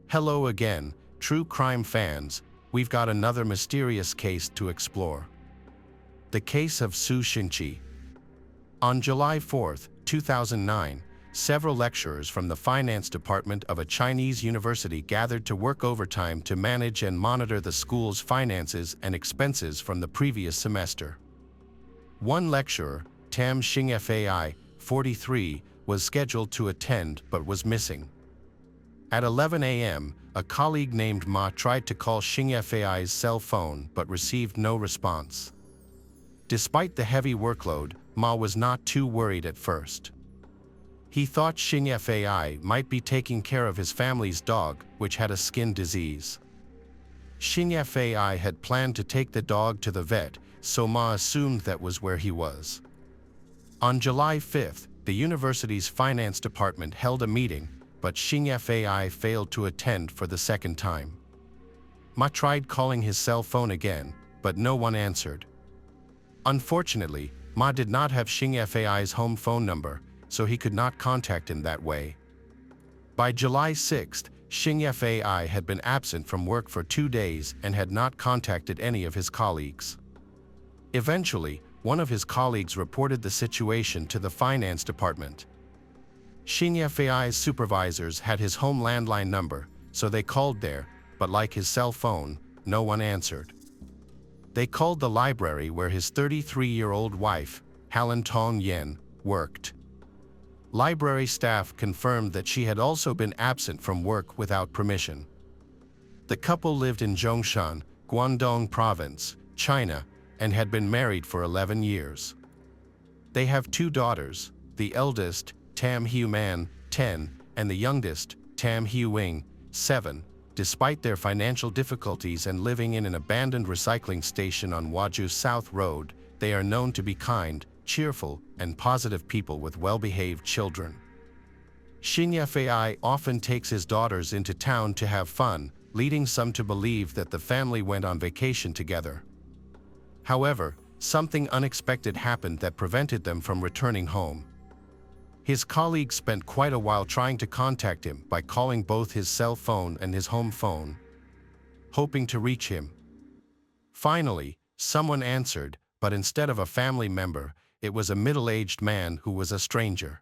Hello again, true crime fans. We've got another mysterious case to explore. The case of Shengqi. On July 4, 2009, several lecturers from the finance department of a Chinese university gathered to work overtime to manage and monitor the school's finances and expenses from the previous semester. One lecturer, Tam Shing-fai, 43, was scheduled to attend but was missing. At 11 a.m., a colleague named Ma tried to call Sheng-fai's cell phone but received no response. Despite the heavy workload, Ma was not too worried at first. He thought Sheng-fai might be taking care of his family's dog, which had a skin disease. Sheng-fai had planned to take the dog to the vet, so Ma assumed that was where he was. On July 5th, the university's finance department held a meeting, but Sheng-fai failed to attend for the second time. Ma tried calling his cell phone again, but no one answered. Unfortunately, Ma did not have Sheng-fai's home phone number, so he could not contact him that way. By July 6th, Sheng-fai had been absent from work for 2 days and had not contacted any of his colleagues. Eventually, one of his colleagues reported the situation to the finance department. Sheng-fai's supervisors had his home landline number, so they called there, but like his cell phone, no one answered. They called the library where his 33-year-old wife, Han Tong Yen, worked. Library staff confirmed that she had also been absent from work without permission. The couple lived in Zhongshan, Guangdong Province, China, and had been married for 11 years. They have 2 daughters, the eldest, Tam Hu-man, 10, and the youngest, Tam Hu-wing, 7. Despite their financial difficulties and living in an abandoned recycling station on Waju South Road, they are known to be kind, cheerful, and positive people with well-behaved children. Sheng-fai often takes his daughters into town to have fun, leading some to believe that the family went on vacation together. However, something unexpected happened that prevented them from returning home. His colleagues spent quite a while trying to contact him by calling both his cell phone and his home phone, hoping to reach him. Finally, someone answered, but instead of a family member, it was a middle-aged man who was a stranger.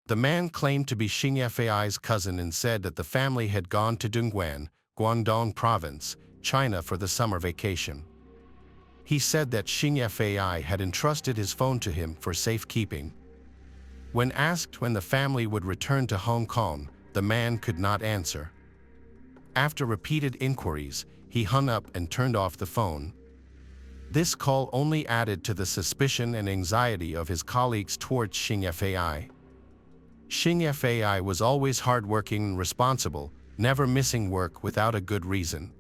The man claimed to be Sheng-fai's cousin and said that the family had gone to Dongguan, Guangdong Province, China for the summer vacation. He said that Sheng-fai had entrusted his phone to him for safekeeping. When asked when the family would return to Hong Kong, the man could not answer. After repeated inquiries, he hung up and turned off the phone. This call only added to the suspicion and anxiety of his colleagues towards Sheng-fai. Sheng-fai was always hardworking and responsible, never missing work without a good reason.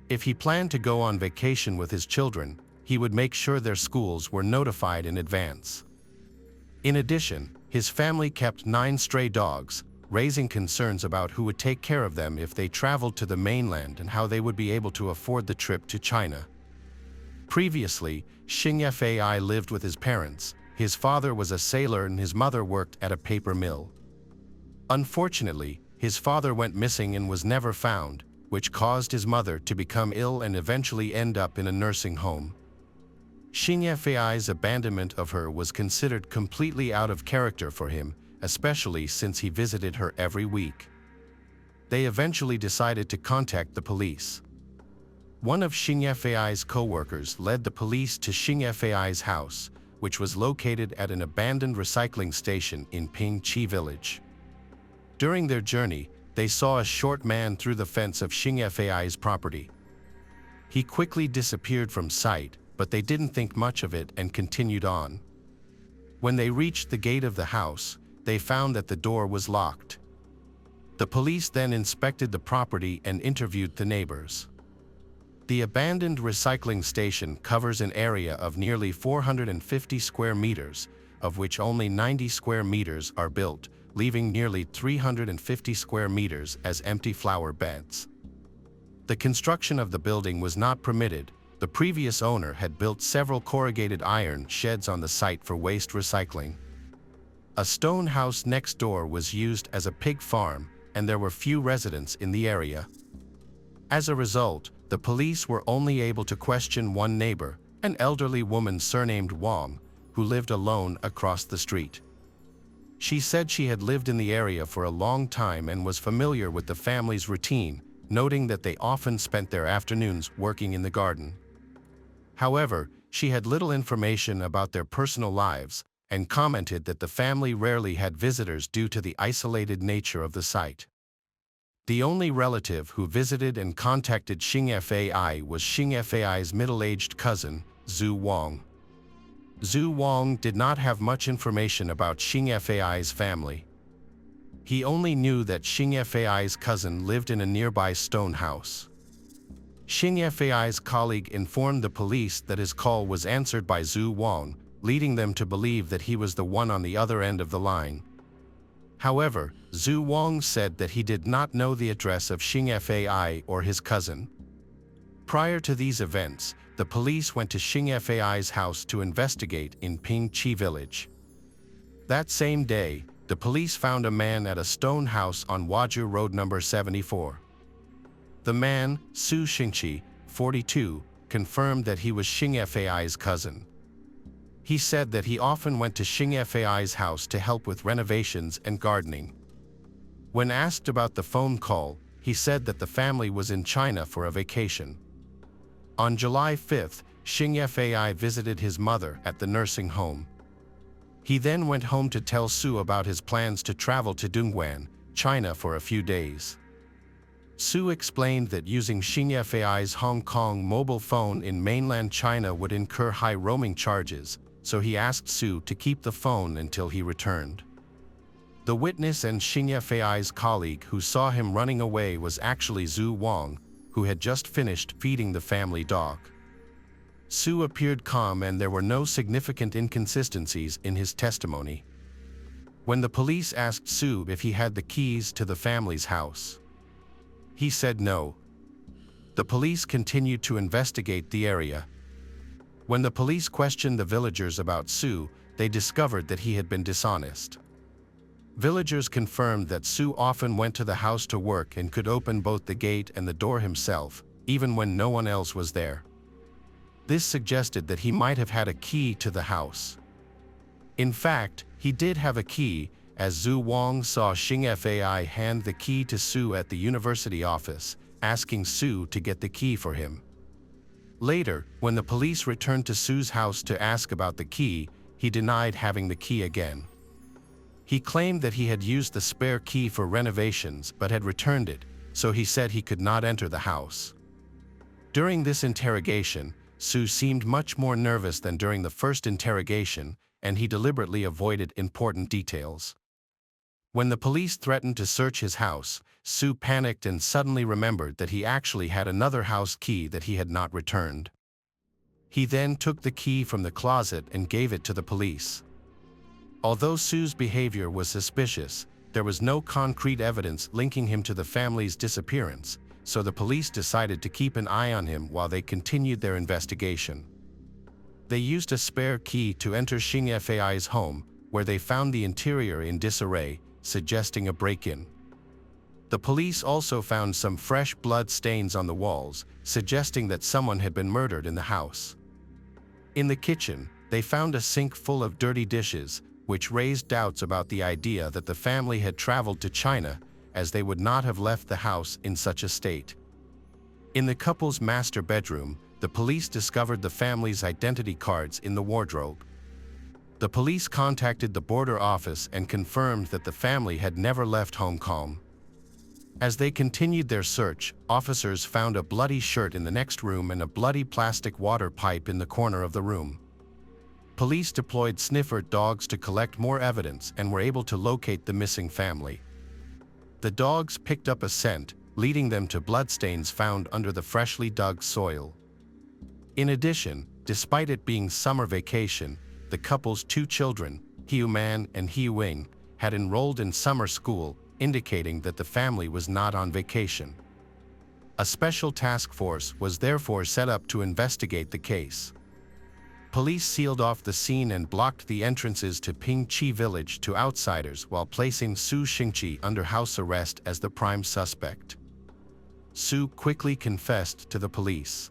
If he planned to go on vacation with his children, he would make sure their schools were notified in advance. In addition, his family kept 9 stray dogs, raising concerns about who would take care of them if they traveled to the mainland and how they would be able to afford the trip to China. Previously, Sheng-fai lived with his parents. His father was a sailor and his mother worked at a paper mill. Unfortunately, his father went missing and was never found, which caused his mother to become ill and eventually end up in a nursing home. Sheng-fai's abandonment of her was considered completely out of character for him, especially since he visited her every week. They eventually decided to contact the police. One of Sheng-fai's co-workers led the police to Sheng-fai's house, which was located at an abandoned recycling station in Pingqi village. During their journey, they saw a short man through the fence of Sheng-fai's property. He quickly disappeared from sight, but they didn't think much of it and continued on. When they reached the gate of the house, they found that the door was locked. The police then inspected the property and interviewed the neighbors. The abandoned recycling station covers an area of nearly 450 square meters, of which only 90 square meters are built, leaving nearly 350 square meters as empty flower beds. The construction of the building was not permitted. The previous owner had built several corrugated iron sheds on the site for waste recycling. A stone house next door was used as a pig farm, and there were few residents in the area. As a result, the police were only able to question one neighbor, an elderly woman surnamed Wang, who lived alone across the street. She said she had lived in the area for a long time and was familiar with the family's routine, noting that they often spent their afternoons working in the garden. However, she had little information about their personal lives and commented that the family rarely had visitors due to the isolated nature of the site. The only relative who visited and contacted Shengqi was Shengqi's middle-aged cousin, Zhu Wang. Zhu Wang did not have much information about Shengqi's family. He only knew that Shengqi's cousin lived in a nearby stone house. Shengqi's colleague informed the police that his call was answered by Zhu Wang, leading them to believe that he was the one on the other end of the line. However, Zhu Wang said that he did not know the address of Shengqi or his cousin. Prior to these events, the police went to Shengqi's house to investigate in Pingqi village. That same day, the police found a man at a stone house on Waju Road number 74. The man, Shengqi, 42, confirmed that he was Shengqi's cousin. He said that he often went to Shengqi's house to help with renovations and gardening. When asked about the phone call, he said that the family was in China for a vacation. On July 5, Shengqi visited his mother at the nursing home. He then went home to tell Su about his plans to travel to Dongguan, China for a few days. Su explained that using Shengqi's Hong Kong mobile phone in mainland China would incur high roaming charges, so he asked Su to keep the phone until he returned. The witness and Shengqi's colleague who saw him running away was actually Zhu Wang, who had just finished feeding the family dog. Su appeared calm and there were no significant inconsistencies in his testimony. When the police asked Su if he had the keys to the family's house, he said no. The police continued to investigate the area. When the police questioned the villagers about Su, they discovered that he had been dishonest. Villagers confirmed that Su often went to the house to work and could open both the gate and the door himself, even when no one else was there. This suggested that he might have had a key to the house. In fact, he did have a key, as Zhu Wang saw Shengqi hand the key to Su at the university office, asking Su to get the key for him. Later, when the police returned to Su's house to ask about the key, he denied having the key again. He claimed that he had used the spare key for renovations but had returned it, so he said he could not enter the house. During this interrogation, Su seemed much more nervous than during the first interrogation, and he deliberately avoided important details. When the police threatened to search his house, Su panicked and suddenly remembered that he actually had another house key that he had not returned. He then took the key from the closet and gave it to the police. Although Su's behavior was suspicious, there was no concrete evidence linking him to the family's disappearance, so the police decided to keep an eye on him while they continued their investigation. They used a spare key to enter Shengqi's home, where they found the interior in disarray, suggesting a break-in. The police also found some fresh blood stains on the walls, suggesting that someone had been murdered in the house. In the kitchen, they found a sink full of dirty dishes, which raised doubts about the idea that the family had traveled to China, as they would not have left the house in such a state. In the couple's master bedroom, the police discovered the family's identity cards in the wardrobe. The police contacted the border office and confirmed that the family had never left Hong Kong. As they continued their search, officers found a bloody shirt in the next room and a bloody plastic water pipe in the corner of the room. Police deployed sniffer dogs to collect more evidence and were able to locate the missing family. The dogs picked up a scent, leading them to bloodstains found under the freshly dug soil. In addition, despite it being summer vacation, the couple's two children, Hiu Man and Hiu Wing, had enrolled in summer school, indicating that the family was not on vacation. A special task force was therefore set up to investigate the case. Police sealed off the scene and blocked the entrances to Pingqi village to outsiders while placing Su Shengqi under house arrest as the prime suspect. Su quickly confessed to the police.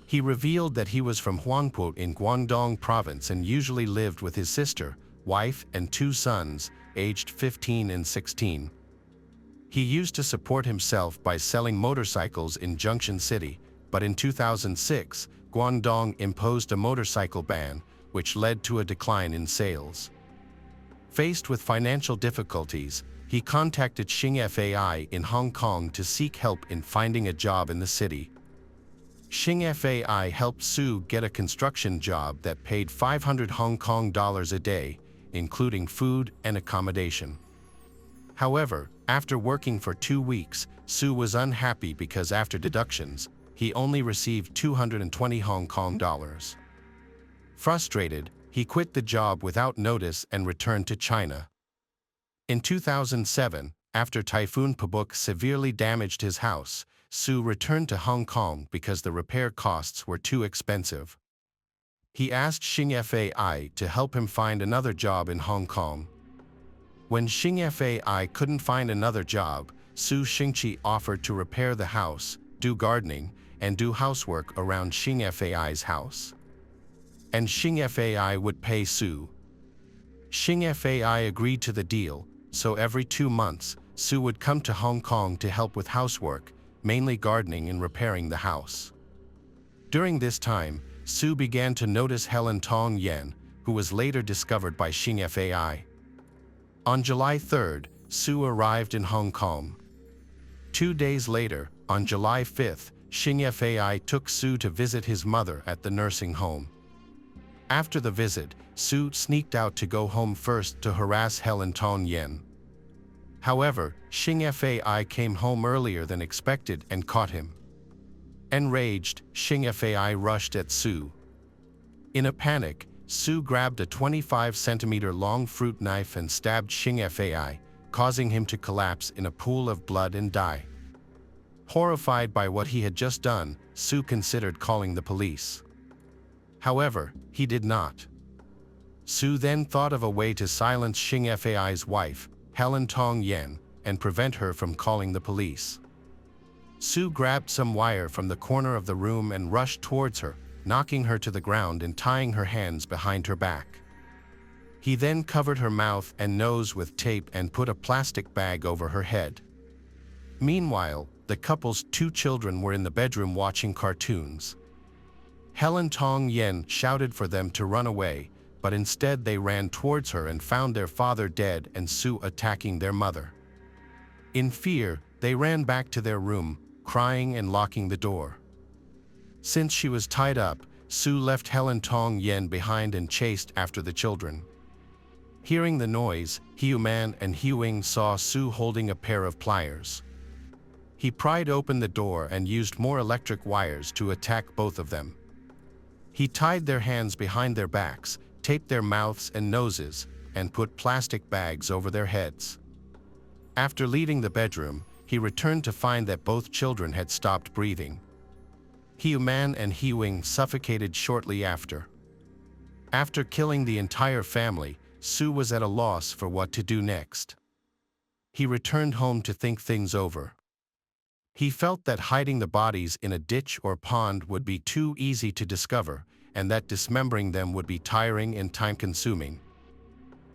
He revealed that he was from Huangpu in Guangdong province and usually lived with his sister, wife, and 2 sons, aged 15 and 16. He used to support himself by selling motorcycles in Junction City, but in 2006, Guangdong imposed a motorcycle ban, which led to a decline in sales. Faced with financial difficulties, he contacted Shengqi in Hong Kong to seek help in finding a job in the city. Shengqi helped Su get a construction job that paid 500 Hong Kong dollars a day, including food and accommodation. However, after working for 2 weeks, Su was unhappy because after deductions, he only received 220 Hong Kong dollars. Frustrated, he quit the job without notice and returned to China. In 2007, after Typhoon Pabuk severely damaged his house, Su returned to Hong Kong because the repair costs were too expensive. He asked Shengqi to help him find another job in Hong Kong. When Shengqi couldn't find another job, Su Shengqi offered to repair the house, do gardening, and do housework around Shengqi's house. And Shengqi would pay Su. Shengqi agreed to the deal, so every 2 months, Su would come to Hong Kong to help with housework, mainly gardening and repairing the house. During this time, Su began to notice Helen Tong Yen, who was later discovered by Shengqi. On July 3rd, Su arrived in Hong Kong. 2 days later, on July 5th, Shengqi took Su to visit his mother at the nursing home. After the visit, Su sneaked out to go home first to harass Helen Tong Yen. However, Shengqi came home earlier than expected and caught him. Enraged, Shengqi rushed at Su. In a panic, Su grabbed a 25-centimeter-long fruit knife and stabbed Shengqi, causing him to collapse in a pool of blood and die. Horrified by what he had just done, Su considered calling the police. However, he did not. Su then thought of a way to silence Shengqi's wife, Helen Tong Yen, and prevent her from calling the police. Su grabbed some wire from the corner of the room and rushed towards her, knocking her to the ground and tying her hands behind her back. He then covered her mouth and nose with tape and put a plastic bag over her head. Meanwhile, the couple's 2 children were in the bedroom watching cartoons. Helen Tong Yen shouted for them to run away, but instead they ran towards her and found their father dead and Su attacking their mother. In fear, they ran back to their room, crying and locking the door. Since she was tied up, Su left Helen Tong Yen behind and chased after the children. Hearing the noise, Hiu Man and Hiu Ying saw Su holding a pair of pliers. He pried open the door and used more electric wires to attack both of them. He tied their hands behind their backs, taped their mouths and noses, and put plastic bags over their heads. After leaving the bedroom, he returned to find that both children had stopped breathing. Hiu Man and Hiu Ying suffocated shortly after. After killing the entire family, Su was at a loss for what to do next. He returned home to think things over. He felt that hiding the bodies in a ditch or pond would be too easy to discover, and that dismembering them would be tiring and time-consuming.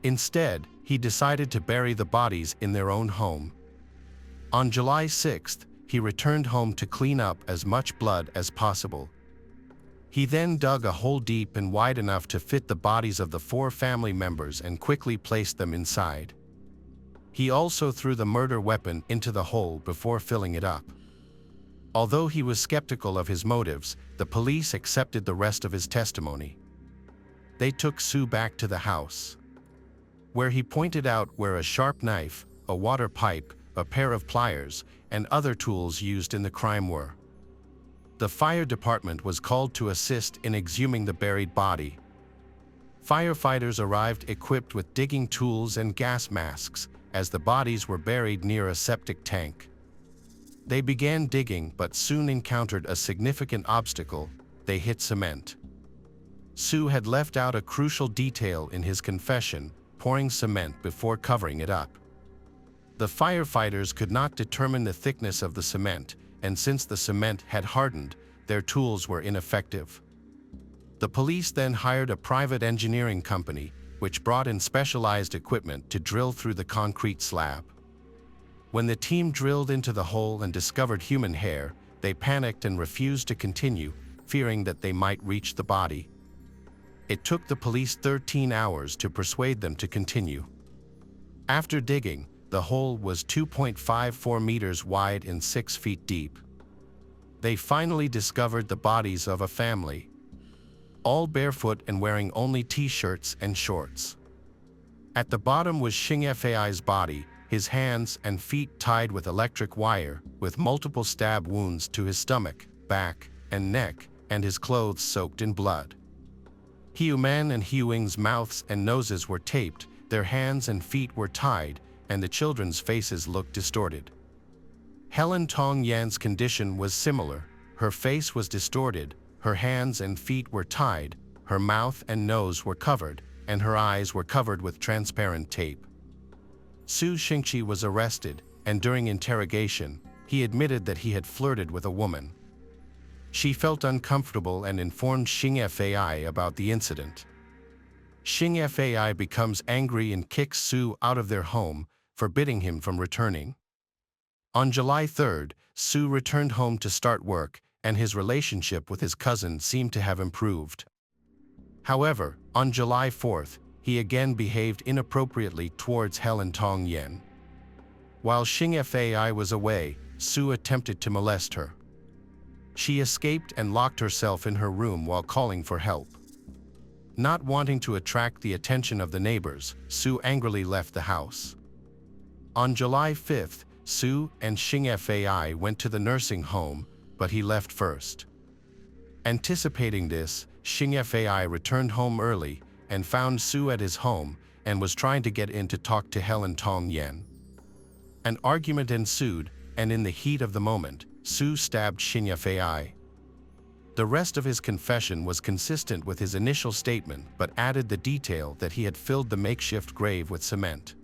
Instead, he decided to bury the bodies in their own home. On July 6th, he returned home to clean up as much blood as possible. He then dug a hole deep and wide enough to fit the bodies of the 4 family members and quickly placed them inside. He also threw the murder weapon into the hole before filling it up. Although he was skeptical of his motives, the police accepted the rest of his testimony. They took Su back to the house, where he pointed out where a sharp knife, a water pipe, a pair of pliers, and other tools used in the crime were. The fire department was called to assist in exhuming the buried body. Firefighters arrived equipped with digging tools and gas masks, as the bodies were buried near a septic tank. They began digging but soon encountered a significant obstacle: they hit cement. Su had left out a crucial detail in his confession, pouring cement before covering it up. The firefighters could not determine the thickness of the cement, and since the cement had hardened, their tools were ineffective. The police then hired a private engineering company, which brought in specialized equipment to drill through the concrete slab. When the team drilled into the hole and discovered human hair, they panicked and refused to continue, fearing that they might reach the body. It took the police 13 hours to persuade them to continue. After digging, the hole was 2.54 meters wide and 6 feet deep. They finally discovered the bodies of a family, all barefoot and wearing only t-shirts and shorts. At the bottom was Shengqi's body, his hands and feet tied with electric wire, with multiple stab wounds to his stomach, back, and neck, and his clothes soaked in blood. Human and Huing's mouths and noses were taped, their hands and feet were tied, and the children's faces looked distorted. Helen Tong Yan's condition was similar. Her face was distorted, her hands and feet were tied, her mouth and nose were covered, and her eyes were covered with transparent tape. Su Shengqi was arrested, and during interrogation, he admitted that he had flirted with a woman. She felt uncomfortable and informed Shengqi about the incident. Shengqi becomes angry and kicks Su out of their home, forbidding him from returning. On July 3rd, Su returned home to start work, and his relationship with his cousin seemed to have improved. However, on July 4th, he again behaved inappropriately towards Helen Tong Yan. While Shengqi was away, Su attempted to molest her. She escaped and locked herself in her room while calling for help. Not wanting to attract the attention of the neighbors, Su angrily left the house. On July 5th, Su and Shengqi went to the nursing home, but he left first. Anticipating this, Shengqi returned home early and found Su at his home and was trying to get in to talk to Helen Tong Yan. An argument ensued, and in the heat of the moment, Su stabbed Shengqi. The rest of his confession was consistent with his initial statement but added the detail that he had filled the makeshift grave with cement.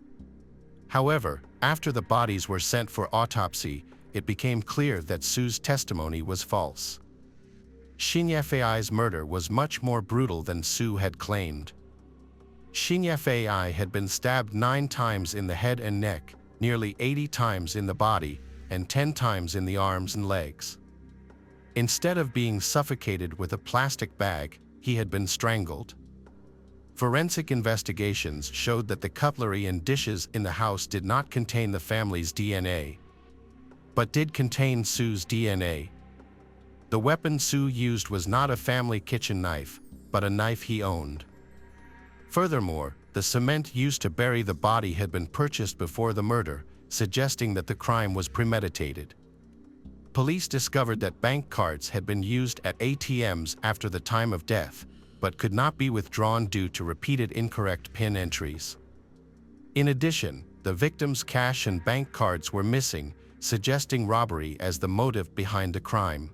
However, after the bodies were sent for autopsy, it became clear that Su's testimony was false. Shengqi's murder was much more brutal than Su had claimed. Shengqi had been stabbed 9 times in the head and neck, nearly 80 times in the body, and 10 times in the arms and legs. Instead of being suffocated with a plastic bag, he had been strangled. Forensic investigations showed that the cutlery and dishes in the house did not contain the family's DNA, but did contain Su's DNA. The weapon Su used was not a family kitchen knife, but a knife he owned. Furthermore, the cement used to bury the body had been purchased before the murder, suggesting that the crime was premeditated. Police discovered that bank cards had been used at ATMs after the time of death, but could not be withdrawn due to repeated incorrect PIN entries. In addition, the victim's cash and bank cards were missing, suggesting robbery as the motive behind the crime.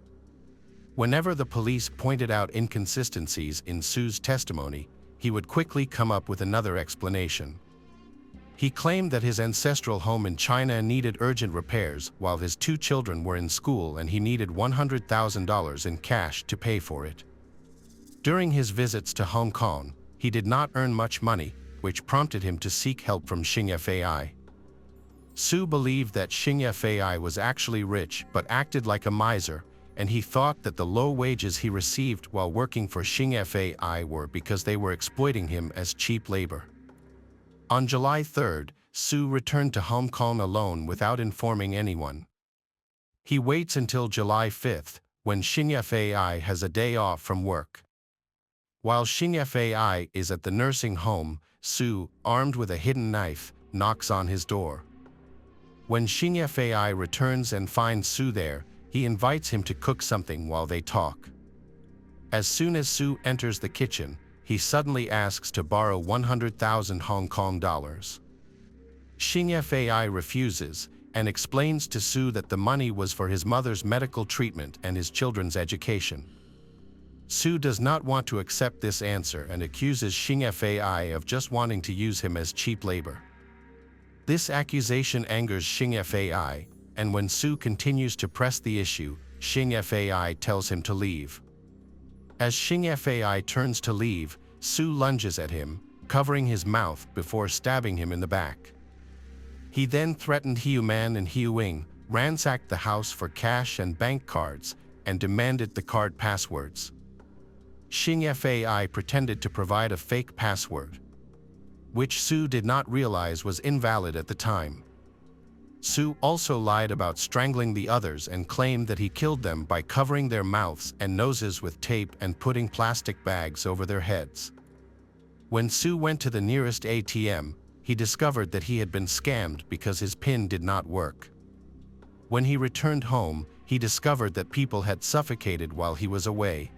Whenever the police pointed out inconsistencies in Su's testimony, he would quickly come up with another explanation. He claimed that his ancestral home in China needed urgent repairs while his 2 children were in school and he needed $100,000 in cash to pay for it. During his visits to Hong Kong, he did not earn much money, which prompted him to seek help from Shengqi. Su believed that Shengqi was actually rich but acted like a miser, and he thought that the low wages he received while working for Shengqi were because they were exploiting him as cheap labor. On July 3rd, Su returned to Hong Kong alone without informing anyone. He waits until July 5th, when Shengqi has a day off from work. While Shengqi is at the nursing home, Su, armed with a hidden knife, knocks on his door. When Shengqi returns and finds Su there, he invites him to cook something while they talk. As soon as Su enters the kitchen, he suddenly asks to borrow 100,000 Hong Kong dollars. Shengqi refuses and explains to Su that the money was for his mother's medical treatment and his children's education. Sue does not want to accept this answer and accuses Shengqi of just wanting to use him as cheap labor. This accusation angers Shengqi, and when Sue continues to press the issue, Shengqi tells him to leave. As Shengqi turns to leave, Sue lunges at him, covering his mouth before stabbing him in the back. He then threatened Hiu Man and Hiu Wing, ransacked the house for cash and bank cards, and demanded the card passwords. Shengqi pretended to provide a fake password, which Sue did not realize was invalid at the time. Sue also lied about strangling the others and claimed that he killed them by covering their mouths and noses with tape and putting plastic bags over their heads. When Sue went to the nearest ATM, he discovered that he had been scammed because his PIN did not work. When he returned home, he discovered that people had suffocated while he was away.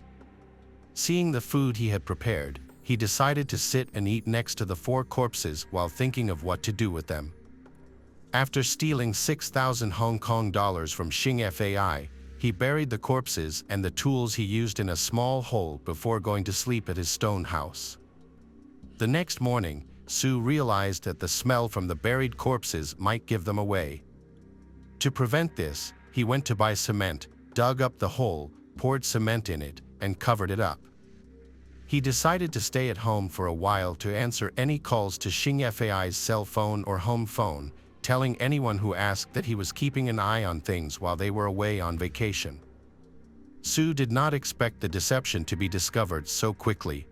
Seeing the food he had prepared, he decided to sit and eat next to the 4 corpses while thinking of what to do with them. After stealing 6,000 Hong Kong dollars from Shengqi, he buried the corpses and the tools he used in a small hole before going to sleep at his stone house. The next morning, Sue realized that the smell from the buried corpses might give them away. To prevent this, he went to buy cement, dug up the hole, poured cement in it, and covered it up. He decided to stay at home for a while to answer any calls to Shengqi's cell phone or home phone, telling anyone who asked that he was keeping an eye on things while they were away on vacation. Sue did not expect the deception to be discovered so quickly.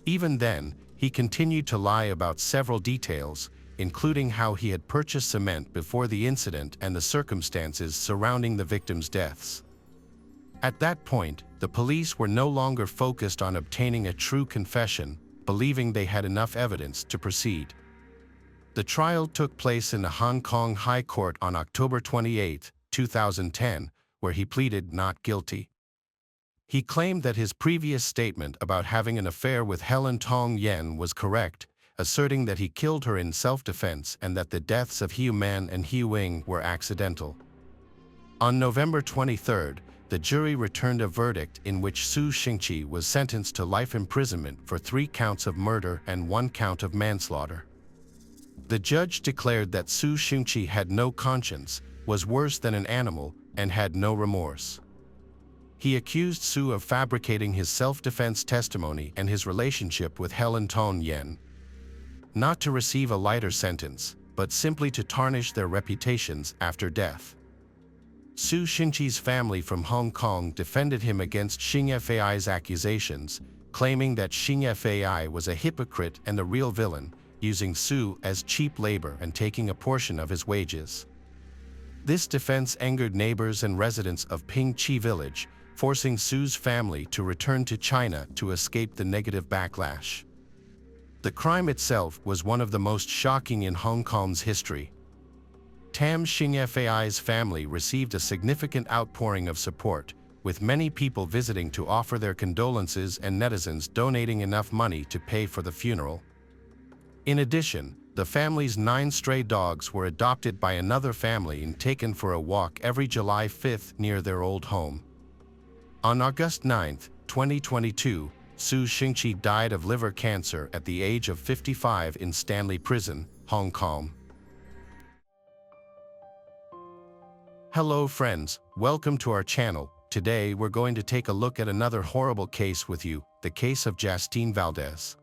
Even then, he continued to lie about several details, including how he had purchased cement before the incident and the circumstances surrounding the victims' deaths. At that point, the police were no longer focused on obtaining a true confession, believing they had enough evidence to proceed. The trial took place in the Hong Kong High Court on October 28, 2010, where he pleaded not guilty. He claimed that his previous statement about having an affair with Helen Tong Yen was correct, asserting that he killed her in self-defense and that the deaths of Hiu Man and Hiu Wing were accidental. On November 23, the jury returned a verdict in which Su Shengqi was sentenced to life imprisonment for 3 counts of murder and 1 count of manslaughter. The judge declared that Su Shengqi had no conscience, was worse than an animal, and had no remorse. He accused Su of fabricating his self-defense testimony and his relationship with Helen Tong Yen, not to receive a lighter sentence, but simply to tarnish their reputations after death. Su Shengqi's family from Hong Kong defended him against Shengqi's accusations, claiming that Shengqi was a hypocrite and the real villain, using Su as cheap labor and taking a portion of his wages. This defense angered neighbors and residents of Ping Chi Village, forcing Su's family to return to China to escape the negative backlash. The crime itself was one of the most shocking in Hong Kong's history. Tam Shing-fai's family received a significant outpouring of support, with many people visiting to offer their condolences and netizens donating enough money to pay for the funeral. In addition, the family's 9 stray dogs were adopted by another family and taken for a walk every July 5 near their old home. On August 9, 2022, Su Shengqi died of liver cancer at the age of 55 in Stanley Prison, Hong Kong. Hello friends, welcome to our channel. Today we're going to take a look at another horrible case with you, the case of Justine Valdez.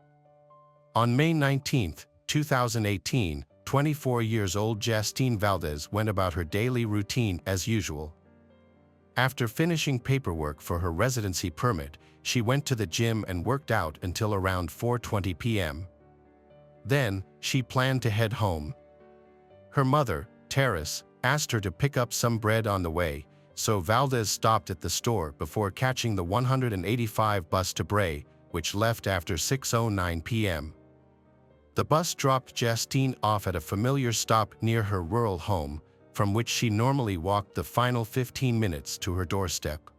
On May 19, 2018, 24-year-old Justine Valdez went about her daily routine as usual. After finishing paperwork for her residency permit, she went to the gym and worked out until around 4:20 p.m. Then, she planned to head home. Her mother, Terrace, asked her to pick up some bread on the way, so Valdez stopped at the store before catching the 185 bus to Bray, which left after 6:09 p.m. The bus dropped Justine off at a familiar stop near her rural home, from which she normally walked the final 15 minutes to her doorstep.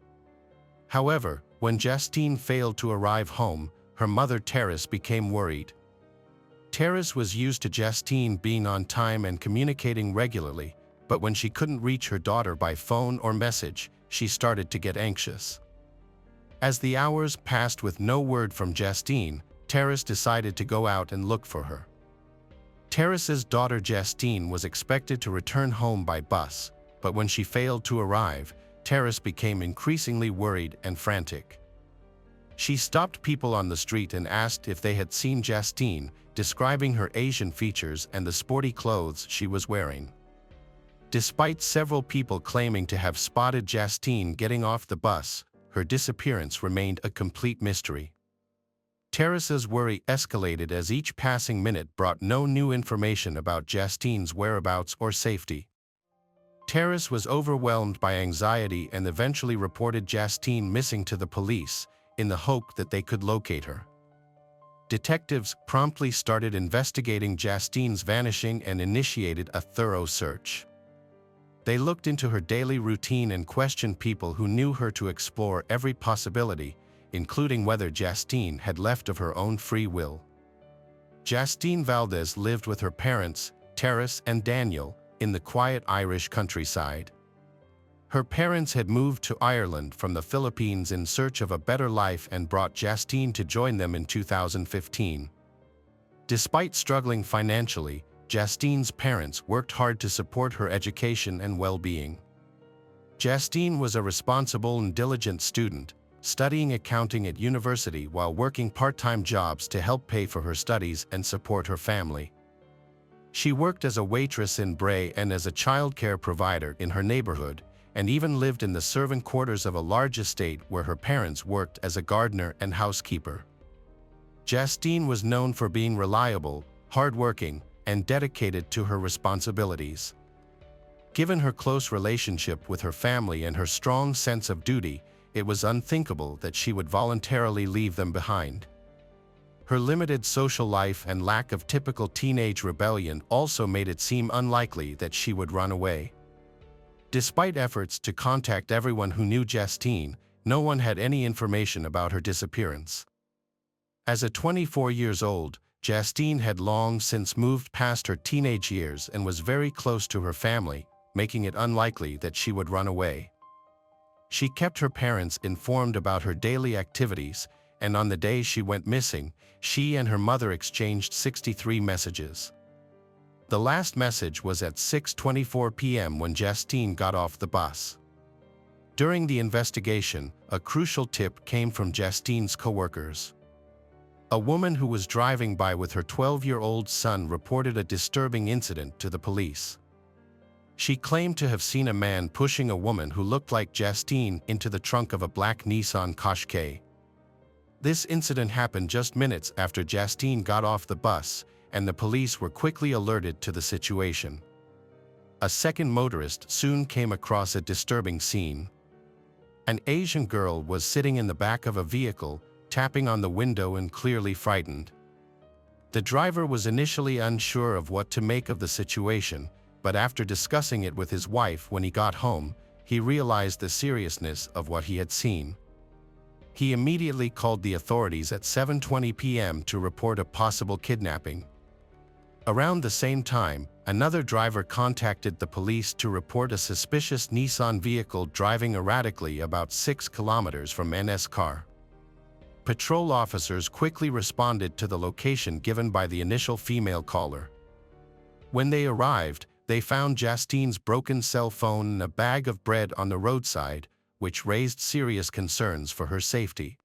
However, when Justine failed to arrive home, her mother Terrace became worried. Terrace was used to Justine being on time and communicating regularly, but when she couldn't reach her daughter by phone or message, she started to get anxious. As the hours passed with no word from Justine, Terrace decided to go out and look for her. Terrace's daughter Justine was expected to return home by bus, but when she failed to arrive, Terrace became increasingly worried and frantic. She stopped people on the street and asked if they had seen Justine, describing her Asian features and the sporty clothes she was wearing. Despite several people claiming to have spotted Justine getting off the bus, her disappearance remained a complete mystery. Terrace's worry escalated as each passing minute brought no new information about Justine's whereabouts or safety. Terrace was overwhelmed by anxiety and eventually reported Justine missing to the police, in the hope that they could locate her. Detectives promptly started investigating Justine's vanishing and initiated a thorough search. They looked into her daily routine and questioned people who knew her to explore every possibility, including whether Justine had left of her own free will. Justine Valdez lived with her parents, Terrace and Daniel, in the quiet Irish countryside. Her parents had moved to Ireland from the Philippines in search of a better life and brought Justine to join them in 2015. Despite struggling financially, Justine's parents worked hard to support her education and well-being. Justine was a responsible and diligent student, studying accounting at university while working part-time jobs to help pay for her studies and support her family. She worked as a waitress in Bray and as a childcare provider in her neighborhood, and even lived in the servant quarters of a large estate where her parents worked as a gardener and housekeeper. Justine was known for being reliable, hardworking, and dedicated to her responsibilities. Given her close relationship with her family and her strong sense of duty, it was unthinkable that she would voluntarily leave them behind. Her limited social life and lack of typical teenage rebellion also made it seem unlikely that she would run away. Despite efforts to contact everyone who knew Justine, no one had any information about her disappearance. As a 24 years old, Justine had long since moved past her teenage years and was very close to her family, making it unlikely that she would run away. She kept her parents informed about her daily activities, and on the day she went missing, she and her mother exchanged 63 messages. The last message was at 6:24 p.m. when Justine got off the bus. During the investigation, a crucial tip came from Justine's coworkers. A woman who was driving by with her 12-year-old son reported a disturbing incident to the police. She claimed to have seen a man pushing a woman who looked like Justine into the trunk of a black Nissan Qashqai. This incident happened just minutes after Justine got off the bus, and the police were quickly alerted to the situation. A second motorist soon came across a disturbing scene. An Asian girl was sitting in the back of a vehicle, tapping on the window and clearly frightened. The driver was initially unsure of what to make of the situation, but after discussing it with his wife when he got home, he realized the seriousness of what he had seen. He immediately called the authorities at 7:20 p.m. to report a possible kidnapping. Around the same time, another driver contacted the police to report a suspicious Nissan vehicle driving erratically about 6 kilometers from NS car. Patrol officers quickly responded to the location given by the initial female caller. When they arrived, they found Justine's broken cell phone and a bag of bread on the roadside, which raised serious concerns for her safety.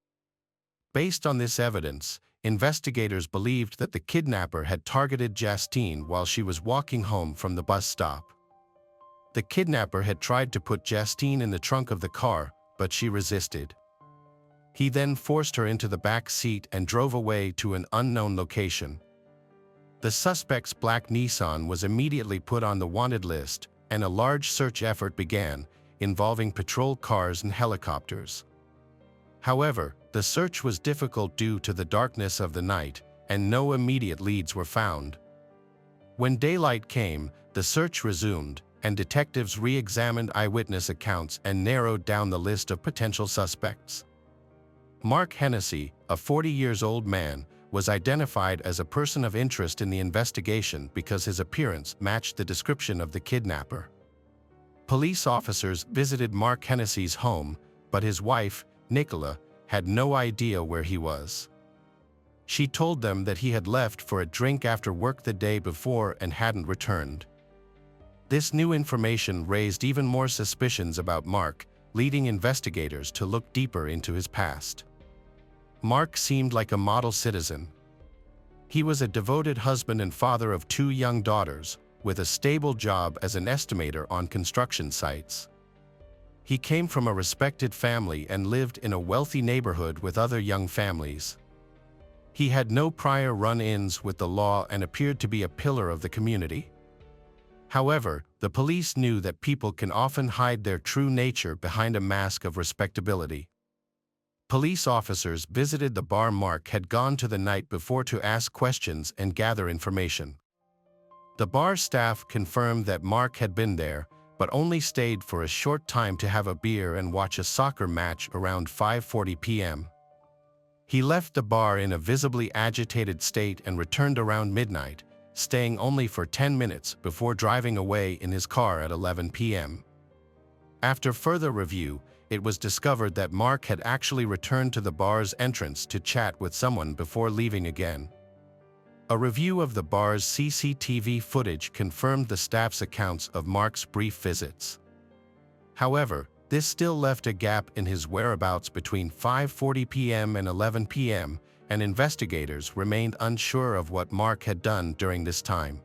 Based on this evidence, investigators believed that the kidnapper had targeted Justine while she was walking home from the bus stop. The kidnapper had tried to put Justine in the trunk of the car, but she resisted. He then forced her into the back seat and drove away to an unknown location. The suspect's black Nissan was immediately put on the wanted list, and a large search effort began, involving patrol cars and helicopters. However, the search was difficult due to the darkness of the night, and no immediate leads were found. When daylight came, the search resumed, and detectives re-examined eyewitness accounts and narrowed down the list of potential suspects. Mark Hennessy, a 40-year-old man, was identified as a person of interest in the investigation because his appearance matched the description of the kidnapper. Police officers visited Mark Hennessy's home, but his wife, Nicola, had no idea where he was. She told them that he had left for a drink after work the day before and hadn't returned. This new information raised even more suspicions about Mark, leading investigators to look deeper into his past. Mark seemed like a model citizen. He was a devoted husband and father of 2 young daughters, with a stable job as an estimator on construction sites. He came from a respected family and lived in a wealthy neighborhood with other young families. He had no prior run-ins with the law and appeared to be a pillar of the community. However, the police knew that people can often hide their true nature behind a mask of respectability. Police officers visited the bar Mark had gone to the night before to ask questions and gather information. The bar staff confirmed that Mark had been there, but only stayed for a short time to have a beer and watch a soccer match around 5:40 p.m. He left the bar in a visibly agitated state and returned around midnight, staying only for 10 minutes before driving away in his car at 11 p.m. After further review, it was discovered that Mark had actually returned to the bar's entrance to chat with someone before leaving again. A review of the bar's CCTV footage confirmed the staff's accounts of Mark's brief visits. However, this still left a gap in his whereabouts between 5:40 p.m. and 11 p.m., and investigators remained unsure of what Mark had done during this time.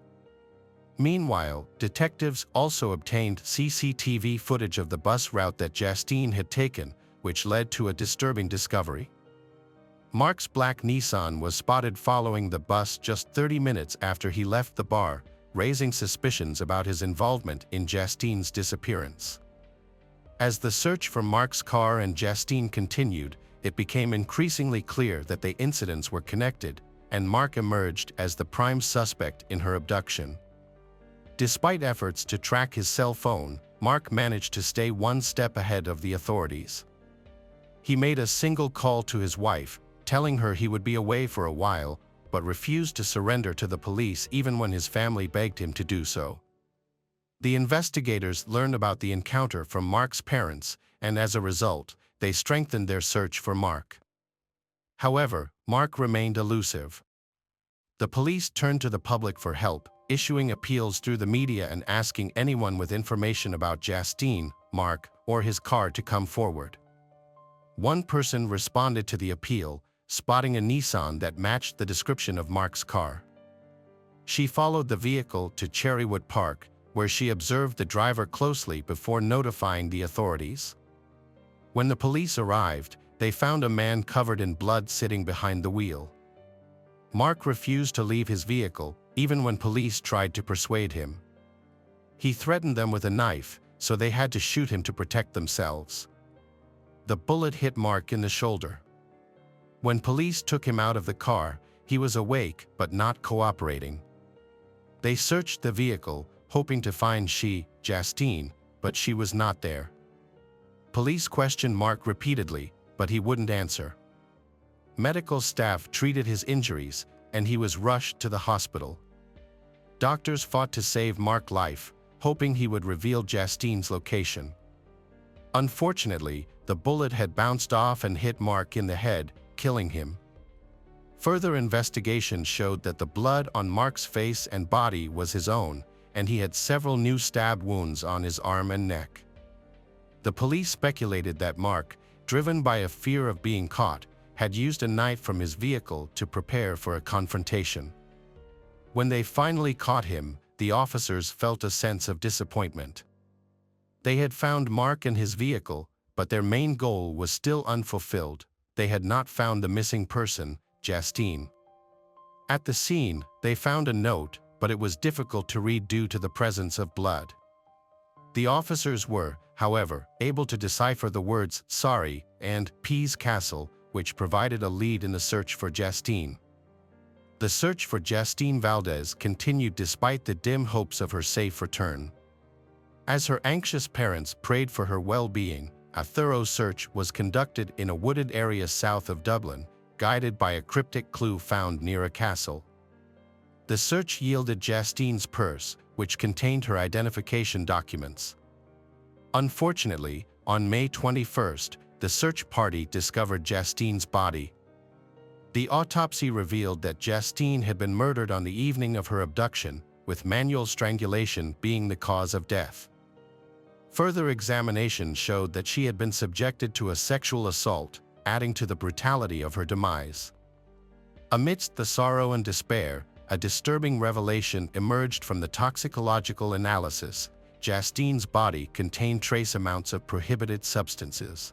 Meanwhile, detectives also obtained CCTV footage of the bus route that Justine had taken, which led to a disturbing discovery. Mark's black Nissan was spotted following the bus just 30 minutes after he left the bar, raising suspicions about his involvement in Justine's disappearance. As the search for Mark's car and Justine continued, it became increasingly clear that the incidents were connected, and Mark emerged as the prime suspect in her abduction. Despite efforts to track his cell phone, Mark managed to stay one step ahead of the authorities. He made a single call to his wife, telling her he would be away for a while, but refused to surrender to the police even when his family begged him to do so. The investigators learned about the encounter from Mark's parents, and as a result, they strengthened their search for Mark. However, Mark remained elusive. The police turned to the public for help, issuing appeals through the media and asking anyone with information about Justine, Mark, or his car to come forward. One person responded to the appeal, spotting a Nissan that matched the description of Mark's car. She followed the vehicle to Cherrywood Park, where she observed the driver closely before notifying the authorities. When the police arrived, they found a man covered in blood sitting behind the wheel. Mark refused to leave his vehicle, even when police tried to persuade him. He threatened them with a knife, so they had to shoot him to protect themselves. The bullet hit Mark in the shoulder. When police took him out of the car, he was awake but not cooperating. They searched the vehicle, hoping to find Justine, but she was not there. Police questioned Mark repeatedly, but he wouldn't answer. Medical staff treated his injuries, and he was rushed to the hospital. Doctors fought to save Mark's life, hoping he would reveal Justine's location. Unfortunately, the bullet had bounced off and hit Mark in the head, killing him. Further investigation showed that the blood on Mark's face and body was his own, and he had several new stab wounds on his arm and neck. The police speculated that Mark, driven by a fear of being caught, had used a knife from his vehicle to prepare for a confrontation. When they finally caught him, the officers felt a sense of disappointment. They had found Mark and his vehicle, but their main goal was still unfulfilled. They had not found the missing person, Justine. At the scene, they found a note, but it was difficult to read due to the presence of blood. The officers were, however, able to decipher the words "sorry" and "Pease Castle," which provided a lead in the search for Justine. The search for Justine Valdez continued despite the dim hopes of her safe return. As her anxious parents prayed for her well-being, a thorough search was conducted in a wooded area south of Dublin, guided by a cryptic clue found near a castle. The search yielded Justine's purse, which contained her identification documents. Unfortunately, on May 21, the search party discovered Justine's body. The autopsy revealed that Justine had been murdered on the evening of her abduction, with manual strangulation being the cause of death. Further examination showed that she had been subjected to a sexual assault, adding to the brutality of her demise. Amidst the sorrow and despair, a disturbing revelation emerged from the toxicological analysis. Justine's body contained trace amounts of prohibited substances.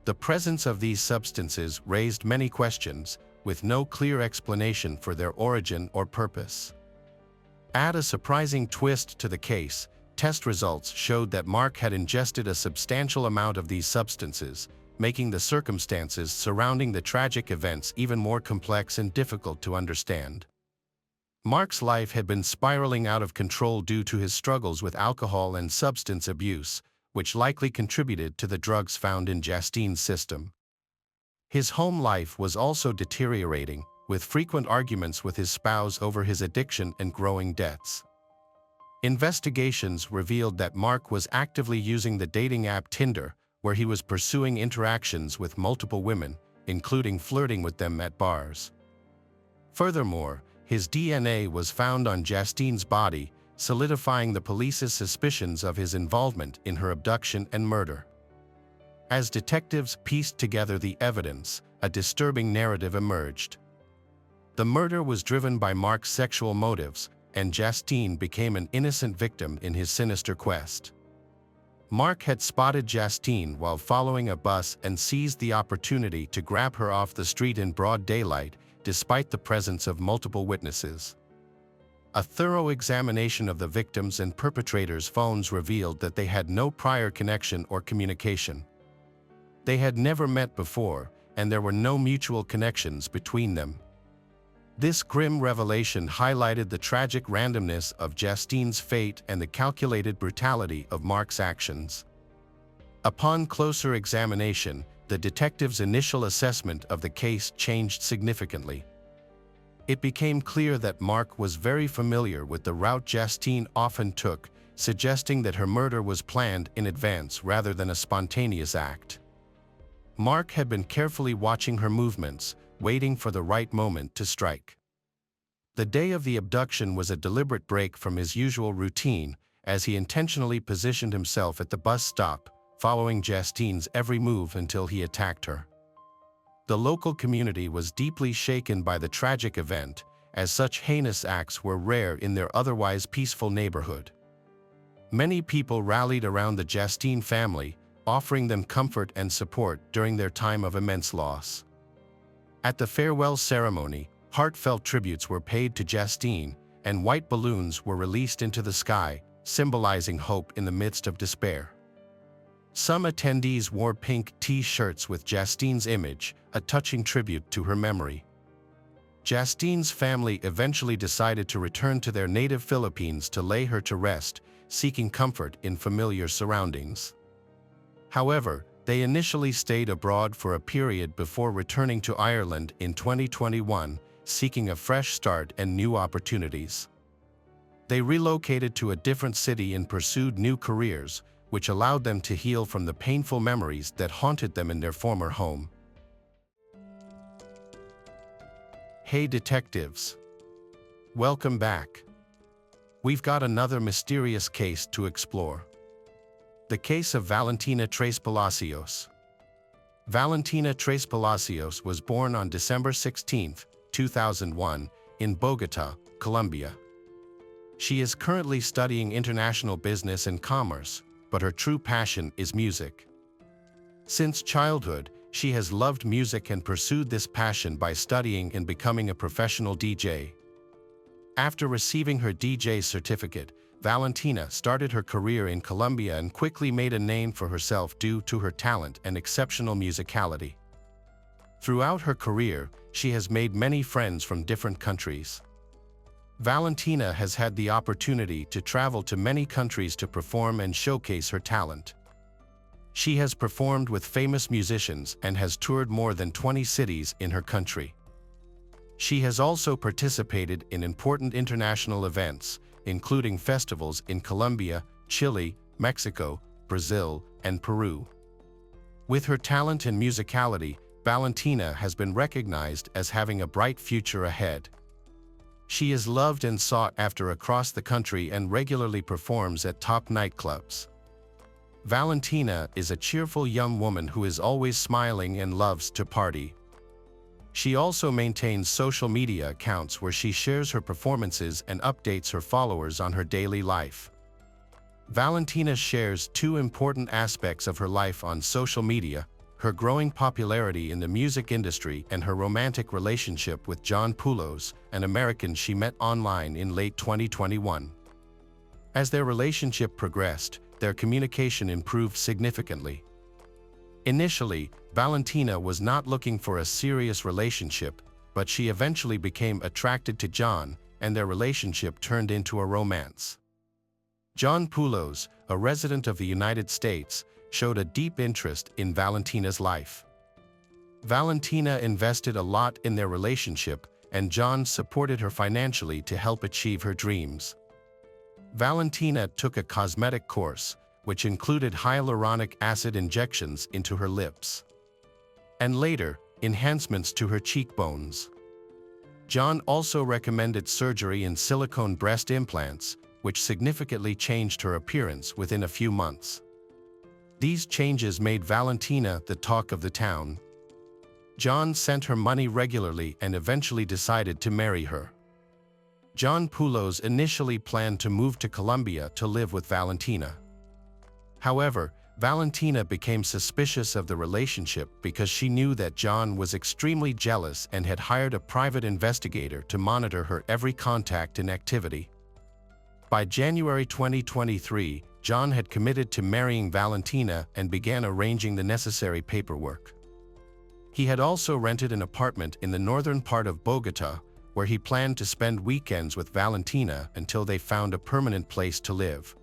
The presence of these substances raised many questions, with no clear explanation for their origin or purpose. Add a surprising twist to the case. Test results showed that Mark had ingested a substantial amount of these substances, making the circumstances surrounding the tragic events even more complex and difficult to understand. Mark's life had been spiraling out of control due to his struggles with alcohol and substance abuse, which likely contributed to the drugs found in Justine's system. His home life was also deteriorating, with frequent arguments with his spouse over his addiction and growing debts. Investigations revealed that Mark was actively using the dating app Tinder, where he was pursuing interactions with multiple women, including flirting with them at bars. Furthermore, his DNA was found on Justine's body, solidifying the police's suspicions of his involvement in her abduction and murder. As detectives pieced together the evidence, a disturbing narrative emerged. The murder was driven by Mark's sexual motives, and Justine became an innocent victim in his sinister quest. Mark had spotted Justine while following a bus and seized the opportunity to grab her off the street in broad daylight, despite the presence of multiple witnesses. A thorough examination of the victims' and perpetrators' phones revealed that they had no prior connection or communication. They had never met before, and there were no mutual connections between them. This grim revelation highlighted the tragic randomness of Justine's fate and the calculated brutality of Mark's actions. Upon closer examination, the detectives' initial assessment of the case changed significantly. It became clear that Mark was very familiar with the route Justine often took, suggesting that her murder was planned in advance rather than a spontaneous act. Mark had been carefully watching her movements, waiting for the right moment to strike. The day of the abduction was a deliberate break from his usual routine, as he intentionally positioned himself at the bus stop, following Justine's every move until he attacked her. The local community was deeply shaken by the tragic event, as such heinous acts were rare in their otherwise peaceful neighborhood. Many people rallied around the Justine family, offering them comfort and support during their time of immense loss. At the farewell ceremony, heartfelt tributes were paid to Justine, and white balloons were released into the sky, symbolizing hope in the midst of despair. Some attendees wore pink T-shirts with Justine's image, a touching tribute to her memory. Justine's family eventually decided to return to their native Philippines to lay her to rest, seeking comfort in familiar surroundings. However, they initially stayed abroad for a period before returning to Ireland in 2021, seeking a fresh start and new opportunities. They relocated to a different city and pursued new careers, which allowed them to heal from the painful memories that haunted them in their former home. Hey detectives! Welcome back. We've got another mysterious case to explore. The case of Valentina Tres Palacios. Valentina Tres Palacios was born on December 16, 2001, in Bogota, Colombia. She is currently studying international business and commerce, but her true passion is music. Since childhood, she has loved music and pursued this passion by studying and becoming a professional DJ. After receiving her DJ certificate, Valentina started her career in Colombia and quickly made a name for herself due to her talent and exceptional musicality. Throughout her career, she has made many friends from different countries. Valentina has had the opportunity to travel to many countries to perform and showcase her talent. She has performed with famous musicians and has toured more than 20 cities in her country. She has also participated in important international events, including festivals in Colombia, Chile, Mexico, Brazil, and Peru. With her talent and musicality, Valentina has been recognized as having a bright future ahead. She is loved and sought after across the country and regularly performs at top nightclubs. Valentina is a cheerful young woman who is always smiling and loves to party. She also maintains social media accounts where she shares her performances and updates her followers on her daily life. Valentina shares two important aspects of her life on social media: her growing popularity in the music industry and her romantic relationship with John Poulos, an American she met online in late 2021. As their relationship progressed, their communication improved significantly. Initially, Valentina was not looking for a serious relationship, but she eventually became attracted to John, and their relationship turned into a romance. John Poulos, a resident of the United States, showed a deep interest in Valentina's life. Valentina invested a lot in their relationship, and John supported her financially to help achieve her dreams. Valentina took a cosmetic course, which included hyaluronic acid injections into her lips, and later, enhancements to her cheekbones. John also recommended surgery in silicone breast implants, which significantly changed her appearance within a few months. These changes made Valentina the talk of the town. John sent her money regularly and eventually decided to marry her. John Poulos initially planned to move to Colombia to live with Valentina. However, Valentina became suspicious of the relationship because she knew that John was extremely jealous and had hired a private investigator to monitor her every contact and activity. By January 2023, John had committed to marrying Valentina and began arranging the necessary paperwork. He had also rented an apartment in the northern part of Bogota, where he planned to spend weekends with Valentina until they found a permanent place to live.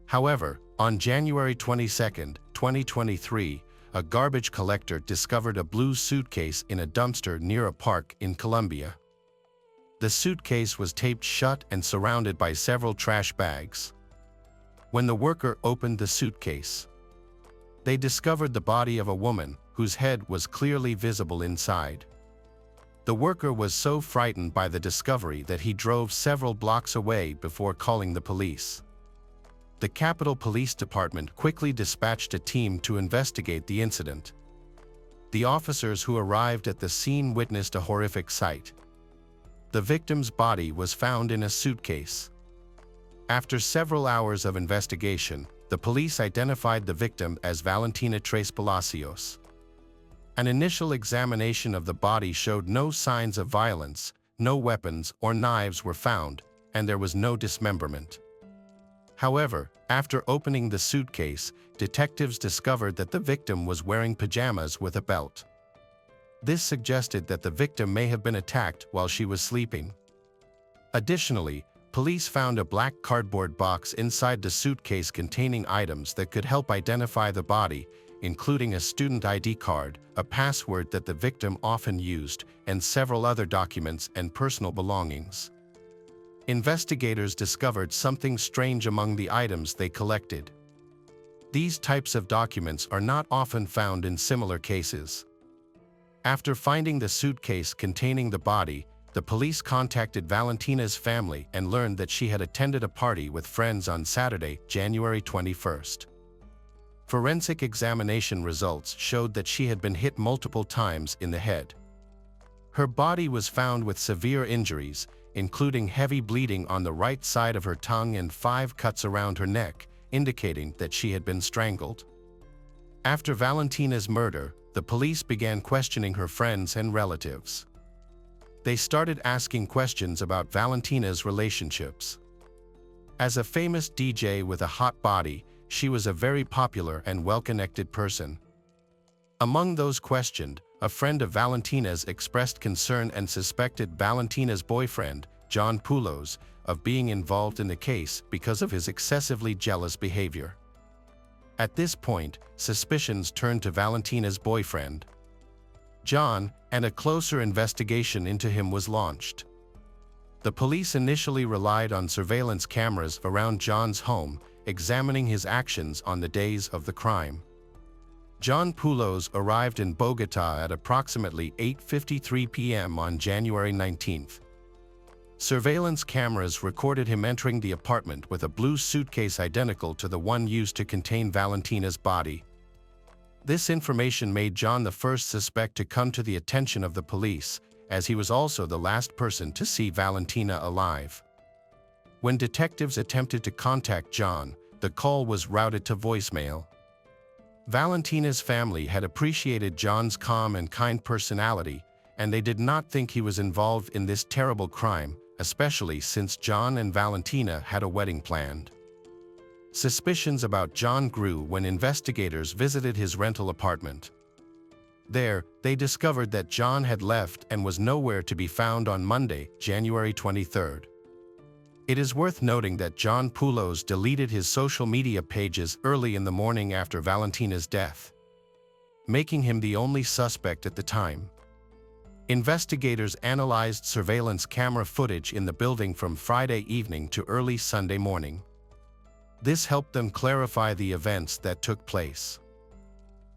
However, on January 22, 2023, a garbage collector discovered a blue suitcase in a dumpster near a park in Colombia. The suitcase was taped shut and surrounded by several trash bags. When the worker opened the suitcase, they discovered the body of a woman whose head was clearly visible inside. The worker was so frightened by the discovery that he drove several blocks away before calling the police. The Capitol Police Department quickly dispatched a team to investigate the incident. The officers who arrived at the scene witnessed a horrific sight. The victim's body was found in a suitcase. After several hours of investigation, the police identified the victim as Valentina Tres Palacios. An initial examination of the body showed no signs of violence, no weapons or knives were found, and there was no dismemberment. However, after opening the suitcase, detectives discovered that the victim was wearing pajamas with a belt. This suggested that the victim may have been attacked while she was sleeping. Additionally, police found a black cardboard box inside the suitcase containing items that could help identify the body, including a student ID card, a password that the victim often used, and several other documents and personal belongings. Investigators discovered something strange among the items they collected. These types of documents are not often found in similar cases. After finding the suitcase containing the body, the police contacted Valentina's family and learned that she had attended a party with friends on Saturday, January 21st. Forensic examination results showed that she had been hit multiple times in the head. Her body was found with severe injuries, including heavy bleeding on the right side of her tongue and 5 cuts around her neck, indicating that she had been strangled. After Valentina's murder, the police began questioning her friends and relatives. They started asking questions about Valentina's relationships. As a famous DJ with a hot body, she was a very popular and well-connected person. Among those questioned, a friend of Valentina's expressed concern and suspected Valentina's boyfriend, John Poulos, of being involved in the case because of his excessively jealous behavior. At this point, suspicions turned to Valentina's boyfriend, John, and a closer investigation into him was launched. The police initially relied on surveillance cameras around John's home, examining his actions on the days of the crime. John Poulos arrived in Bogota at approximately 8:53 p.m. on January 19. Surveillance cameras recorded him entering the apartment with a blue suitcase identical to the one used to contain Valentina's body. This information made John the first suspect to come to the attention of the police, as he was also the last person to see Valentina alive. When detectives attempted to contact John, the call was routed to voicemail. Valentina's family had appreciated John's calm and kind personality, and they did not think he was involved in this terrible crime, especially since John and Valentina had a wedding planned. Suspicions about John grew when investigators visited his rental apartment. There, they discovered that John had left and was nowhere to be found on Monday, January 23rd. It is worth noting that John Poulos deleted his social media pages early in the morning after Valentina's death, making him the only suspect at the time. Investigators analyzed surveillance camera footage in the building from Friday evening to early Sunday morning. This helped them clarify the events that took place.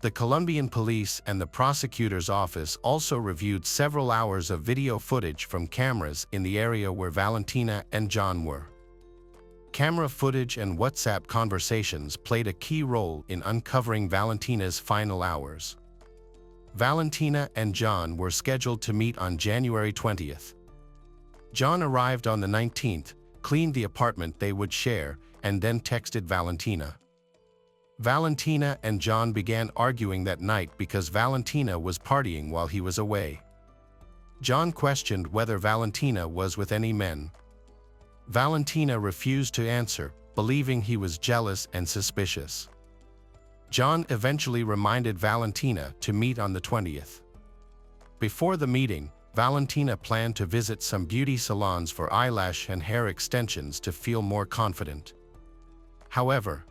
The Colombian police and the prosecutor's office also reviewed several hours of video footage from cameras in the area where Valentina and John were. Camera footage and WhatsApp conversations played a key role in uncovering Valentina's final hours. Valentina and John were scheduled to meet on January 20th. John arrived on the 19th, cleaned the apartment they would share, and then texted Valentina. Valentina and John began arguing that night because Valentina was partying while he was away. John questioned whether Valentina was with any men. Valentina refused to answer, believing he was jealous and suspicious. John eventually reminded Valentina to meet on the 20th. Before the meeting, Valentina planned to visit some beauty salons for eyelash and hair extensions to feel more confident. However,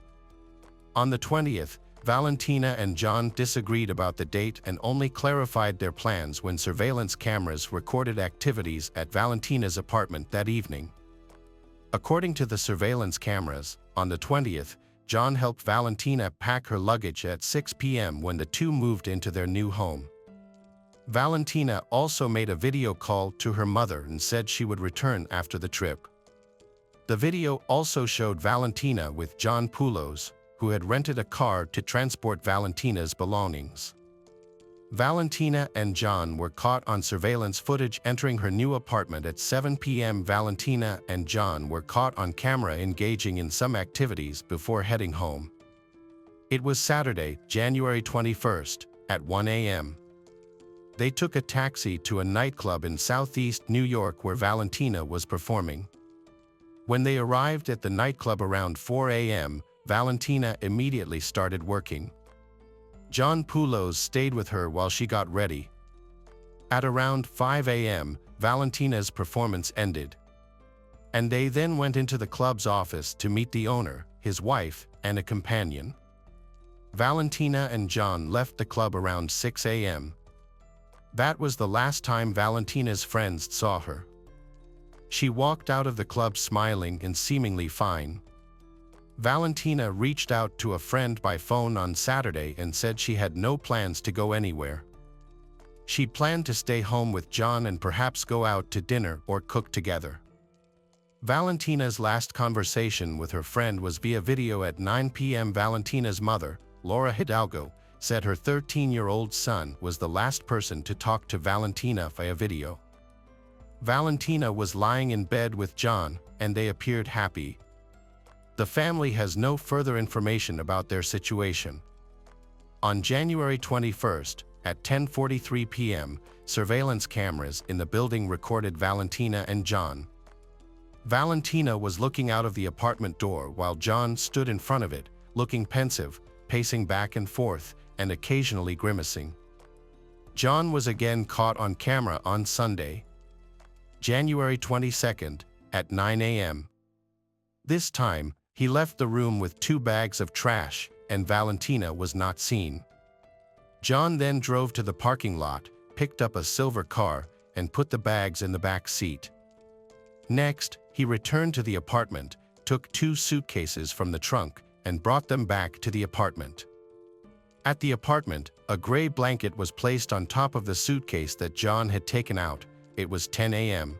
on the 20th, Valentina and John disagreed about the date and only clarified their plans when surveillance cameras recorded activities at Valentina's apartment that evening. According to the surveillance cameras, on the 20th, John helped Valentina pack her luggage at 6 p.m. when the two moved into their new home. Valentina also made a video call to her mother and said she would return after the trip. The video also showed Valentina with John Poulos, who had rented a car to transport Valentina's belongings. Valentina and John were caught on surveillance footage entering her new apartment at 7 p.m. Valentina and John were caught on camera engaging in some activities before heading home. It was Saturday, January 21st, at 1 a.m. They took a taxi to a nightclub in southeast New York where Valentina was performing. When they arrived at the nightclub around 4 a.m., Valentina immediately started working. John Poulos stayed with her while she got ready. At around 5 a.m., Valentina's performance ended, and they then went into the club's office to meet the owner, his wife, and a companion. Valentina and John left the club around 6 a.m. That was the last time Valentina's friends saw her. She walked out of the club smiling and seemingly fine. Valentina reached out to a friend by phone on Saturday and said she had no plans to go anywhere. She planned to stay home with John and perhaps go out to dinner or cook together. Valentina's last conversation with her friend was via video at 9 p.m. Valentina's mother, Laura Hidalgo, said her 13-year-old son was the last person to talk to Valentina via video. Valentina was lying in bed with John, and they appeared happy. The family has no further information about their situation. On January 21st, at 10:43 p.m., surveillance cameras in the building recorded Valentina and John. Valentina was looking out of the apartment door while John stood in front of it, looking pensive, pacing back and forth, and occasionally grimacing. John was again caught on camera on Sunday, January 22nd, at 9 a.m. This time, he left the room with 2 bags of trash, and Valentina was not seen. John then drove to the parking lot, picked up a silver car, and put the bags in the back seat. Next, he returned to the apartment, took 2 suitcases from the trunk, and brought them back to the apartment. At the apartment, a gray blanket was placed on top of the suitcase that John had taken out. It was 10 a.m.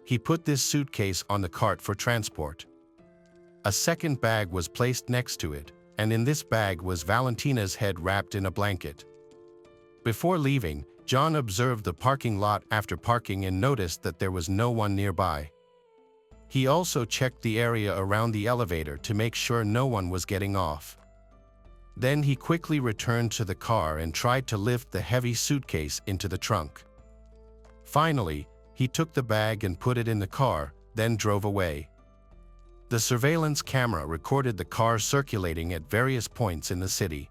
He put this suitcase on the cart for transport. A second bag was placed next to it, and in this bag was Valentina's head wrapped in a blanket. Before leaving, John observed the parking lot after parking and noticed that there was no one nearby. He also checked the area around the elevator to make sure no one was getting off. Then he quickly returned to the car and tried to lift the heavy suitcase into the trunk. Finally, he took the bag and put it in the car, then drove away. The surveillance camera recorded the car circulating at various points in the city.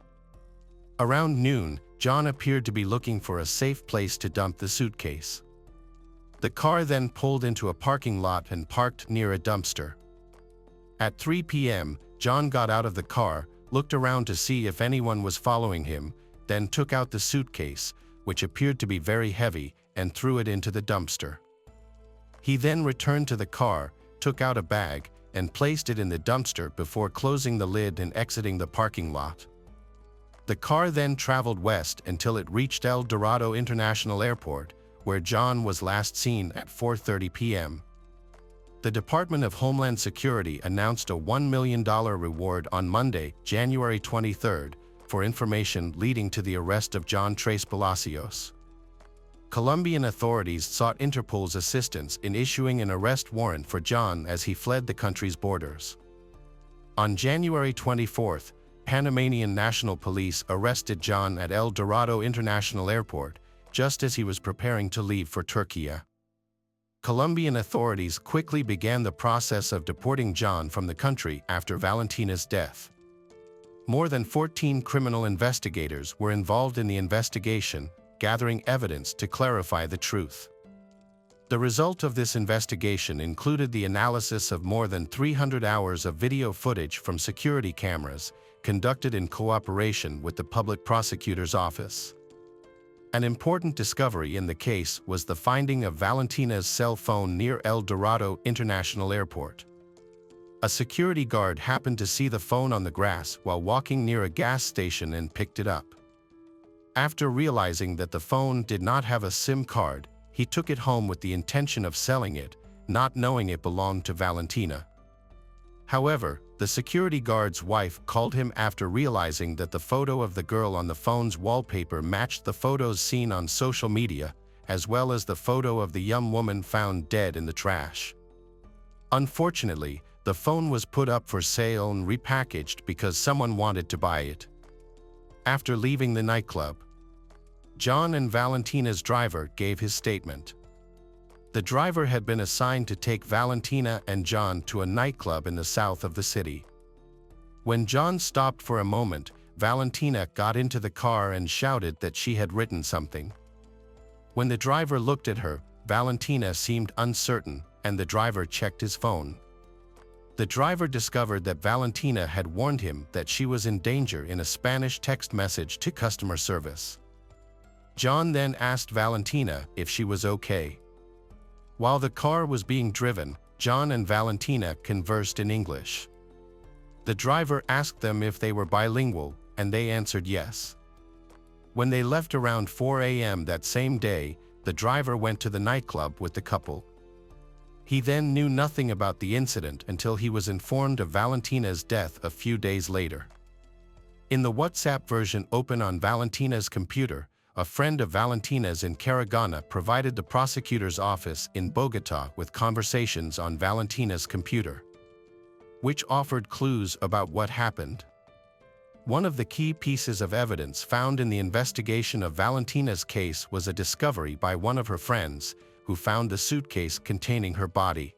Around noon, John appeared to be looking for a safe place to dump the suitcase. The car then pulled into a parking lot and parked near a dumpster. At 3 p.m., John got out of the car, looked around to see if anyone was following him, then took out the suitcase, which appeared to be very heavy, and threw it into the dumpster. He then returned to the car, took out a bag, and placed it in the dumpster before closing the lid and exiting the parking lot. The car then traveled west until it reached El Dorado International Airport, where John was last seen at 4:30 p.m. The Department of Homeland Security announced a $1 million reward on Monday, January 23, for information leading to the arrest of John Tres Palacios. Colombian authorities sought Interpol's assistance in issuing an arrest warrant for John as he fled the country's borders. On January 24, Panamanian National Police arrested John at El Dorado International Airport, just as he was preparing to leave for Turkey. Colombian authorities quickly began the process of deporting John from the country after Valentina's death. More than 14 criminal investigators were involved in the investigation, gathering evidence to clarify the truth. The result of this investigation included the analysis of more than 300 hours of video footage from security cameras, conducted in cooperation with the public prosecutor's office. An important discovery in the case was the finding of Valentina's cell phone near El Dorado International Airport. A security guard happened to see the phone on the grass while walking near a gas station and picked it up. After realizing that the phone did not have a SIM card, he took it home with the intention of selling it, not knowing it belonged to Valentina. However, the security guard's wife called him after realizing that the photo of the girl on the phone's wallpaper matched the photos seen on social media, as well as the photo of the young woman found dead in the trash. Unfortunately, the phone was put up for sale and repackaged because someone wanted to buy it. After leaving the nightclub, John and Valentina's driver gave his statement. The driver had been assigned to take Valentina and John to a nightclub in the south of the city. When John stopped for a moment, Valentina got into the car and shouted that she had written something. When the driver looked at her, Valentina seemed uncertain, and the driver checked his phone. The driver discovered that Valentina had warned him that she was in danger in a Spanish text message to customer service. John then asked Valentina if she was okay. While the car was being driven, John and Valentina conversed in English. The driver asked them if they were bilingual, and they answered yes. When they left around 4 a.m. that same day, the driver went to the nightclub with the couple. He then knew nothing about the incident until he was informed of Valentina's death a few days later. In the WhatsApp version open on Valentina's computer, a friend of Valentina's in Caragana provided the prosecutor's office in Bogotá with conversations on Valentina's computer, which offered clues about what happened. One of the key pieces of evidence found in the investigation of Valentina's case was a discovery by one of her friends, who found the suitcase containing her body.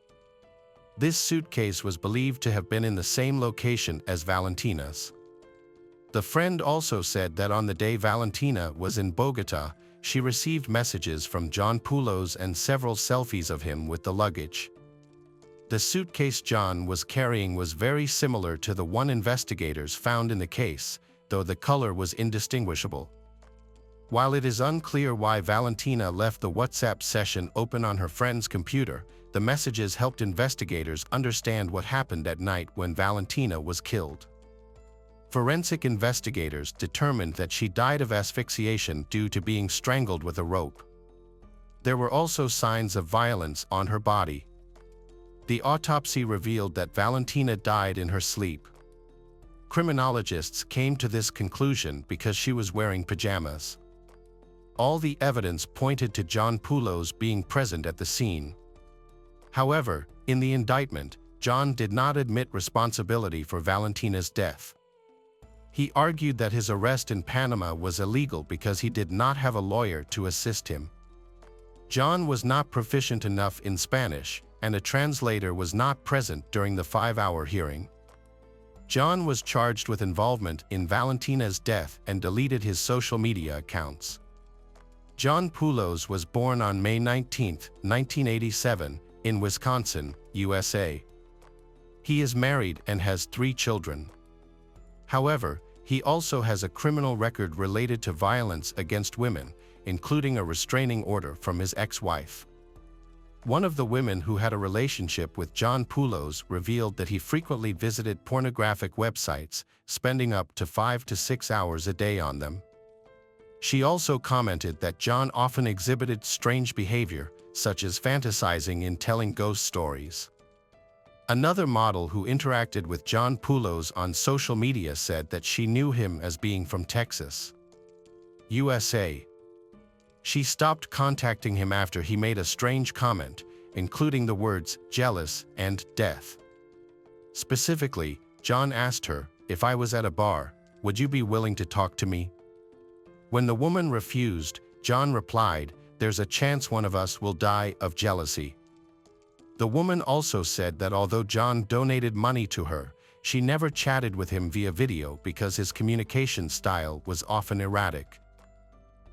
This suitcase was believed to have been in the same location as Valentina's. The friend also said that on the day Valentina was in Bogotá, she received messages from John Poulos and several selfies of him with the luggage. The suitcase John was carrying was very similar to the one investigators found in the case, though the color was indistinguishable. While it is unclear why Valentina left the WhatsApp session open on her friend's computer, the messages helped investigators understand what happened at night when Valentina was killed. Forensic investigators determined that she died of asphyxiation due to being strangled with a rope. There were also signs of violence on her body. The autopsy revealed that Valentina died in her sleep. Criminologists came to this conclusion because she was wearing pajamas. All the evidence pointed to John Poulos being present at the scene. However, in the indictment, John did not admit responsibility for Valentina's death. He argued that his arrest in Panama was illegal because he did not have a lawyer to assist him. John was not proficient enough in Spanish, and a translator was not present during the 5-hour hearing. John was charged with involvement in Valentina's death and deleted his social media accounts. John Poulos was born on May 19, 1987, in Wisconsin, USA. He is married and has 3 children. However, he also has a criminal record related to violence against women, including a restraining order from his ex-wife. One of the women who had a relationship with John Poulos revealed that he frequently visited pornographic websites, spending up to 5 to 6 hours a day on them. She also commented that John often exhibited strange behavior, such as fantasizing in telling ghost stories. Another model who interacted with John Poulos on social media said that she knew him as being from Texas, USA. She stopped contacting him after he made a strange comment, including the words jealous and death. Specifically, John asked her, "If I was at a bar, would you be willing to talk to me?" When the woman refused, John replied, "There's a chance one of us will die of jealousy." The woman also said that although John donated money to her, she never chatted with him via video because his communication style was often erratic.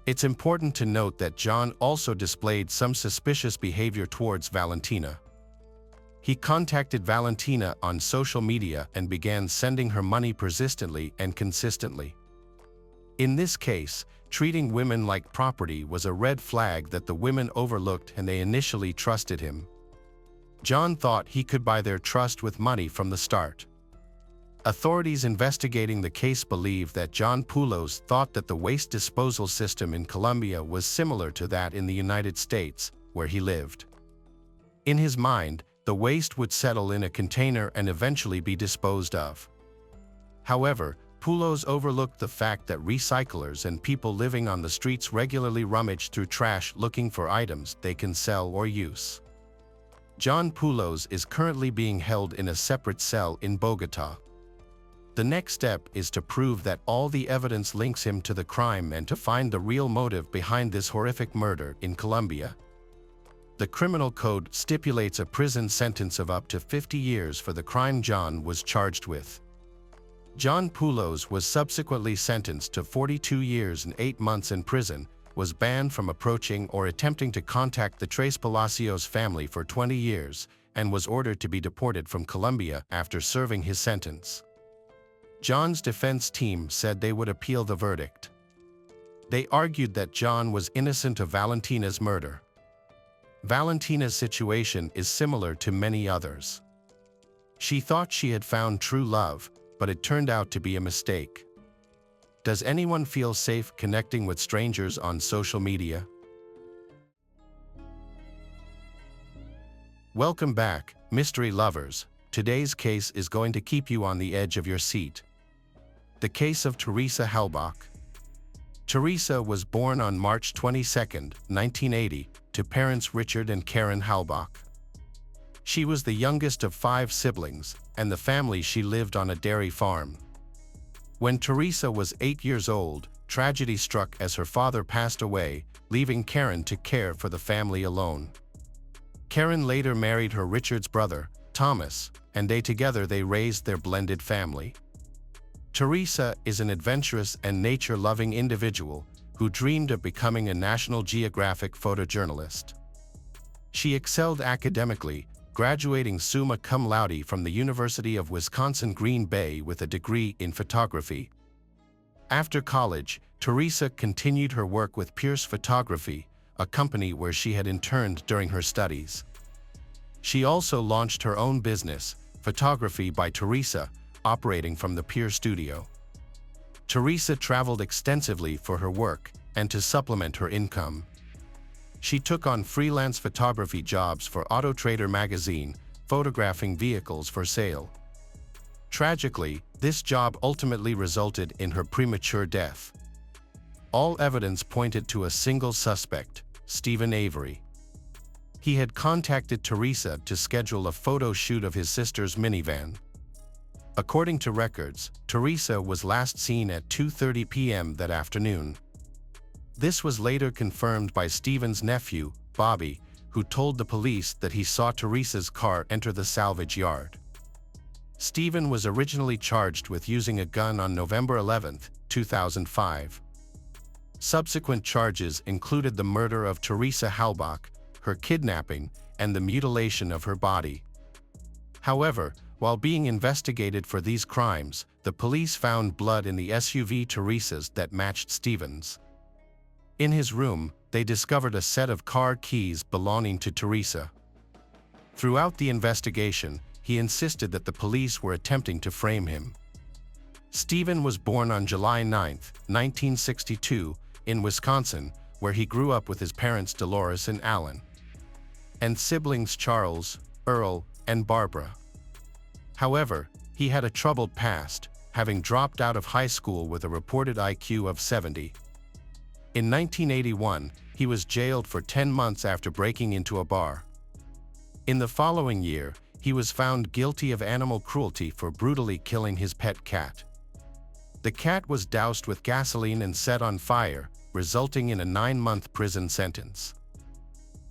It's important to note that John also displayed some suspicious behavior towards Valentina. He contacted Valentina on social media and began sending her money persistently and consistently. In this case, treating women like property was a red flag that the women overlooked, and they initially trusted him. John thought he could buy their trust with money from the start. Authorities investigating the case believe that John Poulos thought that the waste disposal system in Colombia was similar to that in the United States, where he lived. In his mind, the waste would settle in a container and eventually be disposed of. However, Poulos overlooked the fact that recyclers and people living on the streets regularly rummage through trash looking for items they can sell or use. John Poulos is currently being held in a separate cell in Bogotá. The next step is to prove that all the evidence links him to the crime and to find the real motive behind this horrific murder in Colombia. The criminal code stipulates a prison sentence of up to 50 years for the crime John was charged with. John Poulos was subsequently sentenced to 42 years and 8 months in prison, was banned from approaching or attempting to contact the Tres Palacios family for 20 years, and was ordered to be deported from Colombia after serving his sentence. John's defense team said they would appeal the verdict. They argued that John was innocent of Valentina's murder. Valentina's situation is similar to many others. She thought she had found true love, but it turned out to be a mistake. Does anyone feel safe connecting with strangers on social media? Welcome back, mystery lovers. Today's case is going to keep you on the edge of your seat. The case of Teresa Halbach. Teresa was born on March 22, 1980, to parents Richard and Karen Halbach. She was the youngest of 5 siblings, and the family she lived on a dairy farm. When Teresa was 8 years old, tragedy struck as her father passed away, leaving Karen to care for the family alone. Karen later married her Richard's brother, Thomas, and together they raised their blended family. Teresa is an adventurous and nature-loving individual who dreamed of becoming a National Geographic photojournalist. She excelled academically, graduating summa cum laude from the University of Wisconsin-Green Bay with a degree in photography. After college, Teresa continued her work with Pierce Photography, a company where she had interned during her studies. She also launched her own business, Photography by Teresa, operating from the Pierce studio. Teresa traveled extensively for her work and to supplement her income. She took on freelance photography jobs for Auto Trader magazine, photographing vehicles for sale. Tragically, this job ultimately resulted in her premature death. All evidence pointed to a single suspect, Stephen Avery. He had contacted Teresa to schedule a photo shoot of his sister's minivan. According to records, Teresa was last seen at 2:30 p.m. that afternoon. This was later confirmed by Stephen's nephew, Bobby, who told the police that he saw Teresa's car enter the salvage yard. Stephen was originally charged with using a gun on November 11, 2005. Subsequent charges included the murder of Teresa Halbach, her kidnapping, and the mutilation of her body. However, while being investigated for these crimes, the police found blood in the SUV Teresa's that matched Stephen's. In his room, they discovered a set of car keys belonging to Teresa. Throughout the investigation, he insisted that the police were attempting to frame him. Stephen was born on July 9, 1962, in Wisconsin, where he grew up with his parents Dolores and Alan, and siblings Charles, Earl, and Barbara. However, he had a troubled past, having dropped out of high school with a reported IQ of 70. In 1981, he was jailed for 10 months after breaking into a bar. In the following year, he was found guilty of animal cruelty for brutally killing his pet cat. The cat was doused with gasoline and set on fire, resulting in a 9-month prison sentence.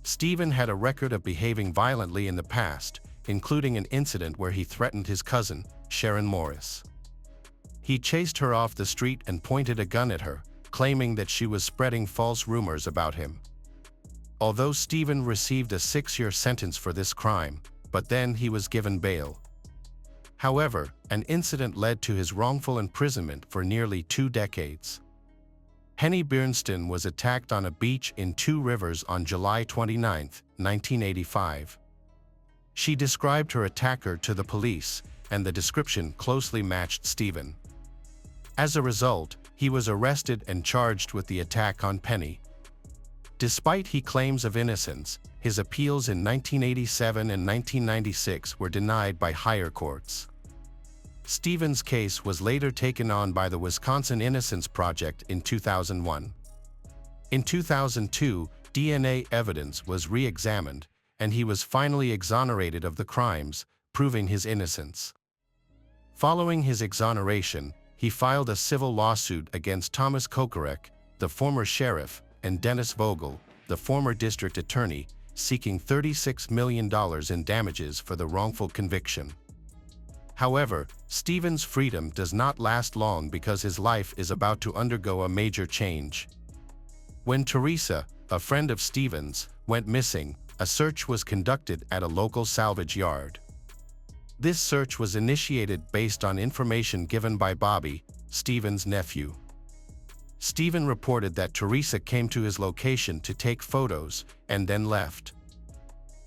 Stephen had a record of behaving violently in the past, including an incident where he threatened his cousin, Sharon Morris. He chased her off the street and pointed a gun at her, claiming that she was spreading false rumors about him. Although Stephen received a 6-year sentence for this crime, but then he was given bail. However, an incident led to his wrongful imprisonment for nearly 2 decades. Henny Bernstein was attacked on a beach in Two Rivers on July 29, 1985. She described her attacker to the police, and the description closely matched Stephen. As a result, he was arrested and charged with the attack on Penny. Despite his claims of innocence, his appeals in 1987 and 1996 were denied by higher courts. Stephen's case was later taken on by the Wisconsin Innocence Project in 2001. In 2002, DNA evidence was re-examined, and he was finally exonerated of the crimes, proving his innocence. Following his exoneration, he filed a civil lawsuit against Thomas Kokorek, the former sheriff, and Dennis Vogel, the former district attorney, seeking $36 million in damages for the wrongful conviction. However, Stephen's freedom does not last long because his life is about to undergo a major change. When Teresa, a friend of Stephen's, went missing, a search was conducted at a local salvage yard. This search was initiated based on information given by Bobby, Stephen's nephew. Stephen reported that Teresa came to his location to take photos and then left.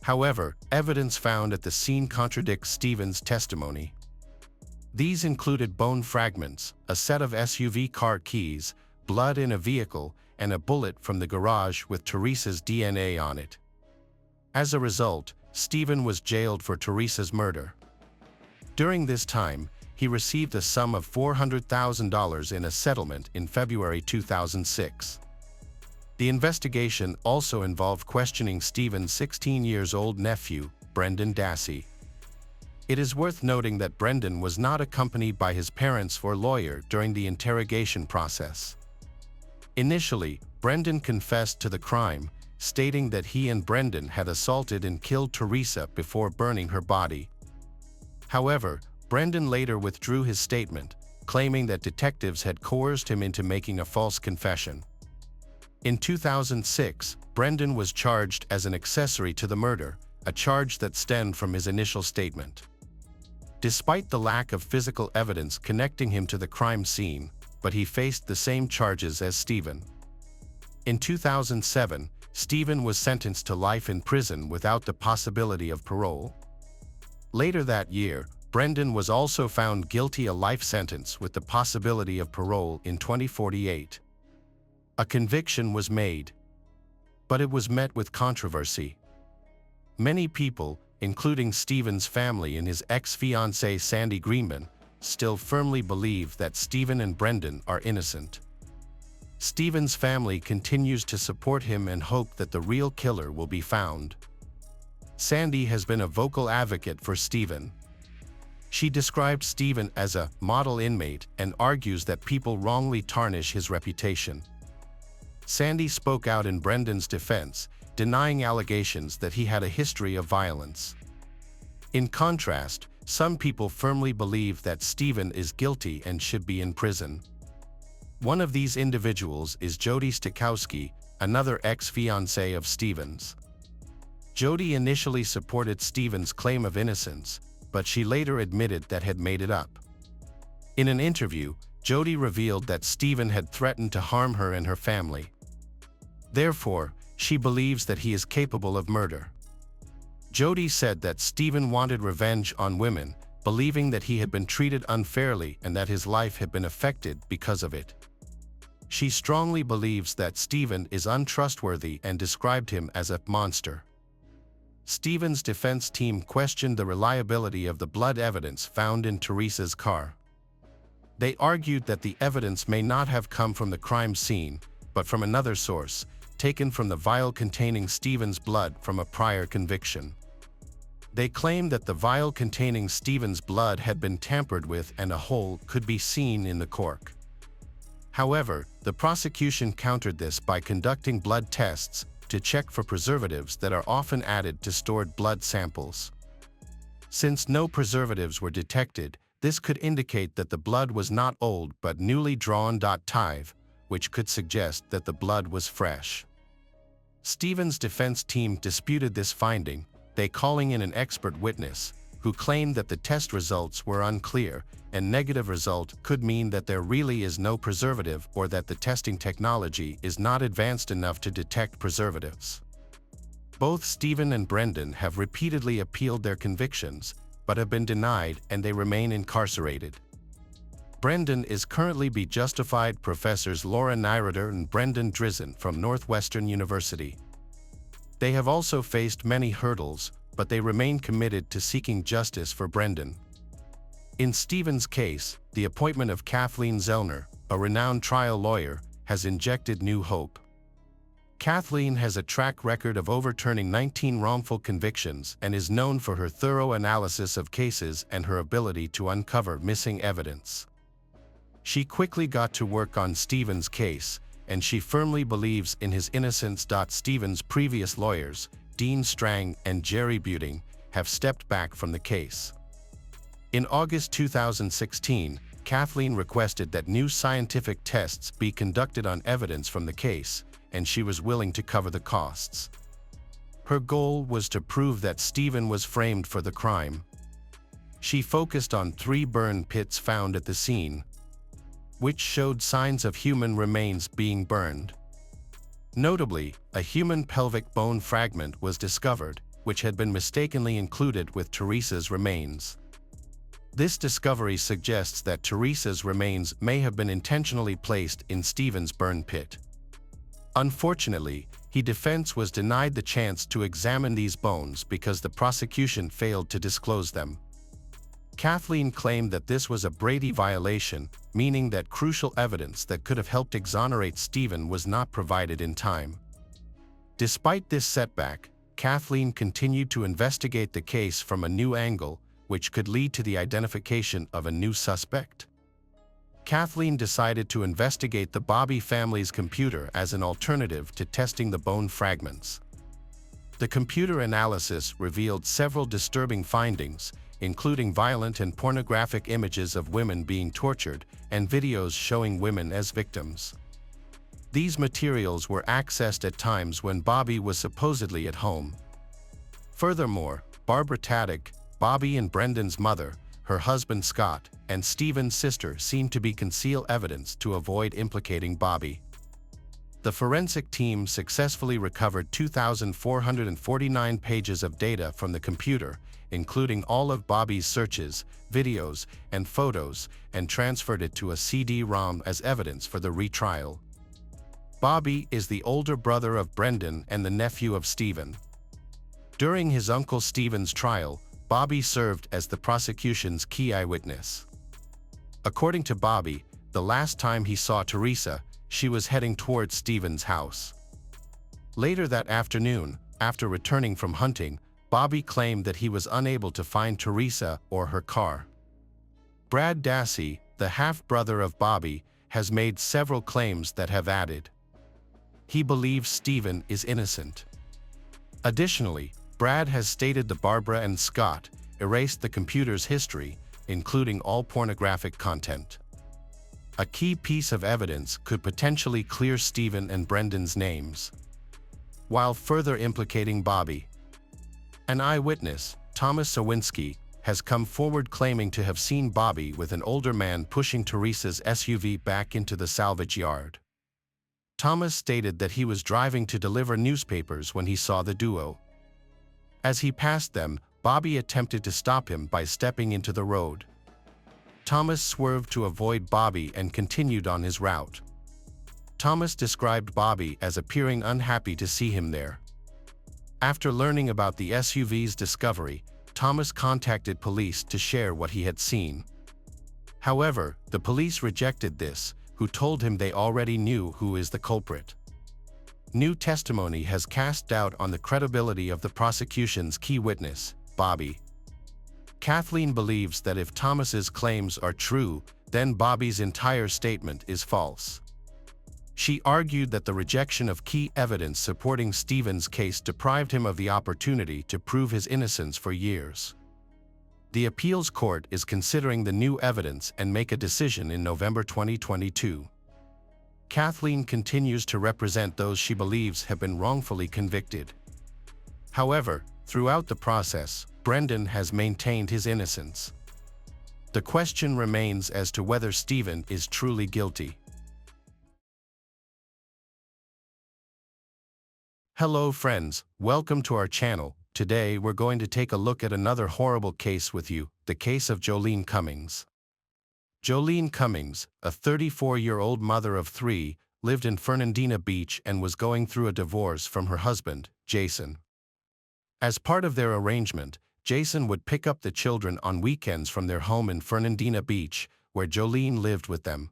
However, evidence found at the scene contradicts Stephen's testimony. These included bone fragments, a set of SUV car keys, blood in a vehicle, and a bullet from the garage with Teresa's DNA on it. As a result, Stephen was jailed for Teresa's murder. During this time, he received a sum of $400,000 in a settlement in February 2006. The investigation also involved questioning Stephen's 16-year-old nephew, Brendan Dassey. It is worth noting that Brendan was not accompanied by his parents or lawyer during the interrogation process. Initially, Brendan confessed to the crime, stating that he and Brendan had assaulted and killed Teresa before burning her body. However, Brendan later withdrew his statement, claiming that detectives had coerced him into making a false confession. In 2006, Brendan was charged as an accessory to the murder, a charge that stemmed from his initial statement. Despite the lack of physical evidence connecting him to the crime scene, but he faced the same charges as Stephen. In 2007, Stephen was sentenced to life in prison without the possibility of parole. Later that year, Brendan was also found guilty, a life sentence with the possibility of parole in 2048. A conviction was made, but it was met with controversy. Many people, including Stephen's family and his ex-fiancée Sandy Greenman, still firmly believe that Stephen and Brendan are innocent. Stephen's family continues to support him and hope that the real killer will be found. Sandy has been a vocal advocate for Stephen. She described Stephen as a model inmate and argues that people wrongly tarnish his reputation. Sandy spoke out in Brendan's defense, denying allegations that he had a history of violence. In contrast, some people firmly believe that Stephen is guilty and should be in prison. One of these individuals is Jody Stokowski, another ex-fiancée of Stephen's. Jody initially supported Stephen's claim of innocence, but she later admitted that had made it up. In an interview, Jody revealed that Stephen had threatened to harm her and her family. Therefore, she believes that he is capable of murder. Jody said that Stephen wanted revenge on women, believing that he had been treated unfairly and that his life had been affected because of it. She strongly believes that Stephen is untrustworthy and described him as a monster. Stephen's defense team questioned the reliability of the blood evidence found in Teresa's car. They argued that the evidence may not have come from the crime scene, but from another source, taken from the vial containing Stephen's blood from a prior conviction. They claimed that the vial containing Stephen's blood had been tampered with and a hole could be seen in the cork. However, the prosecution countered this by conducting blood tests to check for preservatives that are often added to stored blood samples. Since no preservatives were detected, this could indicate that the blood was not old but newly drawn. Tive, which could suggest that the blood was fresh. Stephen's defense team disputed this finding, they calling in an expert witness, who claimed that the test results were unclear, and negative result could mean that there really is no preservative or that the testing technology is not advanced enough to detect preservatives. Both Stephen and Brendan have repeatedly appealed their convictions, but have been denied and they remain incarcerated. Brendan is currently be justified. Professors Laura Nyroder and Brendan Drizzen from Northwestern University. They have also faced many hurdles, but they remain committed to seeking justice for Brendan. In Stephen's case, the appointment of Kathleen Zellner, a renowned trial lawyer, has injected new hope. Kathleen has a track record of overturning 19 wrongful convictions and is known for her thorough analysis of cases and her ability to uncover missing evidence. She quickly got to work on Stephen's case, and she firmly believes in his innocence. Stephen's previous lawyers, Dean Strang and Jerry Buting, have stepped back from the case. In August 2016, Kathleen requested that new scientific tests be conducted on evidence from the case, and she was willing to cover the costs. Her goal was to prove that Stephen was framed for the crime. She focused on 3 burn pits found at the scene, which showed signs of human remains being burned. Notably, a human pelvic bone fragment was discovered, which had been mistakenly included with Teresa's remains. This discovery suggests that Teresa's remains may have been intentionally placed in Stephen's burn pit. Unfortunately, his defense was denied the chance to examine these bones because the prosecution failed to disclose them. Kathleen claimed that this was a Brady violation, meaning that crucial evidence that could have helped exonerate Stephen was not provided in time. Despite this setback, Kathleen continued to investigate the case from a new angle, which could lead to the identification of a new suspect. Kathleen decided to investigate the Bobby family's computer as an alternative to testing the bone fragments. The computer analysis revealed several disturbing findings, including violent and pornographic images of women being tortured and videos showing women as victims. These materials were accessed at times when Bobby was supposedly at home. Furthermore, Barbara Taddick, Bobby and Brendan's mother, her husband Scott, and Stephen's sister seemed to conceal evidence to avoid implicating Bobby. The forensic team successfully recovered 2,449 pages of data from the computer, including all of Bobby's searches, videos, and photos, and transferred it to a CD-ROM as evidence for the retrial. Bobby is the older brother of Brendan and the nephew of Stephen. During his uncle Stephen's trial, Bobby served as the prosecution's key eyewitness. According to Bobby, the last time he saw Teresa, she was heading towards Stephen's house. Later that afternoon, after returning from hunting, Bobby claimed that he was unable to find Teresa or her car. Brad Dassey, the half-brother of Bobby, has made several claims that have added. He believes Stephen is innocent. Additionally, Brad has stated that Barbara and Scott erased the computer's history, including all pornographic content. A key piece of evidence could potentially clear Stephen and Brendan's names, while further implicating Bobby. An eyewitness, Thomas Sawinski, has come forward claiming to have seen Bobby with an older man pushing Teresa's SUV back into the salvage yard. Thomas stated that he was driving to deliver newspapers when he saw the duo. As he passed them, Bobby attempted to stop him by stepping into the road. Thomas swerved to avoid Bobby and continued on his route. Thomas described Bobby as appearing unhappy to see him there. After learning about the SUV's discovery, Thomas contacted police to share what he had seen. However, the police rejected this, who told him they already knew who is the culprit. New testimony has cast doubt on the credibility of the prosecution's key witness, Bobby. Kathleen believes that if Thomas's claims are true, then Bobby's entire statement is false. She argued that the rejection of key evidence supporting Stephen's case deprived him of the opportunity to prove his innocence for years. The appeals court is considering the new evidence and make a decision in November 2022. Kathleen continues to represent those she believes have been wrongfully convicted. However, throughout the process, Brendan has maintained his innocence. The question remains as to whether Stephen is truly guilty. Hello friends, welcome to our channel. Today we're going to take a look at another horrible case with you, the case of Jolene Cummings. Jolene Cummings, a 34-year-old mother of 3, lived in Fernandina Beach and was going through a divorce from her husband, Jason. As part of their arrangement, Jason would pick up the children on weekends from their home in Fernandina Beach, where Jolene lived with them.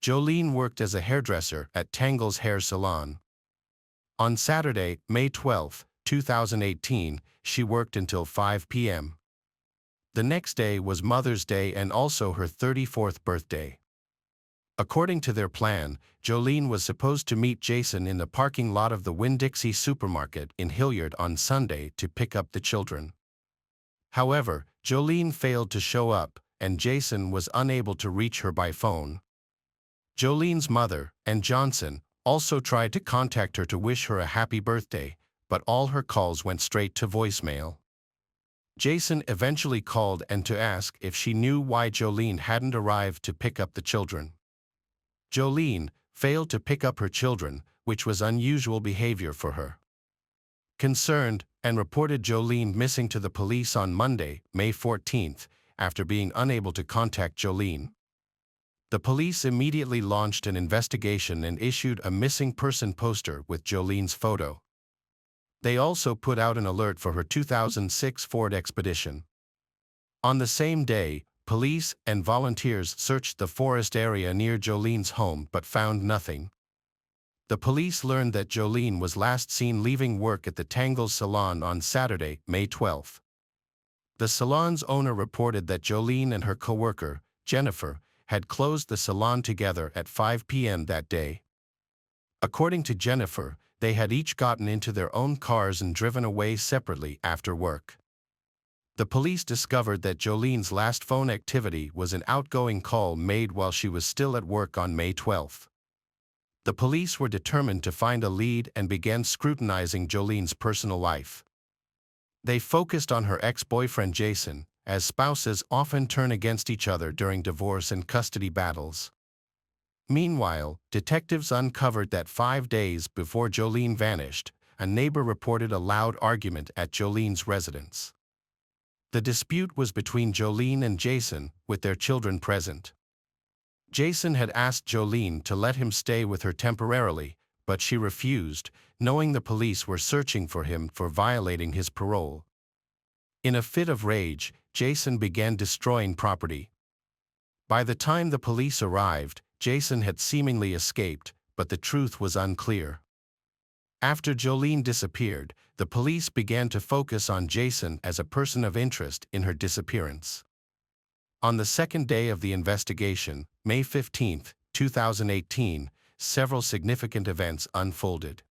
Jolene worked as a hairdresser at Tangle's Hair Salon. On Saturday, May 12, 2018, she worked until 5 p.m. The next day was Mother's Day and also her 34th birthday. According to their plan, Jolene was supposed to meet Jason in the parking lot of the Winn-Dixie supermarket in Hilliard on Sunday to pick up the children. However, Jolene failed to show up, and Jason was unable to reach her by phone. Jolene's mother, Ann Johnson, also tried to contact her to wish her a happy birthday, but all her calls went straight to voicemail. Jason eventually called and to ask if she knew why Jolene hadn't arrived to pick up the children. Jolene failed to pick up her children, which was unusual behavior for her. Concerned, Ann reported Jolene missing to the police on Monday, May 14th, after being unable to contact Jolene. The police immediately launched an investigation and issued a missing person poster with Jolene's photo. They also put out an alert for her 2006 Ford Expedition. On the same day, police and volunteers searched the forest area near Jolene's home but found nothing. The police learned that Jolene was last seen leaving work at the Tangle's salon on Saturday, May 12. The salon's owner reported that Jolene and her coworker, Jennifer, had closed the salon together at 5 p.m. that day. According to Jennifer, they had each gotten into their own cars and driven away separately after work. The police discovered that Jolene's last phone activity was an outgoing call made while she was still at work on May 12. The police were determined to find a lead and began scrutinizing Jolene's personal life. They focused on her ex-boyfriend Jason, as spouses often turn against each other during divorce and custody battles. Meanwhile, detectives uncovered that 5 days before Jolene vanished, a neighbor reported a loud argument at Jolene's residence. The dispute was between Jolene and Jason, with their children present. Jason had asked Jolene to let him stay with her temporarily, but she refused, knowing the police were searching for him for violating his parole. In a fit of rage, Jason began destroying property. By the time the police arrived, Jason had seemingly escaped, but the truth was unclear. After Jolene disappeared, the police began to focus on Jason as a person of interest in her disappearance. On the second day of the investigation, May 15, 2018, several significant events unfolded.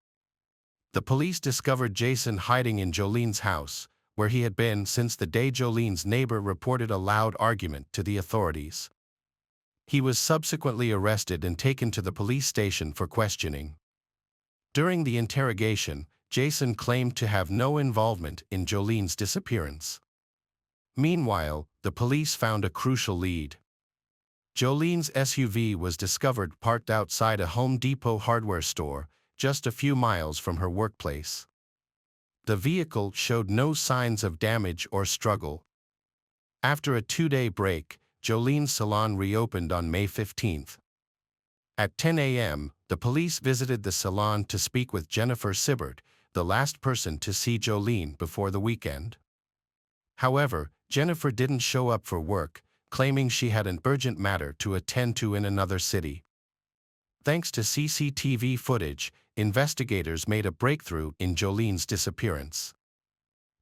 The police discovered Jason hiding in Jolene's house, where he had been since the day Jolene's neighbor reported a loud argument to the authorities. He was subsequently arrested and taken to the police station for questioning. During the interrogation, Jason claimed to have no involvement in Jolene's disappearance. Meanwhile, the police found a crucial lead. Jolene's SUV was discovered parked outside a Home Depot hardware store, just a few miles from her workplace. The vehicle showed no signs of damage or struggle. After a 2-day break, Jolene's salon reopened on May 15. At 10 a.m., the police visited the salon to speak with Jennifer Sibbert, the last person to see Jolene before the weekend. However, Jennifer didn't show up for work, claiming she had an urgent matter to attend to in another city. Thanks to CCTV footage, investigators made a breakthrough in Jolene's disappearance.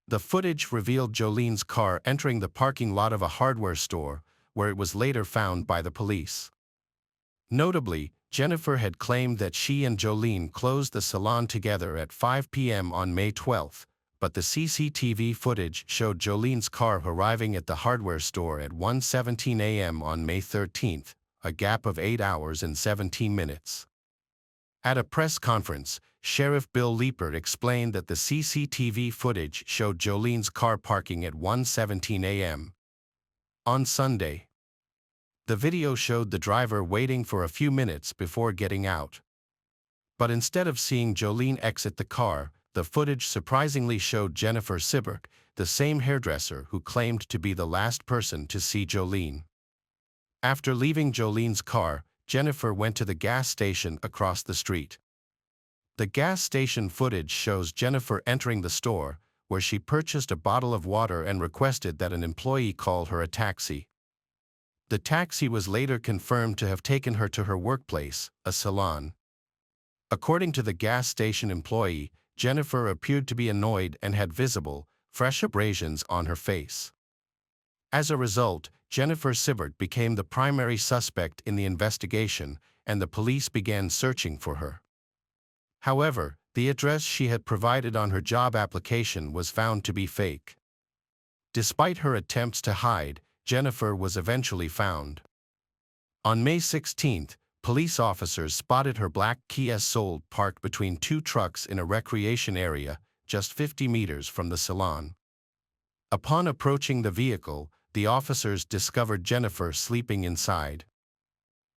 The footage revealed Jolene's car entering the parking lot of a hardware store, where it was later found by the police. Notably, Jennifer had claimed that she and Jolene closed the salon together at 5 p.m. on May 12, but the CCTV footage showed Jolene's car arriving at the hardware store at 1:17 a.m. on May 13, a gap of 8 hours and 17 minutes. At a press conference, Sheriff Bill Liepert explained that the CCTV footage showed Jolene's car parking at 1:17 a.m. on Sunday. The video showed the driver waiting for a few minutes before getting out. But instead of seeing Jolene exit the car, the footage surprisingly showed Jennifer Sibbert, the same hairdresser who claimed to be the last person to see Jolene. After leaving Jolene's car, Jennifer went to the gas station across the street. The gas station footage shows Jennifer entering the store, where she purchased a bottle of water and requested that an employee call her a taxi. The taxi was later confirmed to have taken her to her workplace, a salon. According to the gas station employee, Jennifer appeared to be annoyed and had visible, fresh abrasions on her face. As a result, Jennifer Sibbert became the primary suspect in the investigation, and the police began searching for her. However, the address she had provided on her job application was found to be fake. Despite her attempts to hide, Jennifer was eventually found. On May 16, police officers spotted her black Kia Soul parked between two trucks in a recreation area, just 50 meters from the salon. Upon approaching the vehicle, the officers discovered Jennifer sleeping inside.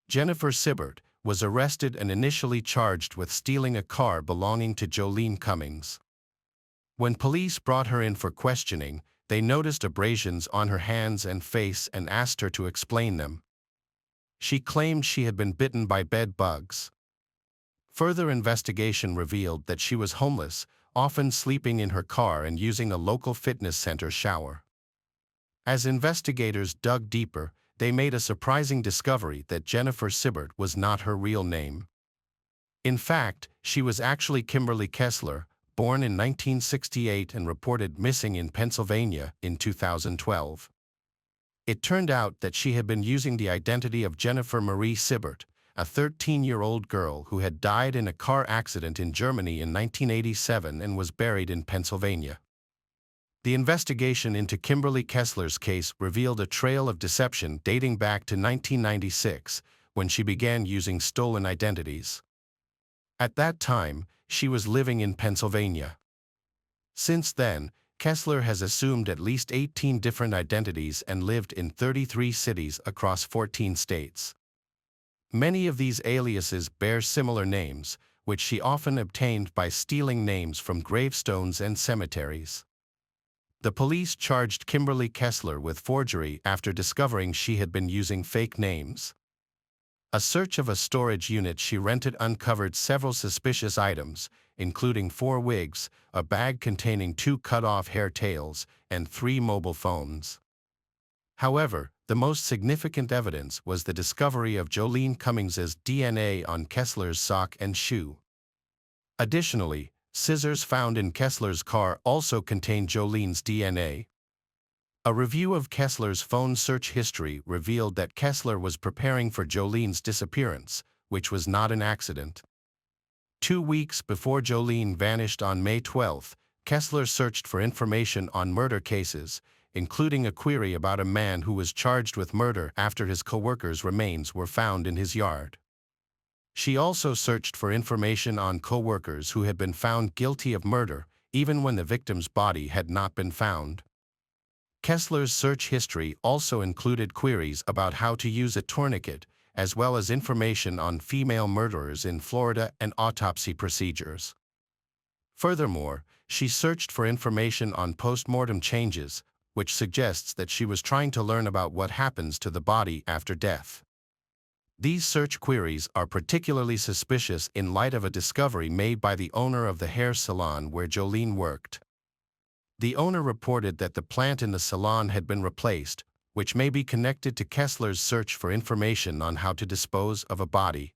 Jennifer Sibbert was arrested and initially charged with stealing a car belonging to Jolene Cummings. When police brought her in for questioning, they noticed abrasions on her hands and face and asked her to explain them. She claimed she had been bitten by bed bugs. Further investigation revealed that she was homeless, often sleeping in her car and using a local fitness center shower. As investigators dug deeper, they made a surprising discovery that Jennifer Sibbert was not her real name. In fact, she was actually Kimberly Kessler, born in 1968 and reported missing in Pennsylvania in 2012. It turned out that she had been using the identity of Jennifer Marie Sibbert, a 13-year-old girl who had died in a car accident in Germany in 1987 and was buried in Pennsylvania. The investigation into Kimberly Kessler's case revealed a trail of deception dating back to 1996, when she began using stolen identities. At that time, she was living in Pennsylvania. Since then, Kessler has assumed at least 18 different identities and lived in 33 cities across 14 states. Many of these aliases bear similar names, which she often obtained by stealing names from gravestones and cemeteries. The police charged Kimberly Kessler with forgery after discovering she had been using fake names. A search of a storage unit she rented uncovered several suspicious items, including 4 wigs, a bag containing 2 cut-off hair tails, and 3 mobile phones. However, the most significant evidence was the discovery of Jolene Cummings's DNA on Kessler's sock and shoe. Additionally, scissors found in Kessler's car also contained Jolene's DNA. A review of Kessler's phone search history revealed that Kessler was preparing for Jolene's disappearance, which was not an accident. 2 weeks before Jolene vanished on May 12, Kessler searched for information on murder cases, including a query about a man who was charged with murder after his co-worker's remains were found in his yard. She also searched for information on co-workers who had been found guilty of murder, even when the victim's body had not been found. Kessler's search history also included queries about how to use a tourniquet, as well as information on female murderers in Florida and autopsy procedures. Furthermore, she searched for information on post-mortem changes, which suggests that she was trying to learn about what happens to the body after death. These search queries are particularly suspicious in light of a discovery made by the owner of the hair salon where Jolene worked. The owner reported that the plant in the salon had been replaced, which may be connected to Kessler's search for information on how to dispose of a body.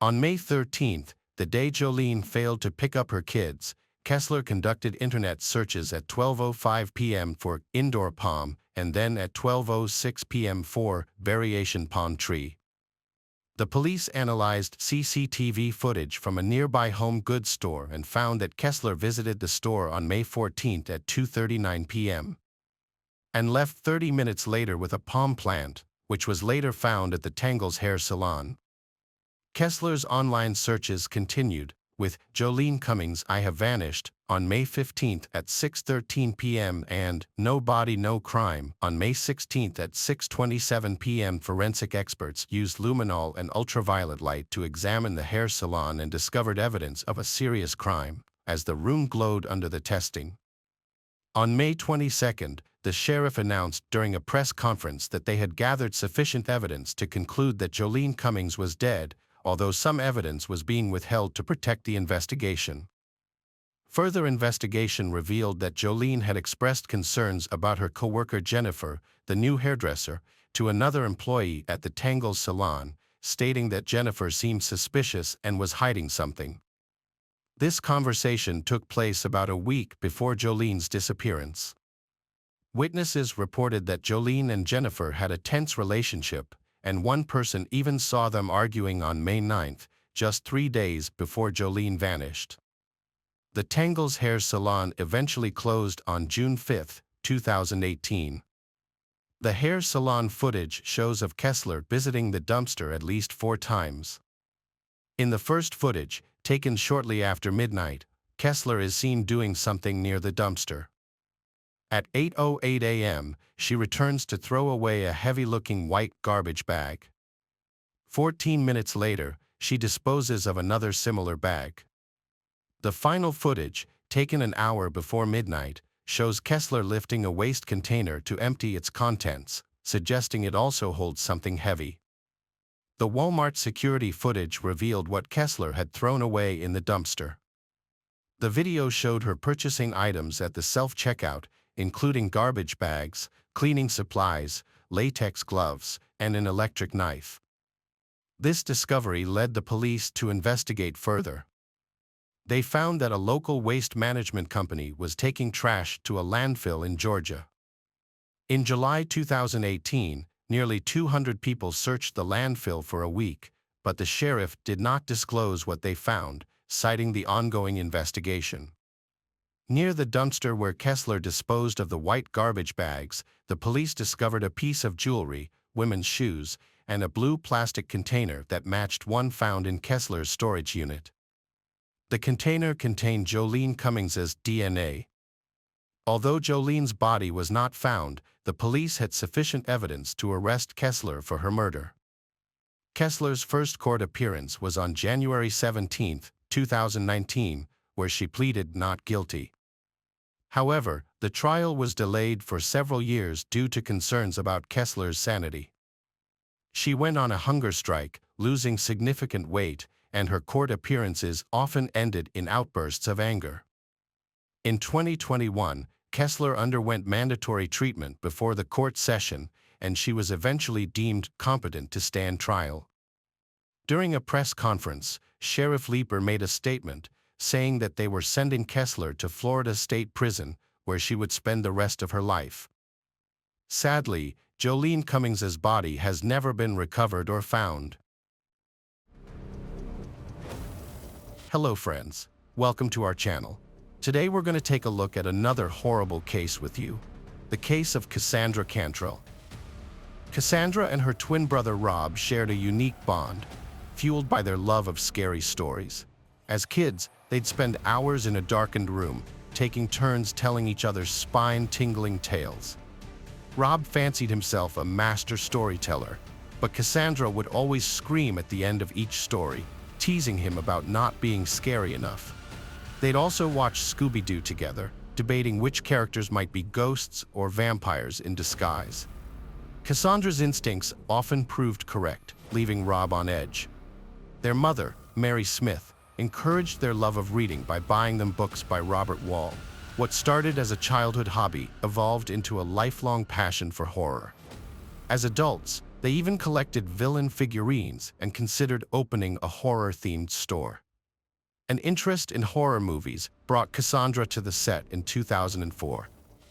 On May 13, the day Jolene failed to pick up her kids, Kessler conducted internet searches at 12:05 p.m. for indoor palm and then at 12:06 p.m. for variation palm tree. The police analyzed CCTV footage from a nearby home goods store and found that Kessler visited the store on May 14 at 2:39 p.m. and left 30 minutes later with a palm plant, which was later found at the Tangles hair salon. Kessler's online searches continued, with Jolene Cummings I Have Vanished on May 15 at 6:13 p.m. and No Body No Crime on May 16 at 6:27 p.m. Forensic experts used luminol and ultraviolet light to examine the hair salon and discovered evidence of a serious crime, as the room glowed under the testing. On May 22, the sheriff announced during a press conference that they had gathered sufficient evidence to conclude that Jolene Cummings was dead, although some evidence was being withheld to protect the investigation. Further investigation revealed that Jolene had expressed concerns about her coworker Jennifer, the new hairdresser, to another employee at the Tangles salon, stating that Jennifer seemed suspicious and was hiding something. This conversation took place about a week before Jolene's disappearance. Witnesses reported that Jolene and Jennifer had a tense relationship, and one person even saw them arguing on May 9, just 3 days before Jolene vanished. The Tangles hair salon eventually closed on June 5, 2018. The hair salon footage shows of Kessler visiting the dumpster at least 4 times. In the first footage, taken shortly after midnight, Kessler is seen doing something near the dumpster. At 8:08 a.m., she returns to throw away a heavy-looking white garbage bag. 14 minutes later, she disposes of another similar bag. The final footage, taken an hour before midnight, shows Kessler lifting a waste container to empty its contents, suggesting it also holds something heavy. The Walmart security footage revealed what Kessler had thrown away in the dumpster. The video showed her purchasing items at the self-checkout, including garbage bags, cleaning supplies, latex gloves, and an electric knife. This discovery led the police to investigate further. They found that a local waste management company was taking trash to a landfill in Georgia. In July 2018, nearly 200 people searched the landfill for a week, but the sheriff did not disclose what they found, citing the ongoing investigation. Near the dumpster where Kessler disposed of the white garbage bags, the police discovered a piece of jewelry, women's shoes, and a blue plastic container that matched one found in Kessler's storage unit. The container contained Jolene Cummings's DNA. Although Jolene's body was not found, the police had sufficient evidence to arrest Kessler for her murder. Kessler's first court appearance was on January 17, 2019, where she pleaded not guilty. However, the trial was delayed for several years due to concerns about Kessler's sanity. She went on a hunger strike, losing significant weight, and her court appearances often ended in outbursts of anger. In 2021, Kessler underwent mandatory treatment before the court session, and she was eventually deemed competent to stand trial. During a press conference, Sheriff Leeper made a statement saying that they were sending Kessler to Florida State Prison, where she would spend the rest of her life. Sadly, Jolene Cummings's body has never been recovered or found. Hello friends, welcome to our channel. Today we're going to take a look at another horrible case with you, the case of Cassandra Cantrell. Cassandra and her twin brother Rob shared a unique bond, fueled by their love of scary stories. As kids, they'd spend hours in a darkened room, taking turns telling each other spine-tingling tales. Rob fancied himself a master storyteller, but Cassandra would always scream at the end of each story, teasing him about not being scary enough. They'd also watch Scooby-Doo together, debating which characters might be ghosts or vampires in disguise. Cassandra's instincts often proved correct, leaving Rob on edge. Their mother, Mary Smith, encouraged their love of reading by buying them books by Robert Wall. What started as a childhood hobby evolved into a lifelong passion for horror. As adults, they even collected villain figurines and considered opening a horror-themed store. An interest in horror movies brought Cassandra to the set in 2004.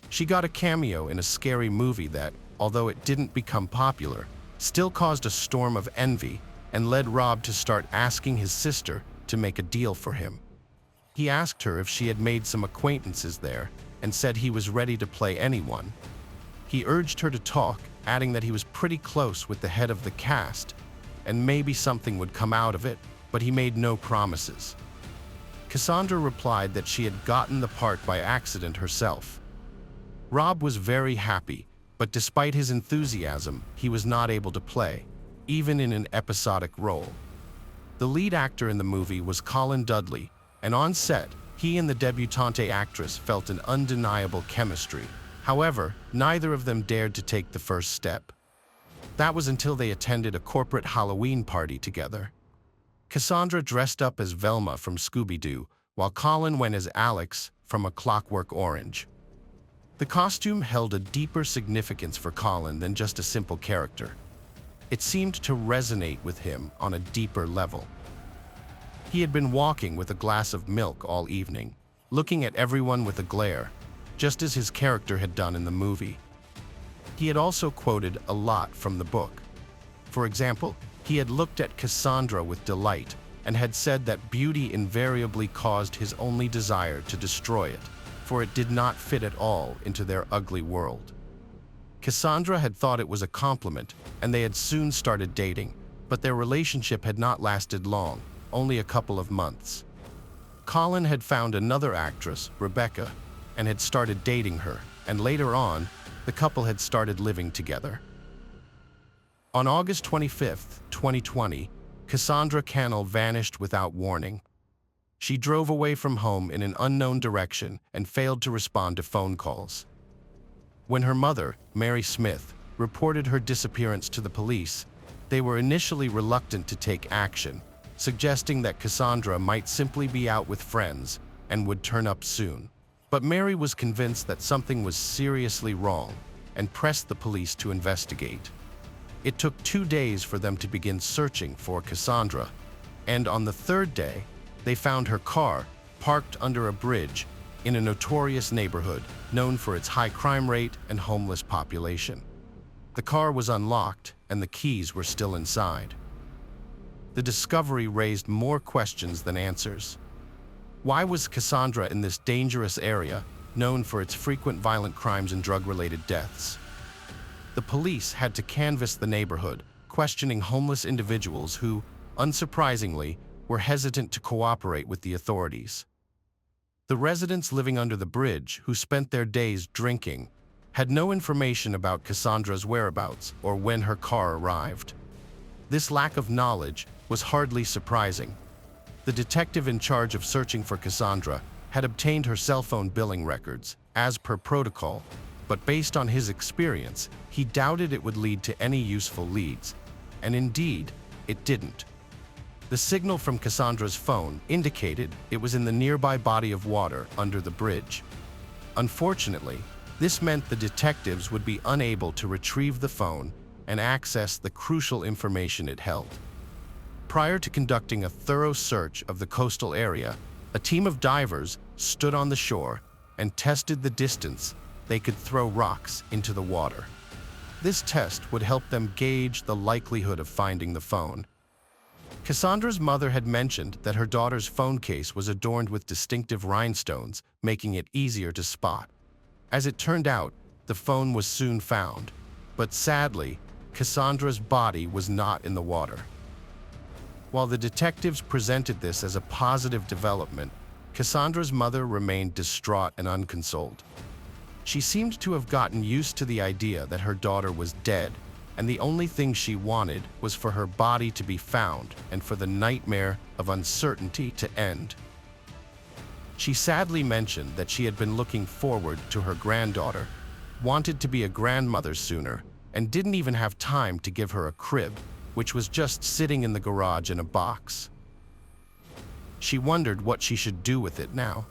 She got a cameo in a scary movie that, although it didn't become popular, still caused a storm of envy and led Rob to start asking his sister to make a deal for him. He asked her if she had made some acquaintances there and said he was ready to play anyone. He urged her to talk, adding that he was pretty close with the head of the cast and maybe something would come out of it, but he made no promises. Cassandra replied that she had gotten the part by accident herself. Rob was very happy, but despite his enthusiasm, he was not able to play, even in an episodic role. The lead actor in the movie was Colin Dudley, and on set, he and the debutante actress felt an undeniable chemistry. However, neither of them dared to take the first step. That was until they attended a corporate Halloween party together. Cassandra dressed up as Velma from Scooby-Doo, while Colin went as Alex from A Clockwork Orange. The costume held a deeper significance for Colin than just a simple character. It seemed to resonate with him on a deeper level. He had been walking with a glass of milk all evening, looking at everyone with a glare, just as his character had done in the movie. He had also quoted a lot from the book. For example, he had looked at Cassandra with delight and had said that beauty invariably caused his only desire to destroy it, for it did not fit at all into their ugly world. Cassandra had thought it was a compliment, and they had soon started dating, but their relationship had not lasted long, only a couple of months. Colin had found another actress, Rebecca, and had started dating her, and later on, the couple had started living together. On August 25, 2020, Cassandra Cantrell vanished without warning. She drove away from home in an unknown direction and failed to respond to phone calls. When her mother, Mary Smith, reported her disappearance to the police, they were initially reluctant to take action, suggesting that Cassandra might simply be out with friends and would turn up soon. But Mary was convinced that something was seriously wrong and pressed the police to investigate. It took 2 days for them to begin searching for Cassandra, and on the third day, they found her car parked under a bridge in a notorious neighborhood known for its high crime rate and homeless population. The car was unlocked and the keys were still inside. The discovery raised more questions than answers. Why was Cassandra in this dangerous area, known for its frequent violent crimes and drug-related deaths? The police had to canvass the neighborhood, questioning homeless individuals who, unsurprisingly, were hesitant to cooperate with the authorities. The residents living under the bridge, who spent their days drinking, had no information about Cassandra's whereabouts or when her car arrived. This lack of knowledge was hardly surprising. The detective in charge of searching for Cassandra had obtained her cell phone billing records, as per protocol, but based on his experience, he doubted it would lead to any useful leads. And indeed, it didn't. The signal from Cassandra's phone indicated it was in the nearby body of water under the bridge. Unfortunately, this meant the detectives would be unable to retrieve the phone and access the crucial information it held. Prior to conducting a thorough search of the coastal area, a team of divers stood on the shore and tested the distance they could throw rocks into the water. This test would help them gauge the likelihood of finding the phone. Cassandra's mother had mentioned that her daughter's phone case was adorned with distinctive rhinestones, making it easier to spot. As it turned out, the phone was soon found, but sadly, Cassandra's body was not in the water. While the detectives presented this as a positive development, Cassandra's mother remained distraught and unconsoled. She seemed to have gotten used to the idea that her daughter was dead, and the only thing she wanted was for her body to be found and for the nightmare of uncertainty to end. She sadly mentioned that she had been looking forward to her granddaughter, wanted to be a grandmother sooner, and didn't even have time to give her a crib, which was just sitting in the garage in a box. She wondered what she should do with it now,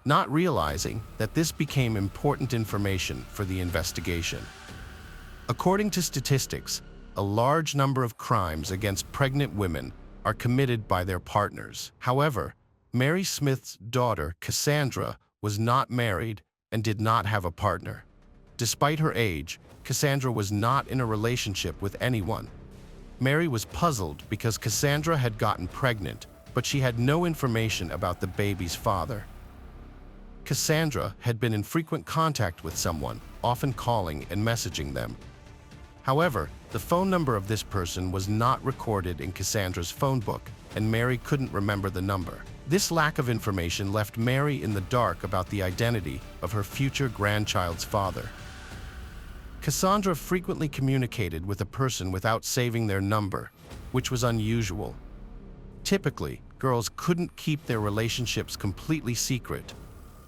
not realizing that this became important information for the investigation. According to statistics, a large number of crimes against pregnant women are committed by their partners. However, Mary Smith's daughter, Cassandra, was not married and did not have a partner. Despite her age, Cassandra was not in a relationship with anyone. Mary was puzzled because Cassandra had gotten pregnant, but she had no information about the baby's father. Cassandra had been in frequent contact with someone, often calling and messaging them. However, the phone number of this person was not recorded in Cassandra's phone book, and Mary couldn't remember the number. This lack of information left Mary in the dark about the identity of her future grandchild's father. Cassandra frequently communicated with a person without saving their number, which was unusual. Typically, girls couldn't keep their relationships completely secret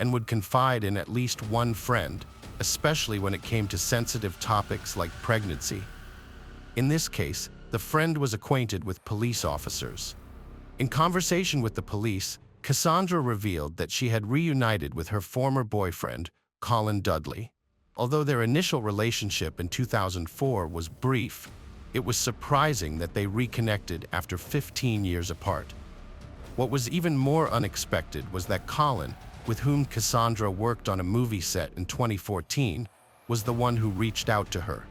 and would confide in at least one friend, especially when it came to sensitive topics like pregnancy. In this case, the friend was acquainted with police officers. In conversation with the police, Cassandra revealed that she had reunited with her former boyfriend, Colin Dudley. Although their initial relationship in 2004 was brief, it was surprising that they reconnected after 15 years apart. What was even more unexpected was that Colin, with whom Cassandra worked on a movie set in 2014, was the one who reached out to her.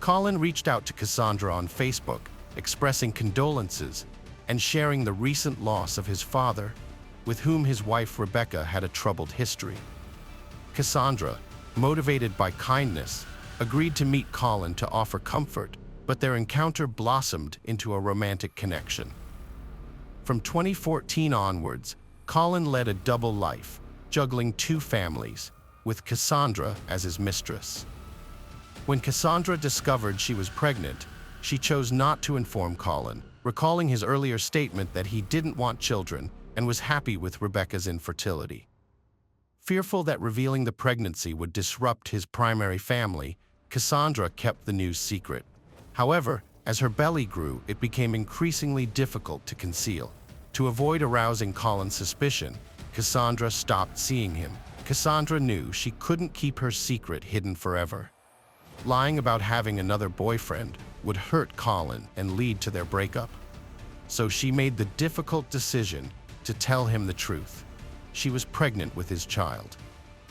Colin reached out to Cassandra on Facebook, expressing condolences and sharing the recent loss of his father, with whom his wife Rebecca had a troubled history. Cassandra, motivated by kindness, agreed to meet Colin to offer comfort, but their encounter blossomed into a romantic connection. From 2014 onwards, Colin led a double life, juggling two families, with Cassandra as his mistress. When Cassandra discovered she was pregnant, she chose not to inform Colin, recalling his earlier statement that he didn't want children and was happy with Rebecca's infertility. Fearful that revealing the pregnancy would disrupt his primary family, Cassandra kept the news secret. However, as her belly grew, it became increasingly difficult to conceal. To avoid arousing Colin's suspicion, Cassandra stopped seeing him. Cassandra knew she couldn't keep her secret hidden forever. Lying about having another boyfriend would hurt Colin and lead to their breakup. So she made the difficult decision to tell him the truth. She was pregnant with his child.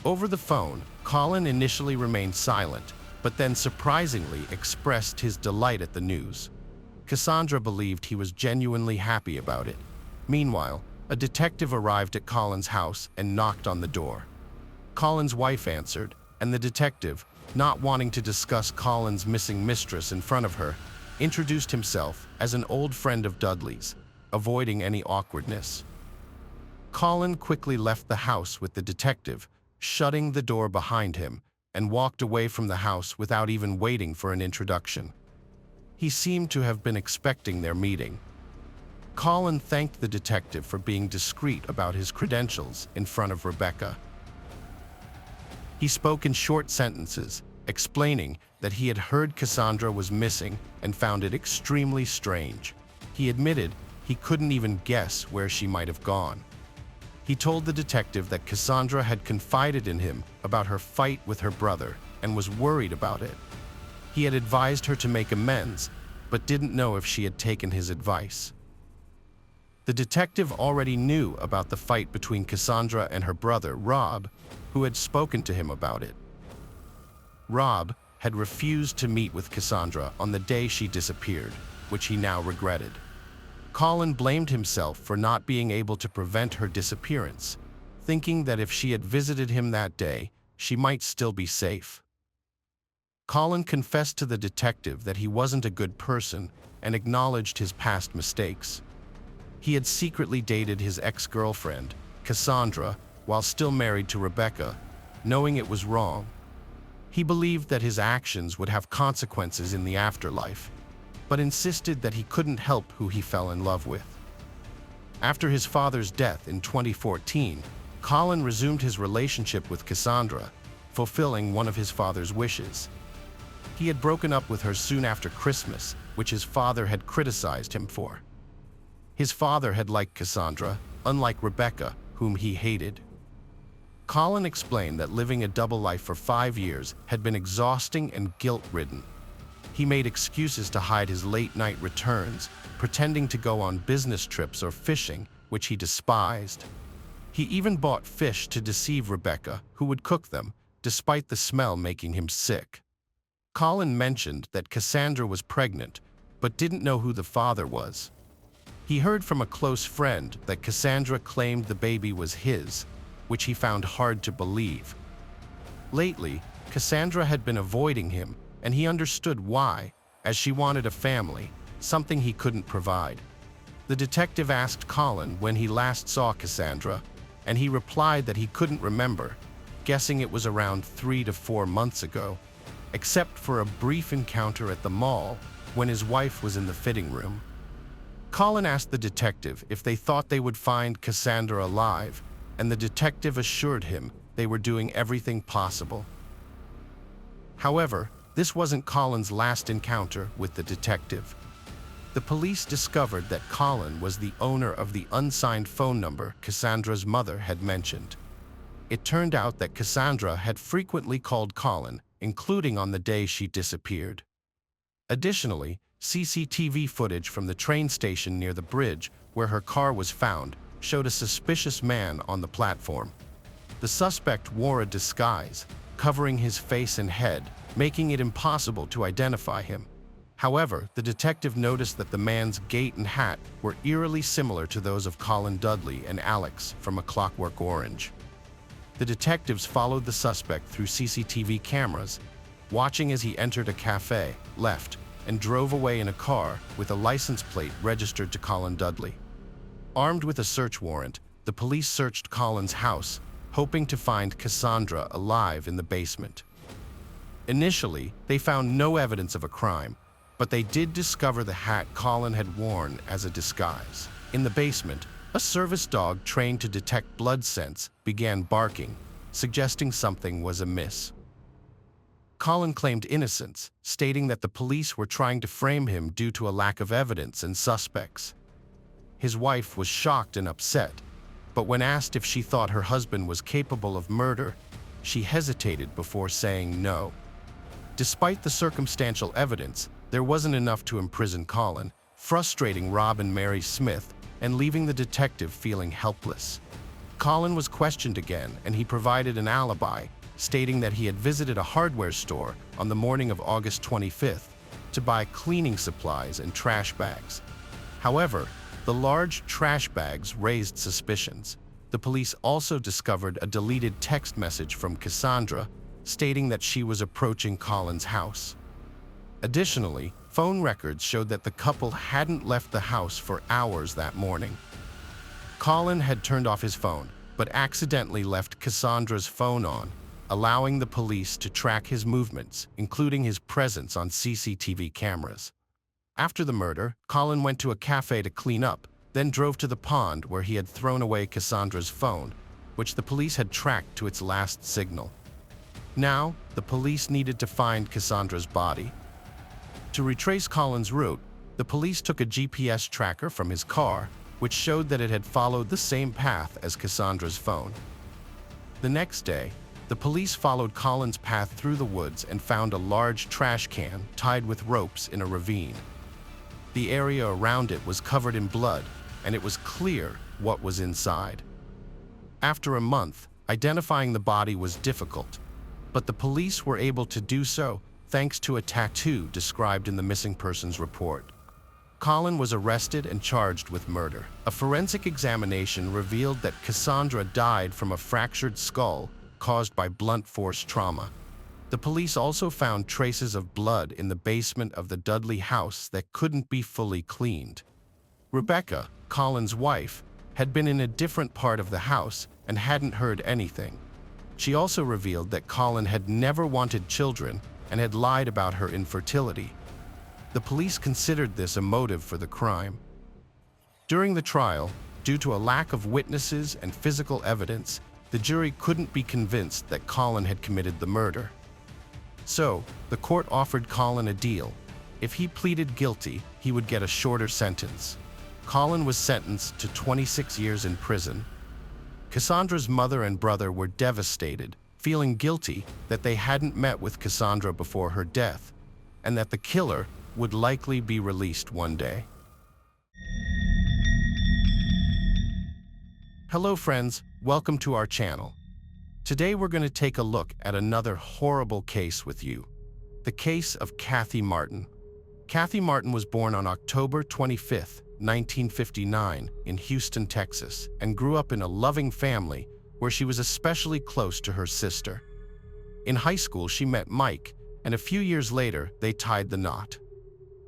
Over the phone, Colin initially remained silent, but then surprisingly expressed his delight at the news. Cassandra believed he was genuinely happy about it. Meanwhile, a detective arrived at Colin's house and knocked on the door. Colin's wife answered, and the detective, not wanting to discuss Colin's missing mistress in front of her, introduced himself as an old friend of Dudley's, avoiding any awkwardness. Colin quickly left the house with the detective, shutting the door behind him, and walked away from the house without even waiting for an introduction. He seemed to have been expecting their meeting. Colin thanked the detective for being discreet about his credentials in front of Rebecca. He spoke in short sentences, explaining that he had heard Cassandra was missing and found it extremely strange. He admitted he couldn't even guess where she might have gone. He told the detective that Cassandra had confided in him about her fight with her brother and was worried about it. He had advised her to make amends, but didn't know if she had taken his advice. The detective already knew about the fight between Cassandra and her brother, Rob, who had spoken to him about it. Rob had refused to meet with Cassandra on the day she disappeared, which he now regretted. Colin blamed himself for not being able to prevent her disappearance, thinking that if she had visited him that day, she might still be safe. Colin confessed to the detective that he wasn't a good person and acknowledged his past mistakes. He had secretly dated his ex-girlfriend, Cassandra, while still married to Rebecca, knowing it was wrong. He believed that his actions would have consequences in the afterlife, but insisted that he couldn't help who he fell in love with. After his father's death in 2014, Colin resumed his relationship with Cassandra, fulfilling one of his father's wishes. He had broken up with her soon after Christmas, which his father had criticized him for. His father had liked Cassandra, unlike Rebecca, whom he hated. Colin explained that living a double life for 5 years had been exhausting and guilt-ridden. He made excuses to hide his late-night returns, pretending to go on business trips or fishing, which he despised. He even bought fish to deceive Rebecca, who would cook them, despite the smell making him sick. Colin mentioned that Cassandra was pregnant, but didn't know who the father was. He heard from a close friend that Cassandra claimed the baby was his, which he found hard to believe. Lately, Cassandra had been avoiding him, and he understood why, as she wanted a family, something he couldn't provide. The detective asked Colin when he last saw Cassandra, and he replied that he couldn't remember, guessing it was around 3 to 4 months ago, except for a brief encounter at the mall when his wife was in the fitting room. Colin asked the detective if they thought they would find Cassandra alive, and the detective assured him they were doing everything possible. However, this wasn't Colin's last encounter with the detective. The police discovered that Colin was the owner of the unsigned phone number Cassandra's mother had mentioned. It turned out that Cassandra had frequently called Colin, including on the day she disappeared. Additionally, CCTV footage from the train station near the bridge where her car was found showed a suspicious man on the platform. The suspect wore a disguise, covering his face and head, making it impossible to identify him. However, the detective noticed that the man's gait and hat were eerily similar to those of Colin Dudley and Alex from A Clockwork Orange. The detectives followed the suspect through CCTV cameras, watching as he entered a cafe, left, and drove away in a car with a license plate registered to Colin Dudley. Armed with a search warrant, the police searched Colin's house, hoping to find Cassandra alive in the basement. Initially, they found no evidence of a crime, but they did discover the hat Colin had worn as a disguise. In the basement, a service dog trained to detect blood scents began barking, suggesting something was amiss. Colin claimed innocence, stating that the police were trying to frame him due to a lack of evidence and suspects. His wife was shocked and upset, but when asked if she thought her husband was capable of murder, she hesitated before saying no. Despite the circumstantial evidence, there wasn't enough to imprison Colin, frustrating Rob and Mary Smith and leaving the detective feeling helpless. Colin was questioned again, and he provided an alibi, stating that he had visited a hardware store on the morning of August 25th to buy cleaning supplies and trash bags. However, the large trash bags raised suspicions. The police also discovered a deleted text message from Cassandra stating that she was approaching Colin's house. Additionally, phone records showed that the couple hadn't left the house for hours that morning. Colin had turned off his phone, but accidentally left Cassandra's phone on, allowing the police to track his movements, including his presence on CCTV cameras. After the murder, Colin went to a cafe to clean up, then drove to the pond where he had thrown away Cassandra's phone, which the police had tracked to its last signal. Now, the police needed to find Cassandra's body. To retrace Colin's route, the police took a GPS tracker from his car, which showed that it had followed the same path as Cassandra's phone. The next day, the police followed Colin's path through the woods and found a large trash can tied with ropes in a ravine. The area around it was covered in blood, and it was clear what was inside. After a month, identifying the body was difficult, but the police were able to do so thanks to a tattoo described in the missing persons report. Colin was arrested and charged with murder. A forensic examination revealed that Cassandra died from a fractured skull caused by blunt force trauma. The police also found traces of blood in the basement of the Dudley house that couldn't be fully cleaned. Rebecca, Colin's wife, had been in a different part of the house and hadn't heard anything. She also revealed that Colin had never wanted children and had lied about her infertility. The police considered this a motive for the crime. During the trial, due to a lack of witnesses and physical evidence, the jury couldn't be convinced that Colin had committed the murder. So, the court offered Colin a deal. If he pleaded guilty, he would get a shorter sentence. Colin was sentenced to 26 years in prison. Cassandra's mother and brother were devastated, feeling guilty that they hadn't met with Cassandra before her death, and that the killer would likely be released one day. Hello friends, welcome to our channel. Today we're going to take a look at another horrible case with you. The case of Kathy Martin. Kathy Martin was born on October 25, 1959 in Houston, Texas, and grew up in a loving family where she was especially close to her sister. In high school she met Mike, and a few years later they tied the knot.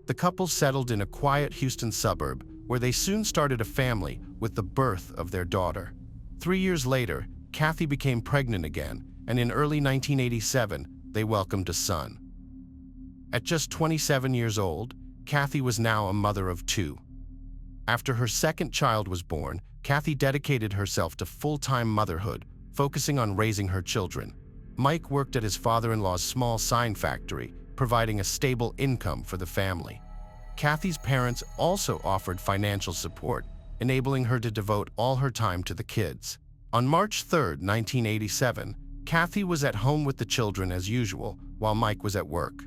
The couple settled in a quiet Houston suburb where they soon started a family with the birth of their daughter. 3 years later, Kathy became pregnant again, and in early 1987, they welcomed a son. At just 27 years old, Kathy was now a mother of 2. After her second child was born, Kathy dedicated herself to full-time motherhood, focusing on raising her children. Mike worked at his father-in-law's small sign factory, providing a stable income for the family. Kathy's parents also offered financial support, enabling her to devote all her time to the kids. On March 3, 1987, Kathy was at home with the children as usual, while Mike was at work.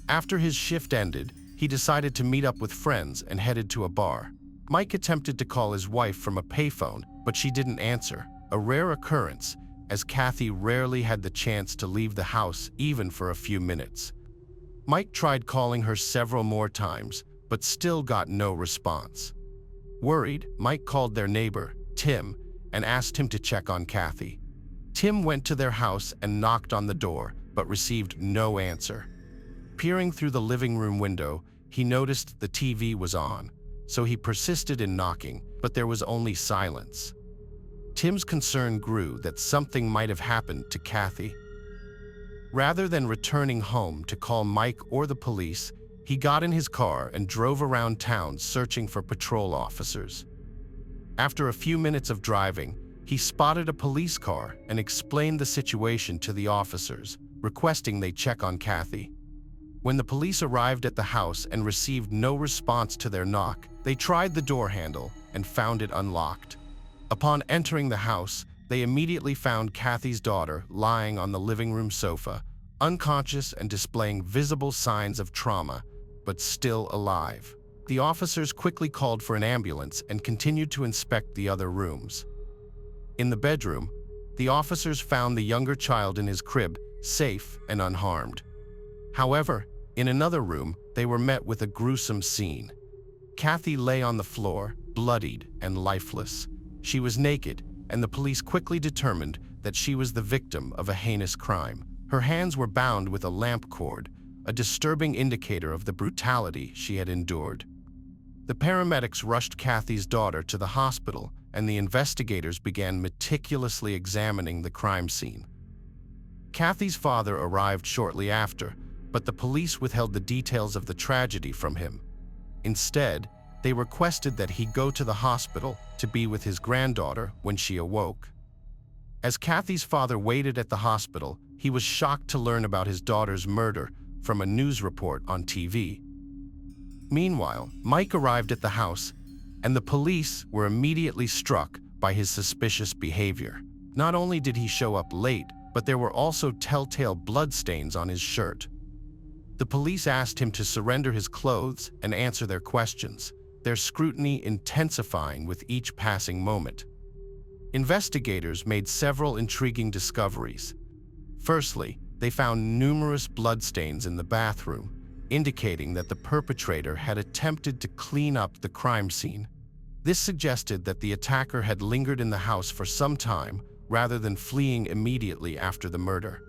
After his shift ended, he decided to meet up with friends and headed to a bar. Mike attempted to call his wife from a payphone, but she didn't answer, a rare occurrence, as Kathy rarely had the chance to leave the house even for a few minutes. Mike tried calling her several more times, but still got no response. Worried, Mike called their neighbor, Tim, and asked him to check on Kathy. Tim went to their house and knocked on the door, but received no answer. Peering through the living room window, he noticed the TV was on, so he persisted in knocking, but there was only silence. Tim's concern grew that something might have happened to Kathy. Rather than returning home to call Mike or the police, he got in his car and drove around town searching for patrol officers. After a few minutes of driving, he spotted a police car and explained the situation to the officers, requesting they check on Kathy. When the police arrived at the house and received no response to their knock, they tried the door handle and found it unlocked. Upon entering the house, they immediately found Kathy's daughter lying on the living room sofa, unconscious and displaying visible signs of trauma, but still alive. The officers quickly called for an ambulance and continued to inspect the other rooms. In the bedroom, the officers found the younger child in his crib, safe and unharmed. However, in another room, they were met with a gruesome scene. Kathy lay on the floor, bloodied and lifeless. She was naked, and the police quickly determined that she was the victim of a heinous crime. Her hands were bound with a lamp cord, a disturbing indicator of the brutality she had endured. The paramedics rushed Kathy's daughter to the hospital, and the investigators began meticulously examining the crime scene. Kathy's father arrived shortly after, but the police withheld the details of the tragedy from him. Instead, they requested that he go to the hospital to be with his granddaughter when she awoke. As Kathy's father waited at the hospital, he was shocked to learn about his daughter's murder from a news report on TV. Meanwhile, Mike arrived at the house, and the police were immediately struck by his suspicious behavior. Not only did he show up late, but there were also telltale bloodstains on his shirt. The police asked him to surrender his clothes and answer their questions, their scrutiny intensifying with each passing moment. Investigators made several intriguing discoveries. Firstly, they found numerous bloodstains in the bathroom, indicating that the perpetrator had attempted to clean up the crime scene. This suggested that the attacker had lingered in the house for some time rather than fleeing immediately after the murder.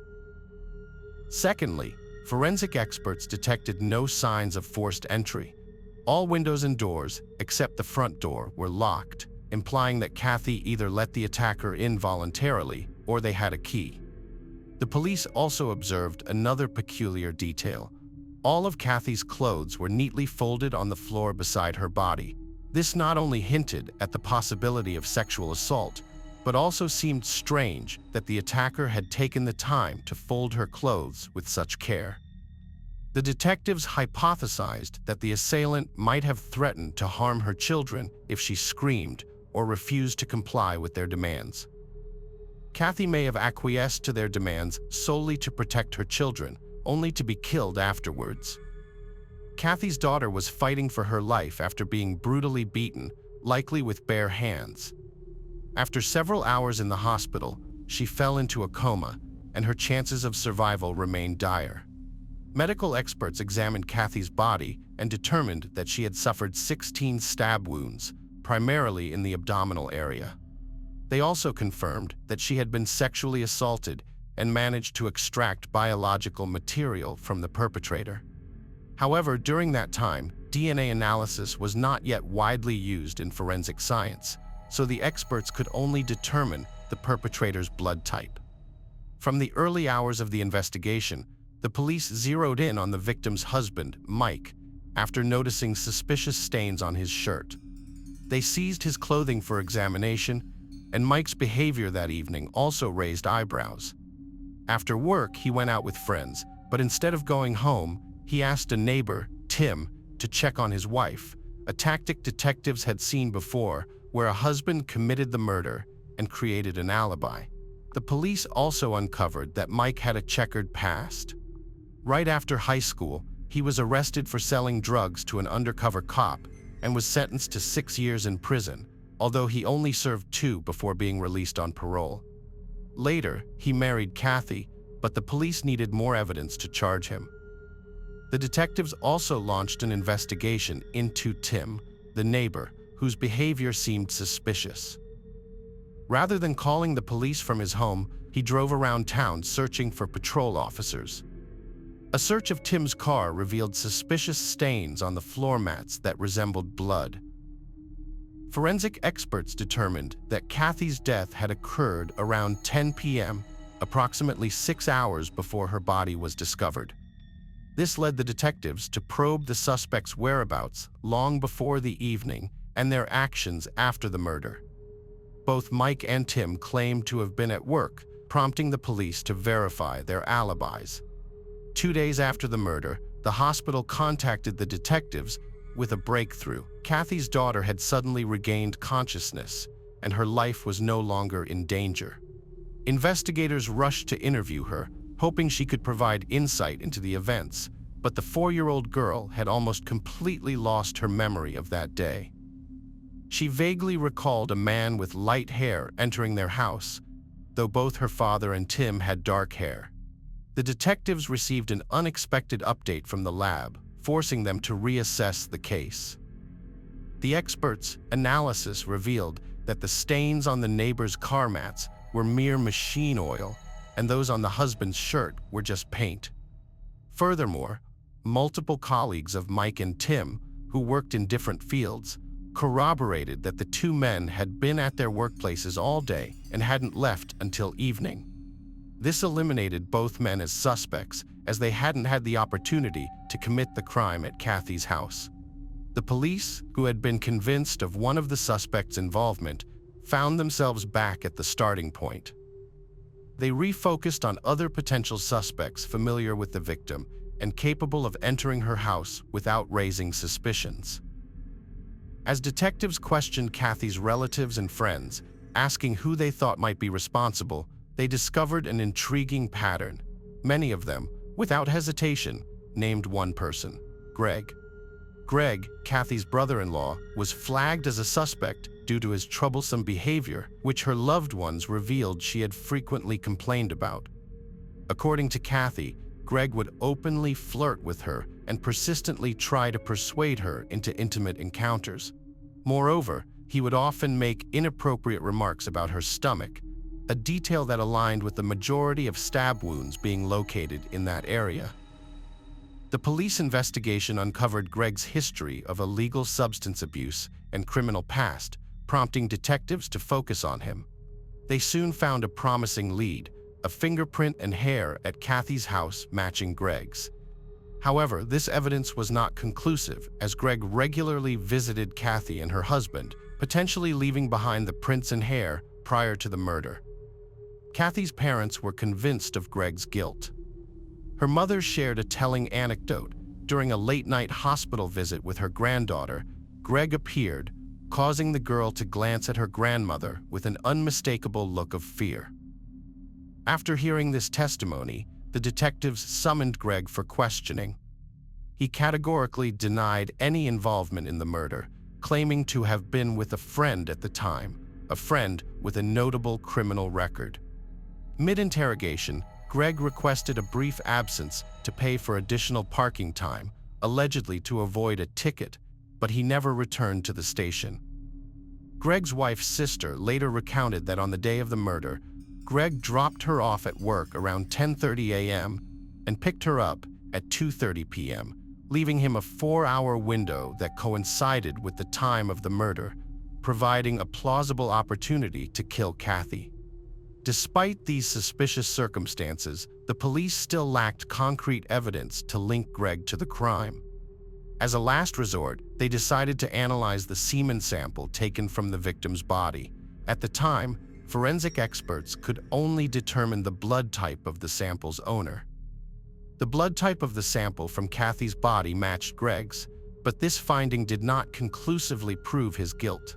Secondly, forensic experts detected no signs of forced entry. All windows and doors, except the front door, were locked, implying that Kathy either let the attacker in voluntarily or they had a key. The police also observed another peculiar detail. All of Kathy's clothes were neatly folded on the floor beside her body. This not only hinted at the possibility of sexual assault, but also seemed strange that the attacker had taken the time to fold her clothes with such care. The detectives hypothesized that the assailant might have threatened to harm her children if she screamed or refused to comply with their demands. Kathy may have acquiesced to their demands solely to protect her children, only to be killed afterwards. Kathy's daughter was fighting for her life after being brutally beaten, likely with bare hands. After several hours in the hospital, she fell into a coma, and her chances of survival remained dire. Medical experts examined Kathy's body and determined that she had suffered 16 stab wounds, primarily in the abdominal area. They also confirmed that she had been sexually assaulted and managed to extract biological material from the perpetrator. However, during that time, DNA analysis was not yet widely used in forensic science, so the experts could only determine the perpetrator's blood type. From the early hours of the investigation, the police zeroed in on the victim's husband, Mike, after noticing suspicious stains on his shirt. They seized his clothing for examination, and Mike's behavior that evening also raised eyebrows. After work, he went out with friends, but instead of going home, he asked a neighbor, Tim, to check on his wife, a tactic detectives had seen before, where a husband committed the murder and created an alibi. The police also uncovered that Mike had a checkered past. Right after high school, he was arrested for selling drugs to an undercover cop and was sentenced to 6 years in prison, although he only served 2 before being released on parole. Later, he married Kathy, but the police needed more evidence to charge him. The detectives also launched an investigation into Tim, the neighbor, whose behavior seemed suspicious. Rather than calling the police from his home, he drove around town searching for patrol officers. A search of Tim's car revealed suspicious stains on the floor mats that resembled blood. Forensic experts determined that Kathy's death had occurred around 10 p.m., approximately 6 hours before her body was discovered. This led the detectives to probe the suspect's whereabouts long before the evening and their actions after the murder. Both Mike and Tim claimed to have been at work, prompting the police to verify their alibis. 2 days after the murder, the hospital contacted the detectives with a breakthrough. Kathy's daughter had suddenly regained consciousness, and her life was no longer in danger. Investigators rushed to interview her, hoping she could provide insight into the events, but the 4-year-old girl had almost completely lost her memory of that day. She vaguely recalled a man with light hair entering their house, though both her father and Tim had dark hair. The detectives received an unexpected update from the lab, forcing them to reassess the case. The experts' analysis revealed that the stains on the neighbor's car mats were mere machine oil, and those on the husband's shirt were just paint. Furthermore, multiple colleagues of Mike and Tim, who worked in different fields, corroborated that the 2 men had been at their workplaces all day and hadn't left until evening. This eliminated both men as suspects, as they hadn't had the opportunity to commit the crime at Kathy's house. The police, who had been convinced of one of the suspects' involvement, found themselves back at the starting point. They refocused on other potential suspects familiar with the victim and capable of entering her house without raising suspicions. As detectives questioned Kathy's relatives and friends, asking who they thought might be responsible, they discovered an intriguing pattern. Many of them, without hesitation, named one person: Greg. Greg, Kathy's brother-in-law, was flagged as a suspect due to his troublesome behavior, which her loved ones revealed she had frequently complained about. According to Kathy, Greg would openly flirt with her and persistently try to persuade her into intimate encounters. Moreover, he would often make inappropriate remarks about her stomach, a detail that aligned with the majority of stab wounds being located in that area. The police investigation uncovered Greg's history of illegal substance abuse and criminal past, prompting detectives to focus on him. They soon found a promising lead: a fingerprint and hair at Kathy's house matching Greg's. However, this evidence was not conclusive, as Greg regularly visited Kathy and her husband, potentially leaving behind the prints and hair prior to the murder. Kathy's parents were convinced of Greg's guilt. Her mother shared a telling anecdote. During a late-night hospital visit with her granddaughter, Greg appeared, causing the girl to glance at her grandmother with an unmistakable look of fear. After hearing this testimony, the detectives summoned Greg for questioning. He categorically denied any involvement in the murder, claiming to have been with a friend at the time, a friend with a notable criminal record. Mid-interrogation, Greg requested a brief absence to pay for additional parking time, allegedly to avoid a ticket, but he never returned to the station. Greg's wife's sister later recounted that on the day of the murder, Greg dropped her off at work around 10:30 a.m. and picked her up at 2:30 p.m., leaving him a 4-hour window that coincided with the time of the murder, providing a plausible opportunity to kill Kathy. Despite these suspicious circumstances, the police still lacked concrete evidence to link Greg to the crime. As a last resort, they decided to analyze the semen sample taken from the victim's body. At the time, forensic experts could only determine the blood type of the sample's owner. The blood type of the sample from Kathy's body matched Greg's, but this finding did not conclusively prove his guilt.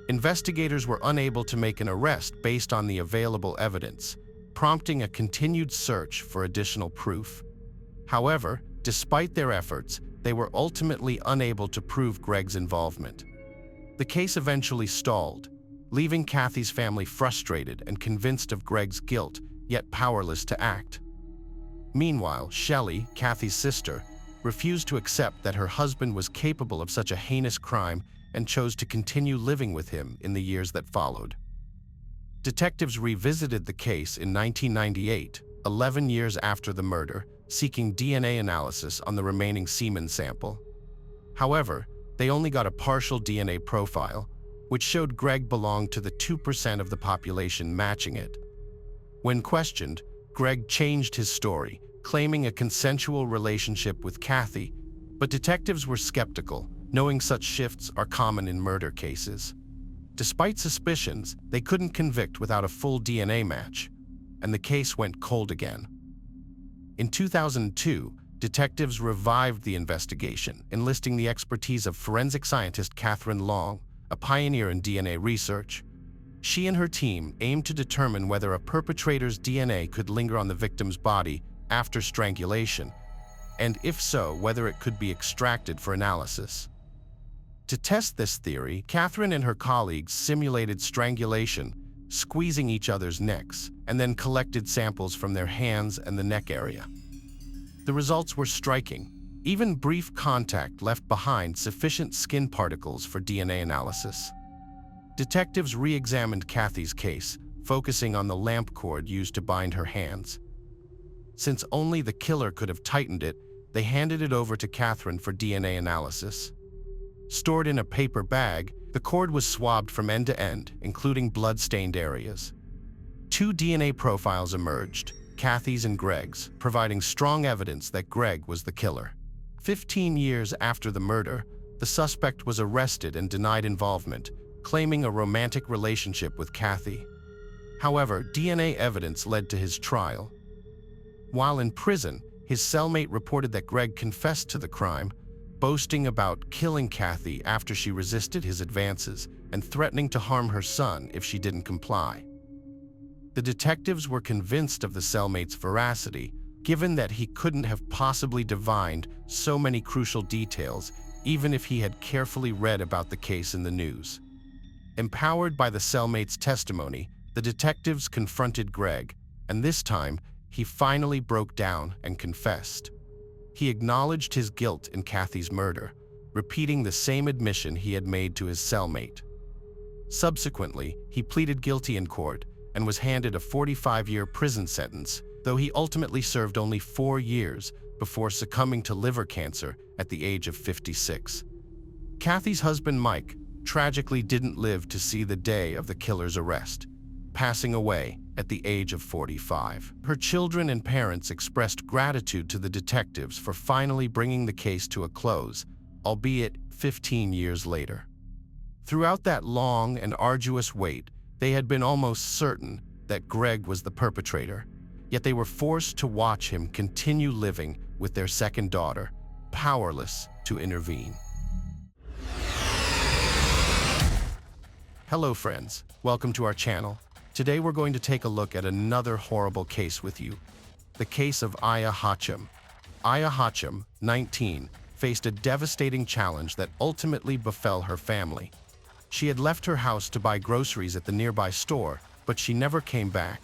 Investigators were unable to make an arrest based on the available evidence, prompting a continued search for additional proof. However, despite their efforts, they were ultimately unable to prove Greg's involvement. The case eventually stalled, leaving Kathy's family frustrated and convinced of Greg's guilt, yet powerless to act. Meanwhile, Shelley, Kathy's sister, refused to accept that her husband was capable of such a heinous crime and chose to continue living with him in the years that followed. Detectives revisited the case in 1998, 11 years after the murder, seeking DNA analysis on the remaining semen sample. However, they only got a partial DNA profile, which showed Greg belonged to the 2% of the population matching it. When questioned, Greg changed his story, claiming a consensual relationship with Kathy, but detectives were skeptical, knowing such shifts are common in murder cases. Despite suspicions, they couldn't convict without a full DNA match, and the case went cold again. In 2002, detectives revived the investigation, enlisting the expertise of forensic scientist Catherine Long, a pioneer in DNA research. She and her team aimed to determine whether a perpetrator's DNA could linger on the victim's body after strangulation, and if so, whether it could be extracted for analysis. To test this theory, Catherine and her colleagues simulated strangulation, squeezing each other's necks, and then collected samples from their hands and the neck area. The results were striking. Even brief contact left behind sufficient skin particles for DNA analysis. Detectives re-examined Kathy's case, focusing on the lamp cord used to bind her hands. Since only the killer could have tightened it, they handed it over to Catherine for DNA analysis. Stored in a paper bag, the cord was swabbed from end to end, including blood-stained areas. 2 DNA profiles emerged, Kathy's and Greg's, providing strong evidence that Greg was the killer. 15 years after the murder, the suspect was arrested and denied involvement, claiming a romantic relationship with Kathy. However, DNA evidence led to his trial. While in prison, his cellmate reported that Greg confessed to the crime, boasting about killing Kathy after she resisted his advances and threatening to harm her son if she didn't comply. The detectives were convinced of the cellmate's veracity, given that he couldn't have possibly divined so many crucial details, even if he had carefully read about the case in the news. Empowered by the cellmate's testimony, the detectives confronted Greg, and this time, he finally broke down and confessed. He acknowledged his guilt in Kathy's murder, repeating the same admission he had made to his cellmate. Subsequently, he pleaded guilty in court and was handed a 45-year prison sentence, though he ultimately served only 4 years before succumbing to liver cancer at the age of 56. Kathy's husband, Mike, tragically didn't live to see the day of the killer's arrest, passing away at the age of 45. Her children and parents expressed gratitude to the detectives for finally bringing the case to a close, albeit 15 years later. Throughout that long and arduous wait, they had been almost certain that Greg was the perpetrator, yet they were forced to watch him continue living with their second daughter, powerless to intervene. Hello friends, welcome to our channel. Today we're going to take a look at another horrible case with you, the case of Aya Hacham. Aya Hacham, 19, faced a devastating challenge that ultimately befell her family. She had left her house to buy groceries at the nearby store, but she never came back.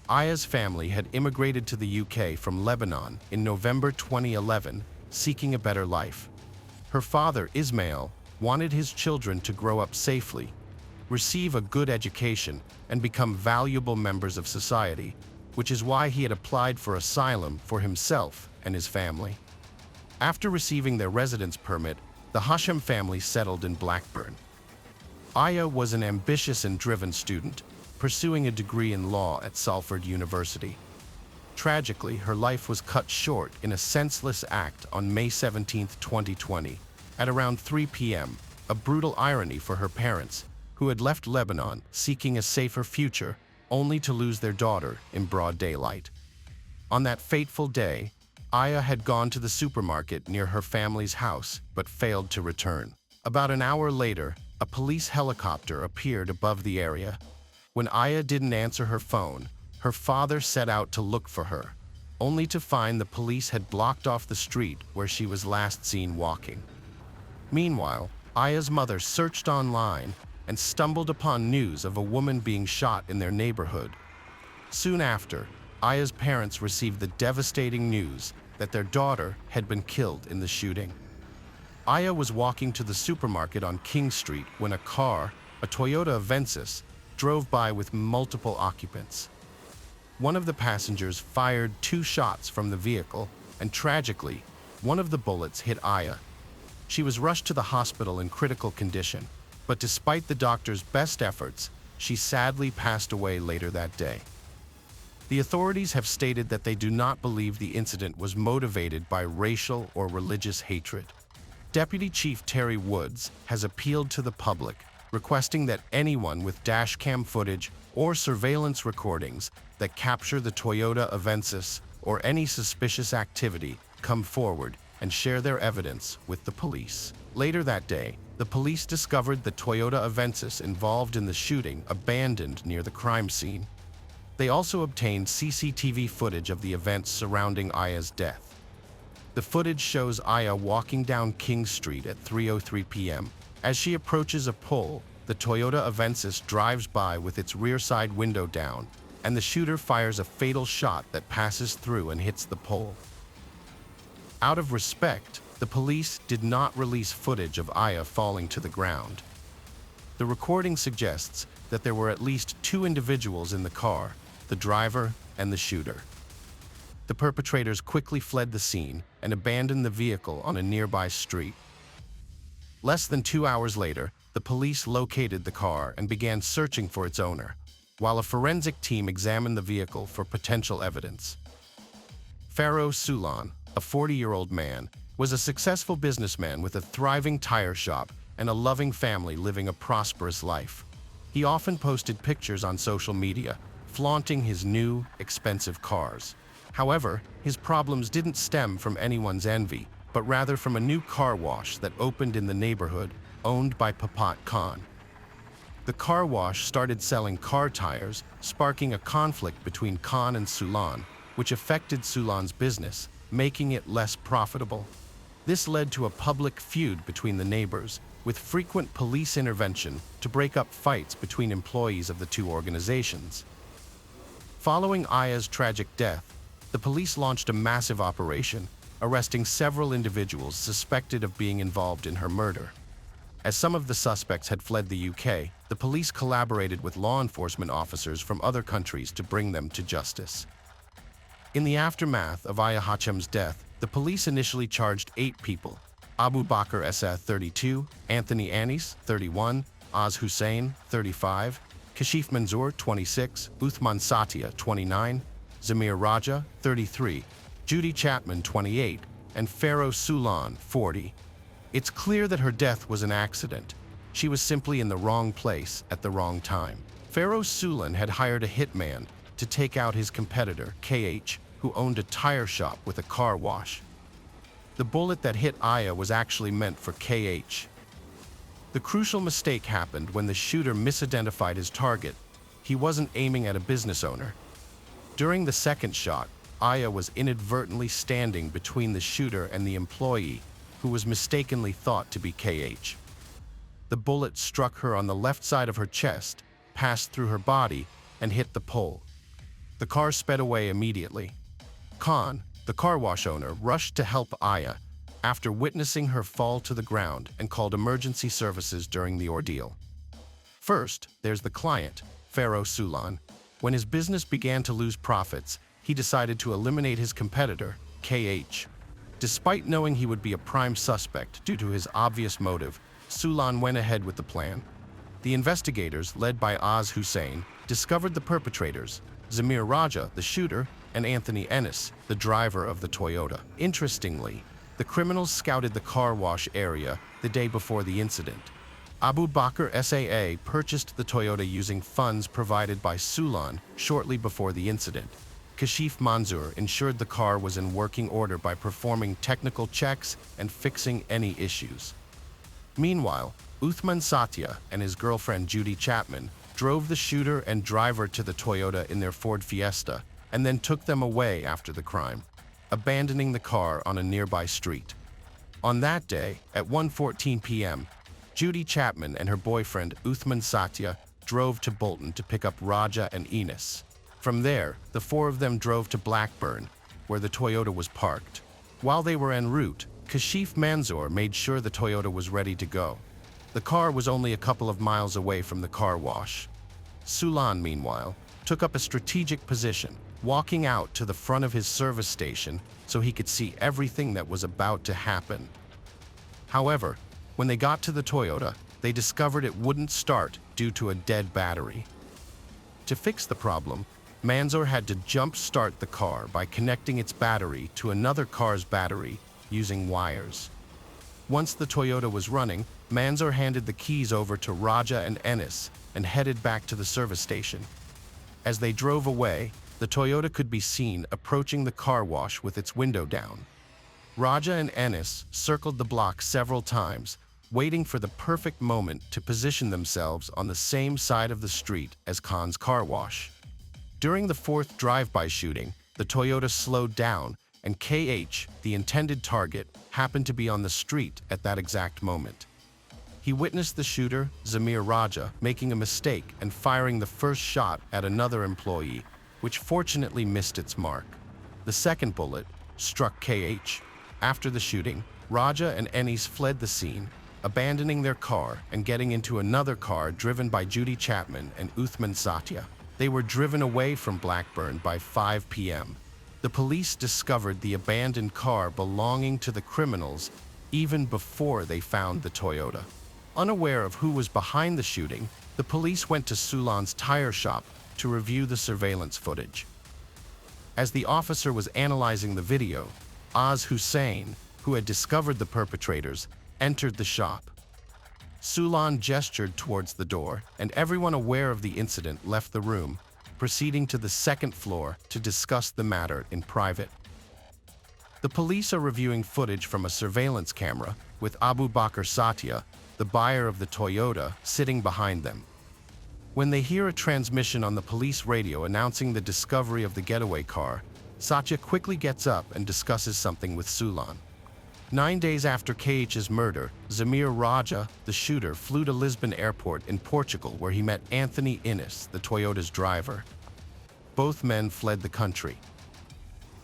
Aya's family had immigrated to the UK from Lebanon in November 2011, seeking a better life. Her father, Ismail, wanted his children to grow up safely, receive a good education, and become valuable members of society, which is why he had applied for asylum for himself and his family. After receiving their residence permit, the Hacham family settled in Blackburn. Aya was an ambitious and driven student, pursuing a degree in law at Salford University. Tragically, her life was cut short in a senseless act on May 17, 2020, at around 3 p.m., a brutal irony for her parents, who had left Lebanon seeking a safer future, only to lose their daughter in broad daylight. On that fateful day, Aya had gone to the supermarket near her family's house, but failed to return. About an hour later, a police helicopter appeared above the area. When Aya didn't answer her phone, her father set out to look for her, only to find the police had blocked off the street where she was last seen walking. Meanwhile, Aya's mother searched online and stumbled upon news of a woman being shot in their neighborhood. Soon after, Aya's parents received the devastating news that their daughter had been killed in the shooting. Aya was walking to the supermarket on King Street when a car, a Toyota Avensis, drove by with multiple occupants. One of the passengers fired 2 shots from the vehicle, and tragically, one of the bullets hit Aya. She was rushed to the hospital in critical condition, but despite the doctor's best efforts, she sadly passed away later that day. The authorities have stated that they do not believe the incident was motivated by racial or religious hatred. Deputy Chief Terry Woods has appealed to the public, requesting that anyone with dashcam footage or surveillance recordings that capture the Toyota Avensis or any suspicious activity come forward and share their evidence with the police. Later that day, the police discovered the Toyota Avensis involved in the shooting abandoned near the crime scene. They also obtained CCTV footage of the events surrounding Aya's death. The footage shows Aya walking down King Street at 3:03 p.m. As she approaches a pole, the Toyota Avensis drives by with its rear side window down, and the shooter fires a fatal shot that passes through and hits the pole. Out of respect, the police did not release footage of Aya falling to the ground. The recording suggests that there were at least 2 individuals in the car, the driver and the shooter. The perpetrators quickly fled the scene and abandoned the vehicle on a nearby street. Less than 2 hours later, the police located the car and began searching for its owner, while a forensic team examined the vehicle for potential evidence. Pharaoh Sulan, a 40-year-old man, was a successful businessman with a thriving tire shop and a loving family living a prosperous life. He often posted pictures on social media, flaunting his new, expensive cars. However, his problems didn't stem from anyone's envy, but rather from a new car wash that opened in the neighborhood, owned by Papat Khan. The car wash started selling car tires, sparking a conflict between Khan and Sulan, which affected Sulan's business, making it less profitable. This led to a public feud between the neighbors, with frequent police intervention to break up fights between employees of the two organizations. Following Aya's tragic death, the police launched a massive operation, arresting several individuals suspected of being involved in her murder. As some of the suspects had fled the UK, the police collaborated with law enforcement officers from other countries to bring them to justice. In the aftermath of Aya Hachem's death, the police initially charged 8 people: Abu Bakr Essa, 32, Anthony Anis, 31, Az Hussein, 35, Kashif Manzoor, 26, Uthman Satya, 29, Zamir Raja, 33, Judy Chapman, 28, and Pharaoh Sulan, 40. It's clear that her death was an accident. She was simply in the wrong place at the wrong time. Pharaoh Sulan had hired a hitman to take out his competitor, KH, who owned a tire shop with a car wash. The bullet that hit Aya was actually meant for KH. The crucial mistake happened when the shooter misidentified his target. He wasn't aiming at a business owner. During the second shot, Aya was inadvertently standing between the shooter and the employee, who was mistakenly thought to be KH. The bullet struck her on the left side of her chest, passed through her body, and hit the pole. The car sped away immediately. Khan, the car wash owner, rushed to help Aya after witnessing her fall to the ground and called emergency services during the ordeal. First, there's the client, Pharaoh Sulan. When his business began to lose profits, he decided to eliminate his competitor, KH. Despite knowing he would be a prime suspect due to his obvious motive, Sulan went ahead with the plan. The investigators, led by Az Hussein, discovered the perpetrators: Zamir Raja, the shooter, and Anthony Ennis, the driver of the Toyota. Interestingly, the criminals scouted the car wash area the day before the incident. Abu Bakr SAA purchased the Toyota using funds provided by Sulan shortly before the incident. Kashif Manzoor ensured the car was in working order by performing technical checks and fixing any issues. Meanwhile, Uthman Satya and his girlfriend Judy Chapman drove the shooter and driver to the Toyota in their Ford Fiesta and then took them away after the crime, abandoning the car on a nearby street. On that day, at 1:14 p.m., Judy Chapman and her boyfriend Uthman Satya drove to Bolton to pick up Raja and Enos. From there, the 4 of them drove to Blackburn, where the Toyota was parked. While they were en route, Kashif Manzoor made sure the Toyota was ready to go. The car was only a couple of miles away from the car wash. Sulan, meanwhile, took up a strategic position, walking out to the front of his service station so he could see everything that was about to happen. However, when they got to the Toyota, they discovered it wouldn't start due to a dead battery. To fix the problem, Manzoor had to jump-start the car by connecting its battery to another car's battery using wires. Once the Toyota was running, Manzoor handed the keys over to Raja and Ennis and headed back to the service station. As they drove away, the Toyota could be seen approaching the car wash with its window down. Raja and Ennis circled the block several times, waiting for the perfect moment to position themselves on the same side of the street as Khan's car wash. During the 4th drive-by shooting, the Toyota slowed down, and KH, the intended target, happened to be on the street at that exact moment. He witnessed the shooter, Zamir Raja, making a mistake and firing the first shot at another employee, which fortunately missed its mark. The second bullet struck KH. After the shooting, Raja and Ennis fled the scene, abandoning their car and getting into another car driven by Judy Chapman and Uthman Satya. They were driven away from Blackburn by 5 p.m. The police discovered the abandoned car belonging to the criminals even before they found the Toyota. Unaware of who was behind the shooting, the police went to Sulan's tire shop to review the surveillance footage. As the officer was analyzing the video, Az Hussein, who had discovered the perpetrators, entered the shop. Sulan gestured towards the door, and everyone aware of the incident left the room, proceeding to the second floor to discuss the matter in private. The police are reviewing footage from a surveillance camera with Abu Bakr Satya, the buyer of the Toyota, sitting behind them. When they hear a transmission on the police radio announcing the discovery of the getaway car, Satya quickly gets up and discusses something with Sulan. 9 days after KH's murder, Zamir Raja, the shooter, flew to Lisbon Airport in Portugal where he met Anthony Innes, the Toyota's driver. Both men fled the country.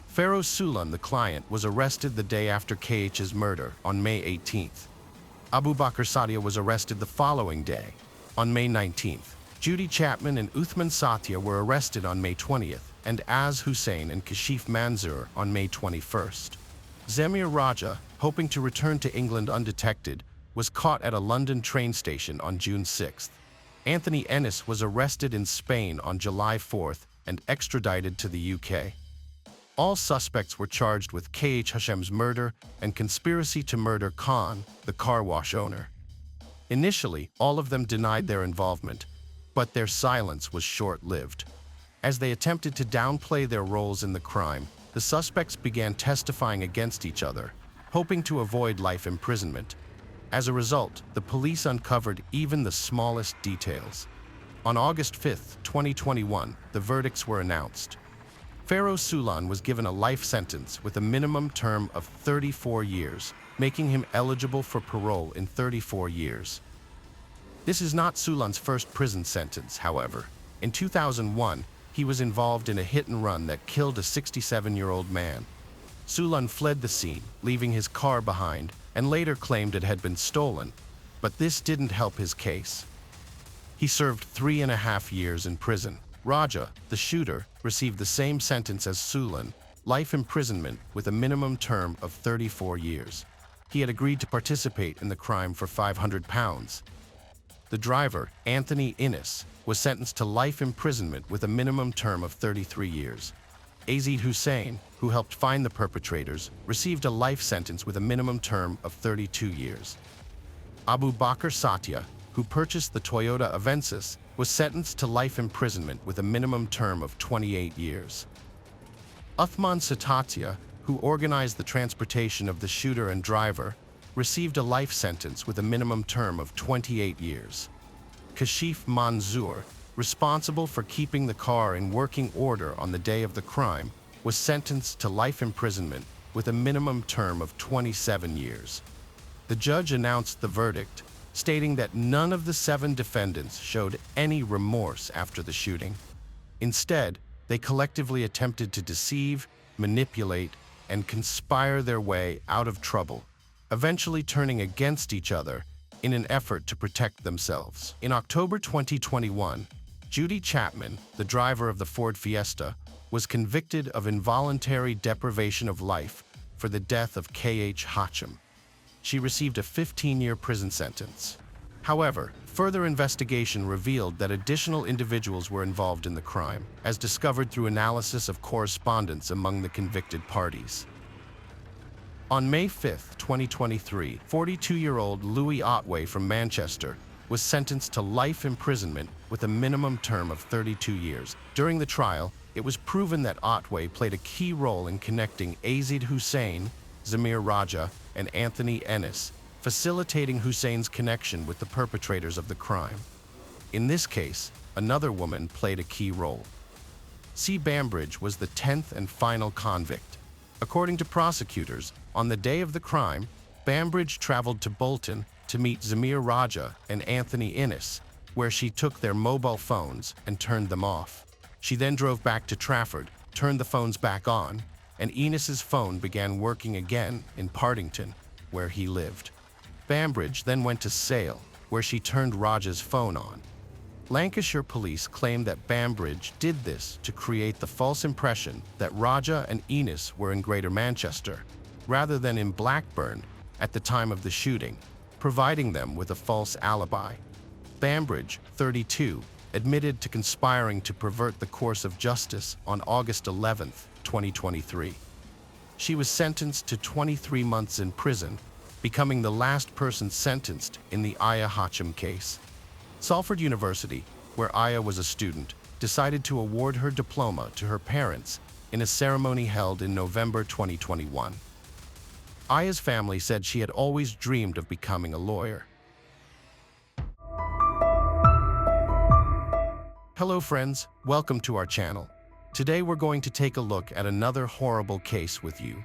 Feroz Sulan, the client, was arrested the day after KH's murder, on May 18th. Abu Bakr Satya was arrested the following day, on May 19th. Judy Chapman and Uthman Satya were arrested on May 20th, and Az Hussein and Kashif Manzoor on May 21st. Zamir Raja, hoping to return to England undetected, was caught at a London train station on June 6th. Anthony Ennis was arrested in Spain on July 4th and extradited to the UK. All suspects were charged with KH Hashem's murder and conspiracy to murder Khan, the car wash owner. Initially, all of them denied their involvement, but their silence was short-lived. As they attempted to downplay their roles in the crime, the suspects began testifying against each other, hoping to avoid life imprisonment. As a result, the police uncovered even the smallest details. On August 5, 2021, the verdicts were announced. Feroz Sulan was given a life sentence with a minimum term of 34 years, making him eligible for parole in 34 years. This is not Sulan's first prison sentence, however. In 2001, he was involved in a hit-and-run that killed a 67-year-old man. Sulan fled the scene, leaving his car behind, and later claimed it had been stolen, but this didn't help his case. He served 3.5 years in prison. Raja, the shooter, received the same sentence as Sulan, life imprisonment with a minimum term of 34 years. He had agreed to participate in the crime for £500. The driver, Anthony Innes, was sentenced to life imprisonment with a minimum term of 33 years. Azid Hussein, who helped find the perpetrators, received a life sentence with a minimum term of 32 years. Abu Bakr Satya, who purchased the Toyota Avensis, was sentenced to life imprisonment with a minimum term of 28 years. Uthman Satya, who organized the transportation of the shooter and driver, received a life sentence with a minimum term of 28 years. Kashif Manzoor, responsible for keeping the car in working order on the day of the crime, was sentenced to life imprisonment with a minimum term of 27 years. The judge announced the verdict, stating that none of the 7 defendants showed any remorse after the shooting. Instead, they collectively attempted to deceive, manipulate, and conspire their way out of trouble, eventually turning against each other in an effort to protect themselves. In October 2021, Judy Chapman, the driver of the Ford Fiesta, was convicted of involuntary deprivation of life for the death of KH Hachem. She received a 15-year prison sentence. However, further investigation revealed that additional individuals were involved in the crime, as discovered through analysis of correspondence among the convicted parties. On May 5, 2023, 42-year-old Louis Otway from Manchester was sentenced to life imprisonment with a minimum term of 32 years. During the trial, it was proven that Otway played a key role in connecting Azid Hussein, Zamir Raja, and Anthony Ennis, facilitating Hussein's connection with the perpetrators of the crime. In this case, another woman played a key role. C. Bambridge was the 10th and final convict. According to prosecutors, on the day of the crime, Bambridge traveled to Bolton to meet Zamir Raja and Anthony Innes, where she took their mobile phones and turned them off. She then drove back to Trafford, turned the phones back on, and Innes's phone began working again in Partington, where he lived. Bambridge then went to Sale, where she turned Raja's phone on. Lancashire police claimed that Bambridge did this to create the false impression that Raja and Innes were in Greater Manchester, rather than in Blackburn at the time of the shooting, providing them with a false alibi. Bambridge, 32, admitted to conspiring to pervert the course of justice on August 11, 2023. She was sentenced to 23 months in prison, becoming the last person sentenced in the Aya Hachim case. Salford University, where Aya was a student, decided to award her diploma to her parents in a ceremony held in November 2021. Aya's family said she had always dreamed of becoming a lawyer. Hello friends, welcome to our channel. Today we're going to take a look at another horrible case with you.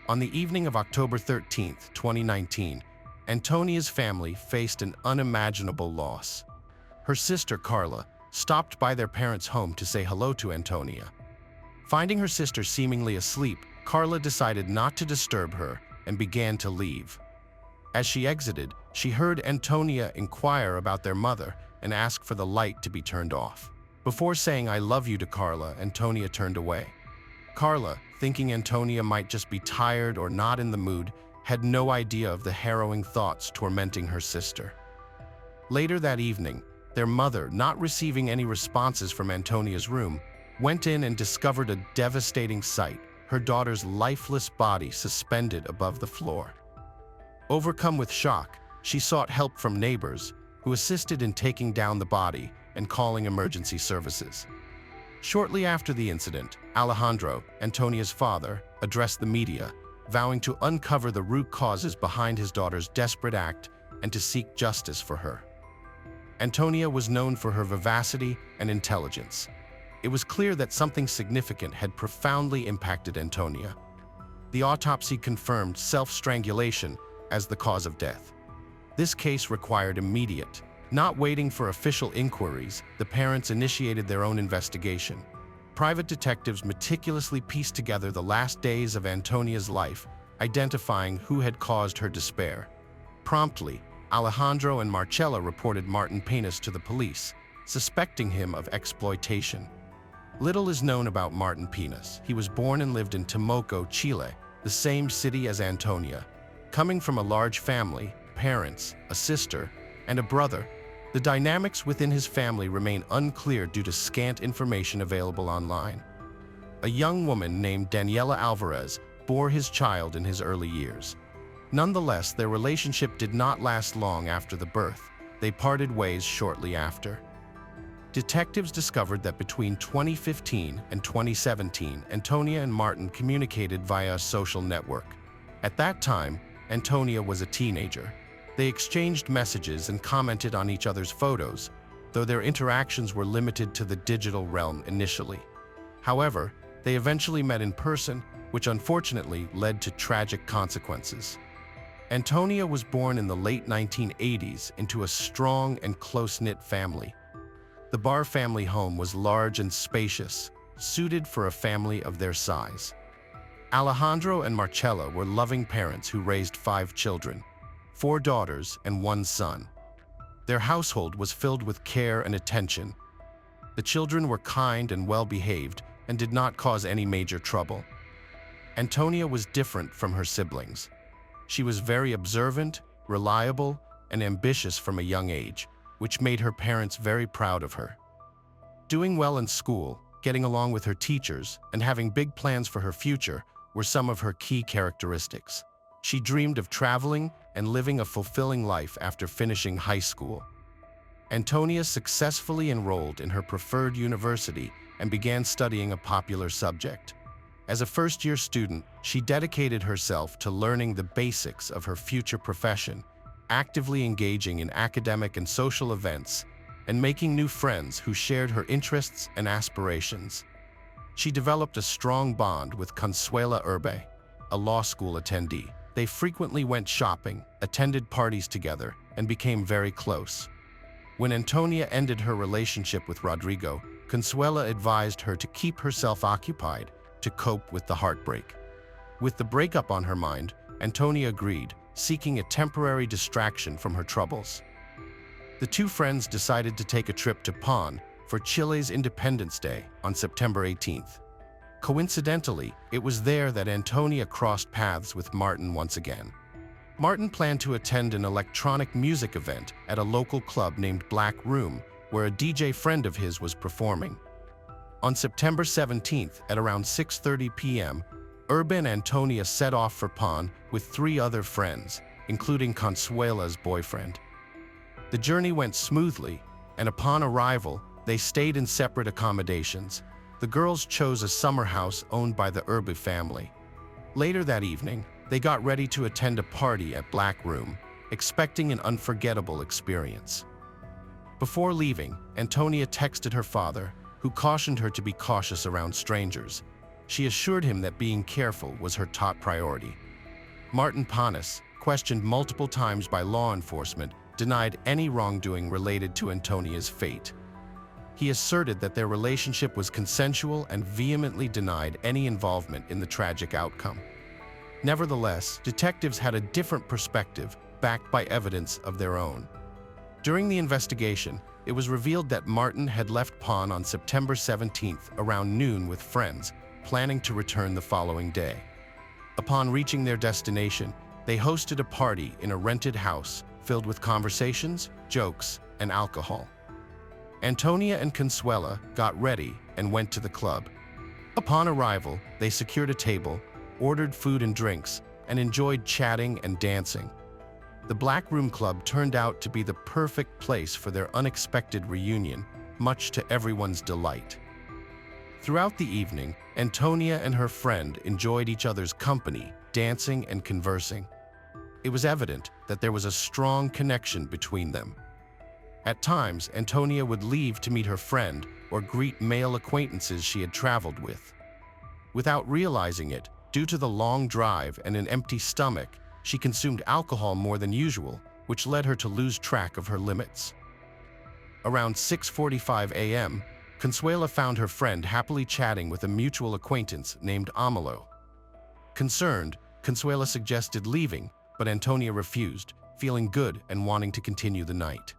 On the evening of October 13, 2019, Antonia's family faced an unimaginable loss. Her sister Carla stopped by their parents' home to say hello to Antonia. Finding her sister seemingly asleep, Carla decided not to disturb her and began to leave. As she exited, she heard Antonia inquire about their mother and ask for the light to be turned off. Before saying "I love you" to Carla, Antonia turned away. Carla, thinking Antonia might just be tired or not in the mood, had no idea of the harrowing thoughts tormenting her sister. Later that evening, their mother, not receiving any responses from Antonia's room, went in and discovered a devastating sight: her daughter's lifeless body suspended above the floor. Overcome with shock, she sought help from neighbors, who assisted in taking down the body and calling emergency services. Shortly after the incident, Alejandro, Antonia's father, addressed the media, vowing to uncover the root causes behind his daughter's desperate act and to seek justice for her. Antonia was known for her vivacity and intelligence. It was clear that something significant had profoundly impacted Antonia. The autopsy confirmed self-strangulation as the cause of death. This case required immediate. Not waiting for official inquiries, the parents initiated their own investigation. Private detectives meticulously pieced together the last days of Antonia's life, identifying who had caused her despair. Promptly, Alejandro and Marcella reported Martin Penas to the police, suspecting him of exploitation. Little is known about Martin Penas. He was born and lived in Temuco, Chile, the same city as Antonia. Coming from a large family, parents, a sister, and a brother, the dynamics within his family remain unclear due to scant information available online. A young woman named Daniela Alvarez bore his child in his early years. Nonetheless, their relationship did not last long after the birth. They parted ways shortly after. Detectives discovered that between 2015 and 2017, Antonia and Martin communicated via a social network. At that time, Antonia was a teenager. They exchanged messages and commented on each other's photos, though their interactions were limited to the digital realm initially. However, they eventually met in person, which unfortunately led to tragic consequences. Antonia was born in the late 1980s into a strong and close-knit family. The Barr family home was large and spacious, suited for a family of their size. Alejandro and Marcella were loving parents who raised 5 children, 4 daughters and 1 son. Their household was filled with care and attention. The children were kind and well-behaved and did not cause any major trouble. Antonia was different from her siblings. She was very observant, reliable, and ambitious from a young age, which made her parents very proud of her. Doing well in school, getting along with her teachers, and having big plans for her future were some of her key characteristics. She dreamed of traveling and living a fulfilling life after finishing high school. Antonia successfully enrolled in her preferred university and began studying a popular subject. As a first-year student, she dedicated herself to learning the basics of her future profession, actively engaging in academic and social events, and making new friends who shared her interests and aspirations. She developed a strong bond with Consuela Urbe, a law school attendee. They frequently went shopping, attended parties together, and became very close. When Antonia ended her relationship with Rodrigo, Consuela advised her to keep herself occupied to cope with the heartbreak. With the breakup on her mind, Antonia agreed, seeking a temporary distraction from her troubles. The two friends decided to take a trip to Pan for Chile's Independence Day on September 18th. Coincidentally, it was there that Antonia crossed paths with Martin once again. Martin planned to attend an electronic music event at a local club named Black Room, where a DJ friend of his was performing. On September 17th at around 6:30 p.m., Urban Antonia set off for Pan with 3 other friends, including Consuela's boyfriend. The journey went smoothly, and upon arrival, they stayed in separate accommodations. The girls chose a summer house owned by the Urbu family. Later that evening, they got ready to attend a party at Black Room, expecting an unforgettable experience. Before leaving, Antonia texted her father, who cautioned her to be cautious around strangers. She assured him that being careful was her top priority. Martin Panis, questioned multiple times by law enforcement, denied any wrongdoing related to Antonia's fate. He asserted that their relationship was consensual and vehemently denied any involvement in the tragic outcome. Nevertheless, detectives had a different perspective, backed by evidence of their own. During the investigation, it was revealed that Martin had left Pawn on September 17th around noon with friends, planning to return the following day. Upon reaching their destination, they hosted a party in a rented house filled with conversations, jokes, and alcohol. Antonia and Consuela got ready and went to the club. Upon arrival, they secured a table, ordered food and drinks, and enjoyed chatting and dancing. The Black Room Club turned out to be the perfect place for their unexpected reunion, much to everyone's delight. Throughout the evening, Antonia and her friend enjoyed each other's company, dancing and conversing. It was evident that there was a strong connection between them. At times, Antonia would leave to meet her friend or greet male acquaintances she had traveled with. Without realizing it, due to the long drive and an empty stomach, she consumed alcohol more than usual, which led her to lose track of her limits. Around 6:45 a.m., Consuela found her friend happily chatting with a mutual acquaintance named Amalo. Concerned, Consuela suggested leaving, but Antonia refused, feeling good and wanting to continue the night.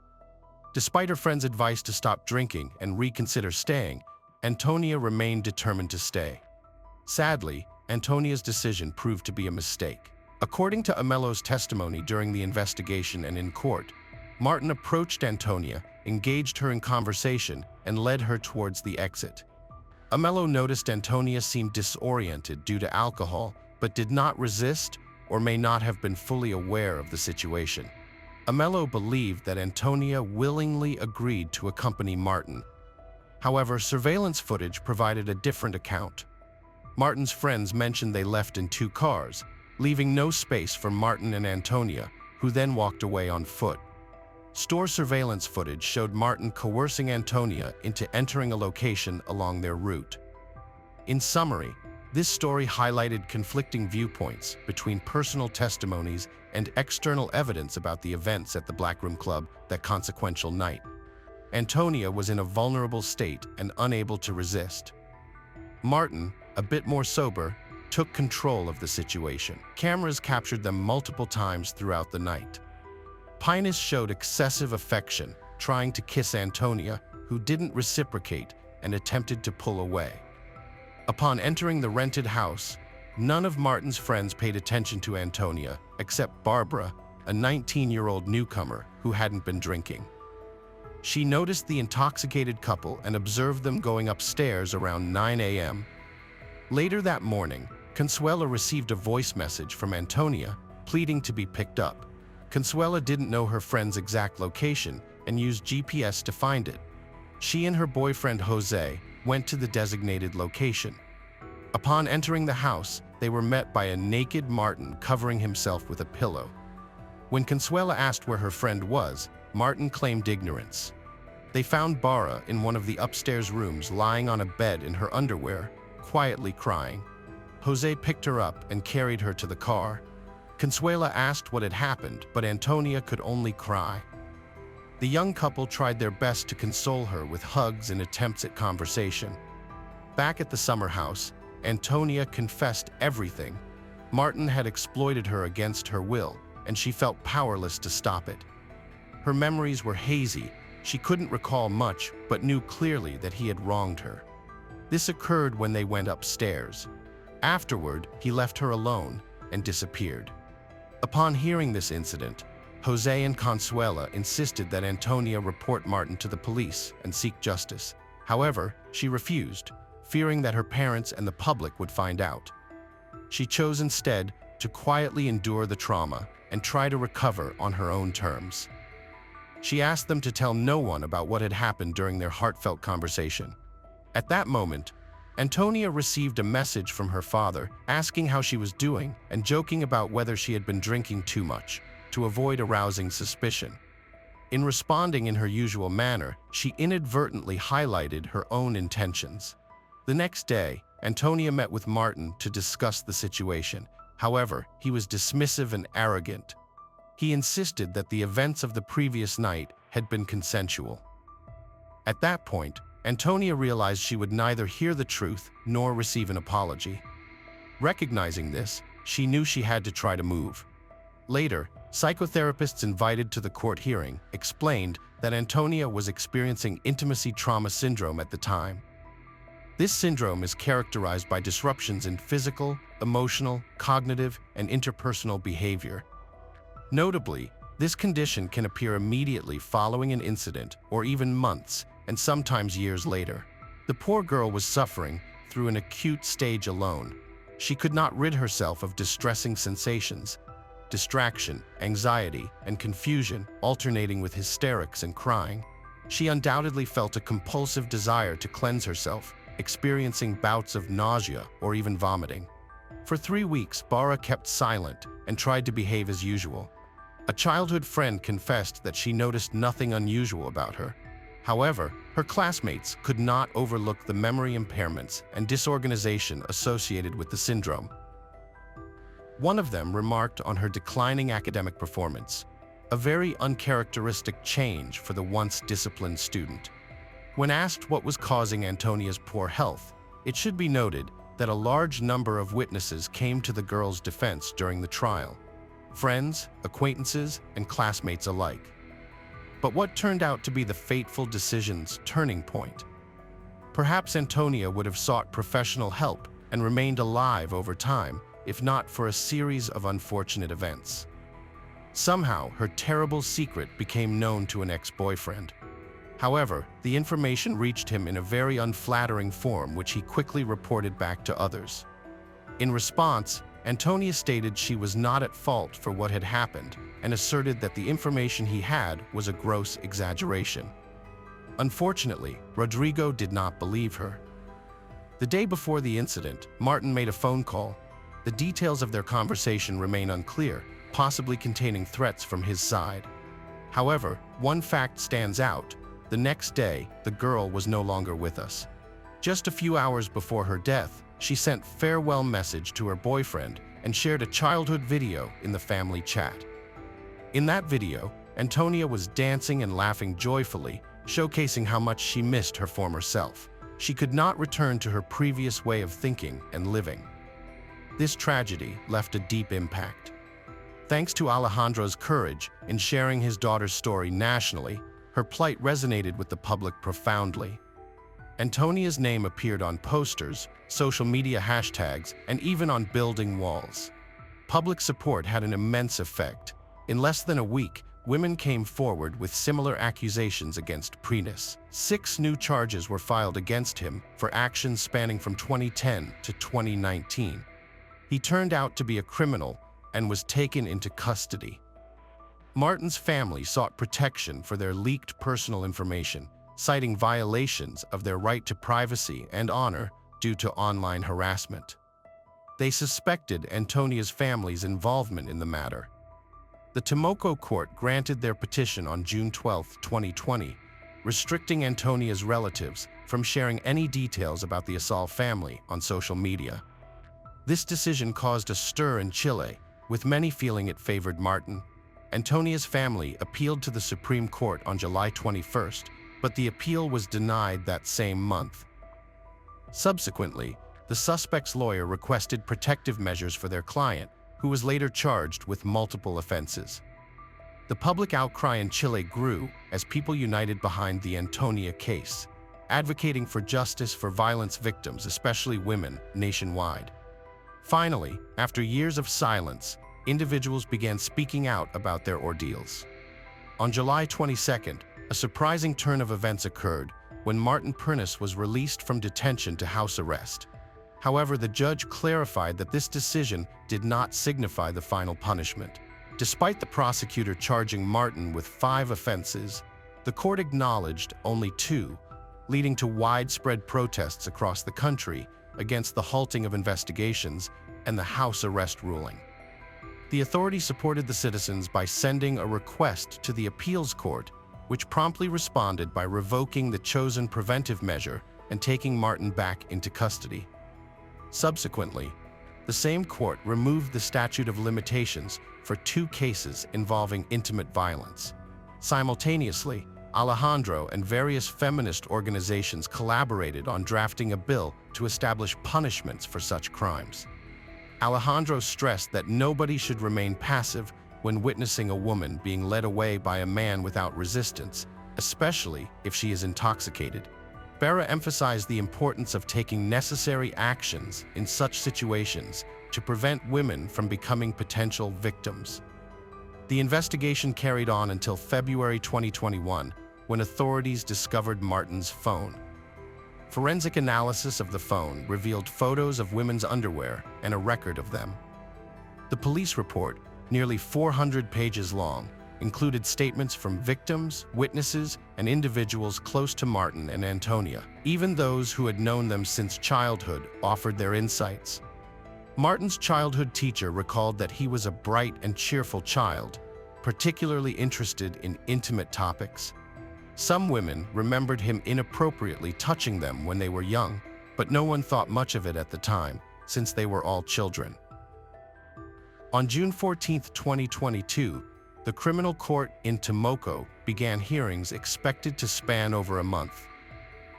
Despite her friend's advice to stop drinking and reconsider staying, Antonia remained determined to stay. Sadly, Antonia's decision proved to be a mistake. According to Amelo's testimony during the investigation and in court, Martin approached Antonia, engaged her in conversation, and led her towards the exit. Amelo noticed Antonia seemed disoriented due to alcohol, but did not resist or may not have been fully aware of the situation. Amelo believed that Antonia willingly agreed to accompany Martin. However, surveillance footage provided a different account. Martin's friends mentioned they left in 2 cars, leaving no space for Martin and Antonia, who then walked away on foot. Store surveillance footage showed Martin coercing Antonia into entering a location along their route. In summary, this story highlighted conflicting viewpoints between personal testimonies and external evidence about the events at the Black Room Club that consequential night. Antonia was in a vulnerable state and unable to resist. Martin, a bit more sober, took control of the situation. Cameras captured them multiple times throughout the night. Pinus showed excessive affection, trying to kiss Antonia, who didn't reciprocate and attempted to pull away. Upon entering the rented house, none of Martin's friends paid attention to Antonia, except Barbara, a 19-year-old newcomer who hadn't been drinking. She noticed the intoxicated couple and observed them going upstairs around 9 a.m. Later that morning, Consuela received a voice message from Antonia, pleading to be picked up. Consuela didn't know her friend's exact location and used GPS to find it. She and her boyfriend Jose went to the designated location. Upon entering the house, they were met by a naked Martin covering himself with a pillow. When Consuela asked where her friend was, Martin claimed ignorance. They found Bara in one of the upstairs rooms lying on a bed in her underwear, quietly crying. Jose picked her up and carried her to the car. Consuela asked what had happened, but Antonia could only cry. The young couple tried their best to console her with hugs and attempts at conversation. Back at the summer house, Antonia confessed everything. Martin had exploited her against her will, and she felt powerless to stop it. Her memories were hazy. She couldn't recall much, but knew clearly that he had wronged her. This occurred when they went upstairs. Afterward, he left her alone and disappeared. Upon hearing this incident, Jose and Consuela insisted that Antonia report Martin to the police and seek justice. However, she refused, fearing that her parents and the public would find out. She chose instead to quietly endure the trauma, and try to recover on her own terms. She asked them to tell no one about what had happened during their heartfelt conversation. At that moment, Antonia received a message from her father asking how she was doing and joking about whether she had been drinking too much, to avoid arousing suspicion. In responding in her usual manner, she inadvertently highlighted her own intentions. The next day, Antonia met with Martin to discuss the situation. However, he was dismissive and arrogant. He insisted that the events of the previous night had been consensual. At that point, Antonia realized she would neither hear the truth nor receive an apology. Recognizing this, she knew she had to try to move. Later, psychotherapists invited to the court hearing explained that Antonia was experiencing intimacy trauma syndrome at the time. This syndrome is characterized by disruptions in physical, emotional, cognitive, and interpersonal behavior. Notably, this condition can appear immediately following an incident or even months and sometimes years later. The poor girl was suffering through an acute stage alone. She could not rid herself of distressing sensations, distraction, anxiety, and confusion, alternating with hysterics and crying. She undoubtedly felt a compulsive desire to cleanse herself, experiencing bouts of nausea or even vomiting. For 3 weeks, Bara kept silent and tried to behave as usual. A childhood friend confessed that she noticed nothing unusual about her. However, her classmates could not overlook the memory impairments and disorganization associated with the syndrome. One of them remarked on her declining academic performance, a very uncharacteristic change for the once disciplined student. When asked what was causing Antonia's poor health, it should be noted that a large number of witnesses came to the girl's defense during the trial: friends, acquaintances, and classmates alike. But what turned out to be the fateful decision's turning point? Perhaps Antonia would have sought professional help and remained alive over time, if not for a series of unfortunate events. Somehow, her terrible secret became known to an ex-boyfriend. However, the information reached him in a very unflattering form, which he quickly reported back to others. In response, Antonia stated she was not at fault for what had happened and asserted that the information he had was a gross exaggeration. Unfortunately, Rodrigo did not believe her. The day before the incident, Martin made a phone call. The details of their conversation remain unclear, possibly containing threats from his side. However, one fact stands out. The next day, the girl was no longer with us. Just a few hours before her death, she sent farewell message to her boyfriend and shared a childhood video in the family chat. In that video, Antonia was dancing and laughing joyfully, showcasing how much she missed her former self. She could not return to her previous way of thinking and living. This tragedy left a deep impact. Thanks to Alejandro's courage in sharing his daughter's story nationally, her plight resonated with the public profoundly. Antonia's name appeared on posters, social media hashtags, and even on building walls. Public support had an immense effect. In less than a week, women came forward with similar accusations against Prinas. 6 new charges were filed against him for actions spanning from 2010 to 2019. He turned out to be a criminal and was taken into custody. Martin's family sought protection for their leaked personal information, citing violations of their right to privacy and honor due to online harassment. They suspected Antonia's family's involvement in the matter. The Tomoko court granted their petition on June 12, 2020, restricting Antonia's relatives from sharing any details about the Asal family on social media. This decision caused a stir in Chile, with many feeling it favored Martin. Antonia's family appealed to the Supreme Court on July 21st, but the appeal was denied that same month. Subsequently, the suspect's lawyer requested protective measures for their client, who was later charged with multiple offenses. The public outcry in Chile grew as people united behind the Antonia case, advocating for justice for violence victims, especially women, nationwide. Finally, after years of silence, individuals began speaking out about their ordeals. On July 22nd, a surprising turn of events occurred when Martin Prinas was released from detention to house arrest. However, the judge clarified that this decision did not signify the final punishment. Despite the prosecutor charging Martin with 5 offenses, the court acknowledged only 2, leading to widespread protests across the country against the halting of investigations and the house arrest ruling. The authorities supported the citizens by sending a request to the appeals court, which promptly responded by revoking the chosen preventive measure and taking Martin back into custody. Subsequently, the same court removed the statute of limitations for 2 cases involving intimate violence. Simultaneously, Alejandro and various feminist organizations collaborated on drafting a bill to establish punishments for such crimes. Alejandro stressed that nobody should remain passive when witnessing a woman being led away by a man without resistance, especially if she is intoxicated. Berra emphasized the importance of taking necessary actions in such situations to prevent women from becoming potential victims. The investigation carried on until February 2021, when authorities discovered Martin's phone. Forensic analysis of the phone revealed photos of women's underwear and a record of them. The police report, nearly 400 pages long, included statements from victims, witnesses, and individuals close to Martin and Antonia. Even those who had known them since childhood offered their insights. Martin's childhood teacher recalled that he was a bright and cheerful child, particularly interested in intimate topics. Some women remembered him inappropriately touching them when they were young, but no one thought much of it at the time, since they were all children. On June 14, 2022, the criminal court in Tomoko began hearings expected to span over a month.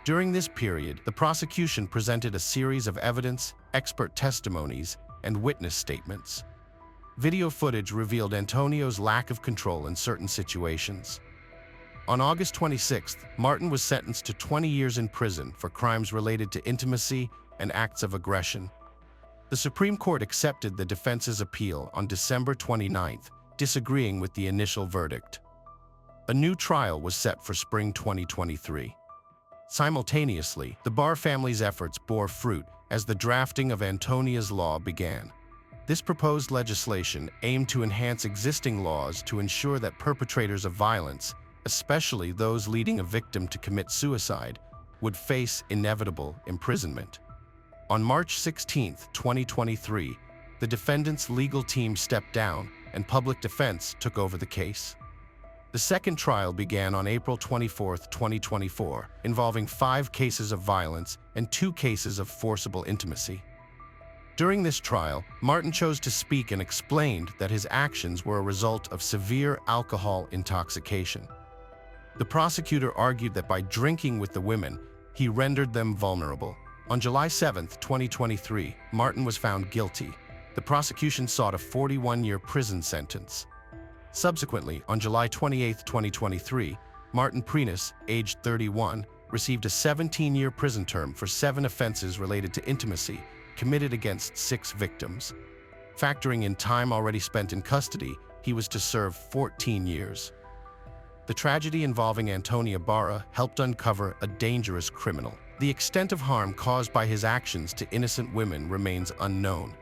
During this period, the prosecution presented a series of evidence, expert testimonies, and witness statements. Video footage revealed Antonio's lack of control in certain situations. On August 26th, Martin was sentenced to 20 years in prison for crimes related to intimacy and acts of aggression. The Supreme Court accepted the defense's appeal on December 29th, disagreeing with the initial verdict. A new trial was set for spring 2023. Simultaneously, the Barr family's efforts bore fruit as the drafting of Antonia's law began. This proposed legislation aimed to enhance existing laws to ensure that perpetrators of violence, especially those leading a victim to commit suicide, would face inevitable imprisonment. On March 16, 2023, the defendant's legal team stepped down and public defense took over the case. The second trial began on April 24, 2024, involving 5 cases of violence and 2 cases of forcible intimacy. During this trial, Martin chose to speak and explained that his actions were a result of severe alcohol intoxication. The prosecutor argued that by drinking with the women, he rendered them vulnerable. On July 7, 2023, Martin was found guilty. The prosecution sought a 41-year prison sentence. Subsequently, on July 28, 2023, Martin Prenis, aged 31, received a 17-year prison term for 7 offenses related to intimacy committed against 6 victims. Factoring in time already spent in custody, he was to serve 14 years. The tragedy involving Antonia Barra helped uncover a dangerous criminal. The extent of harm caused by his actions to innocent women remains unknown.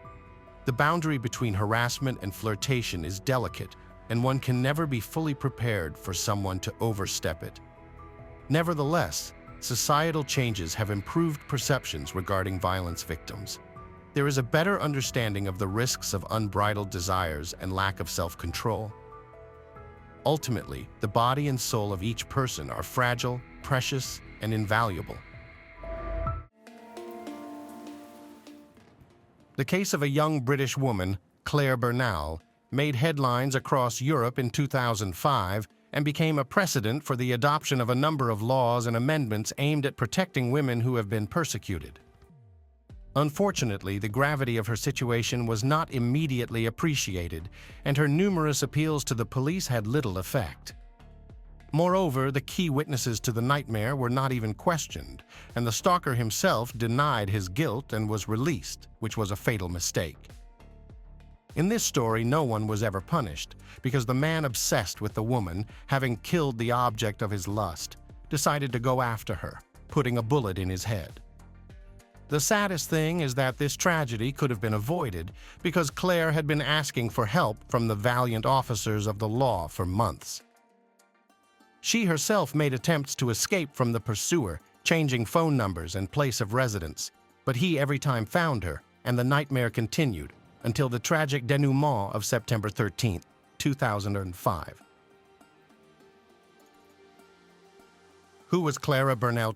The boundary between harassment and flirtation is delicate, and one can never be fully prepared for someone to overstep it. Nevertheless, societal changes have improved perceptions regarding violence victims. There is a better understanding of the risks of unbridled desires and lack of self-control. Ultimately, the body and soul of each person are fragile, precious, and invaluable. The case of a young British woman, Claire Bernal, made headlines across Europe in 2005 and became a precedent for the adoption of a number of laws and amendments aimed at protecting women who have been persecuted. Unfortunately, the gravity of her situation was not immediately appreciated, and her numerous appeals to the police had little effect. Moreover, the key witnesses to the nightmare were not even questioned, and the stalker himself denied his guilt and was released, which was a fatal mistake. In this story, no one was ever punished, because the man obsessed with the woman, having killed the object of his lust, decided to go after her, putting a bullet in his head. The saddest thing is that this tragedy could have been avoided because Claire had been asking for help from the valiant officers of the law for months. She herself made attempts to escape from the pursuer, changing phone numbers and place of residence, but he every time found her, and the nightmare continued until the tragic denouement of September 13, 2005. Who was Clara Burnell?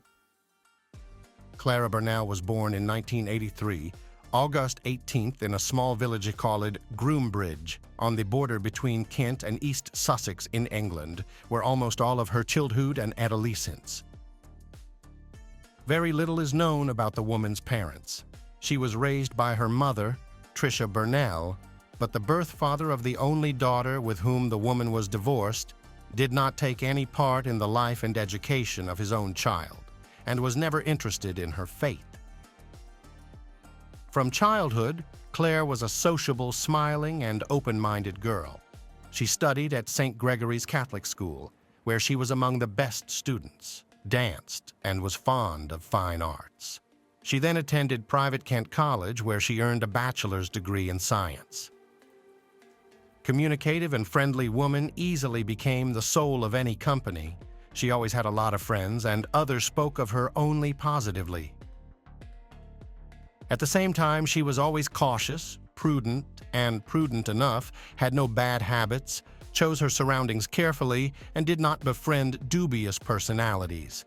Clara Burnell was born in 1983, August 18th, in a small village called Groombridge, on the border between Kent and East Sussex in England, where almost all of her childhood and adolescence. Very little is known about the woman's parents. She was raised by her mother, Tricia Burnell, but the birth father of the only daughter with whom the woman was divorced did not take any part in the life and education of his own child, and was never interested in her faith. From childhood, Claire was a sociable, smiling, and open-minded girl. She studied at St. Gregory's Catholic School, where she was among the best students, danced, and was fond of fine arts. She then attended private Kent College, where she earned a bachelor's degree in science. Communicative and friendly woman, easily became the soul of any company. She always had a lot of friends, and others spoke of her only positively. At the same time, she was always cautious, prudent, and prudent enough, had no bad habits, chose her surroundings carefully, and did not befriend dubious personalities.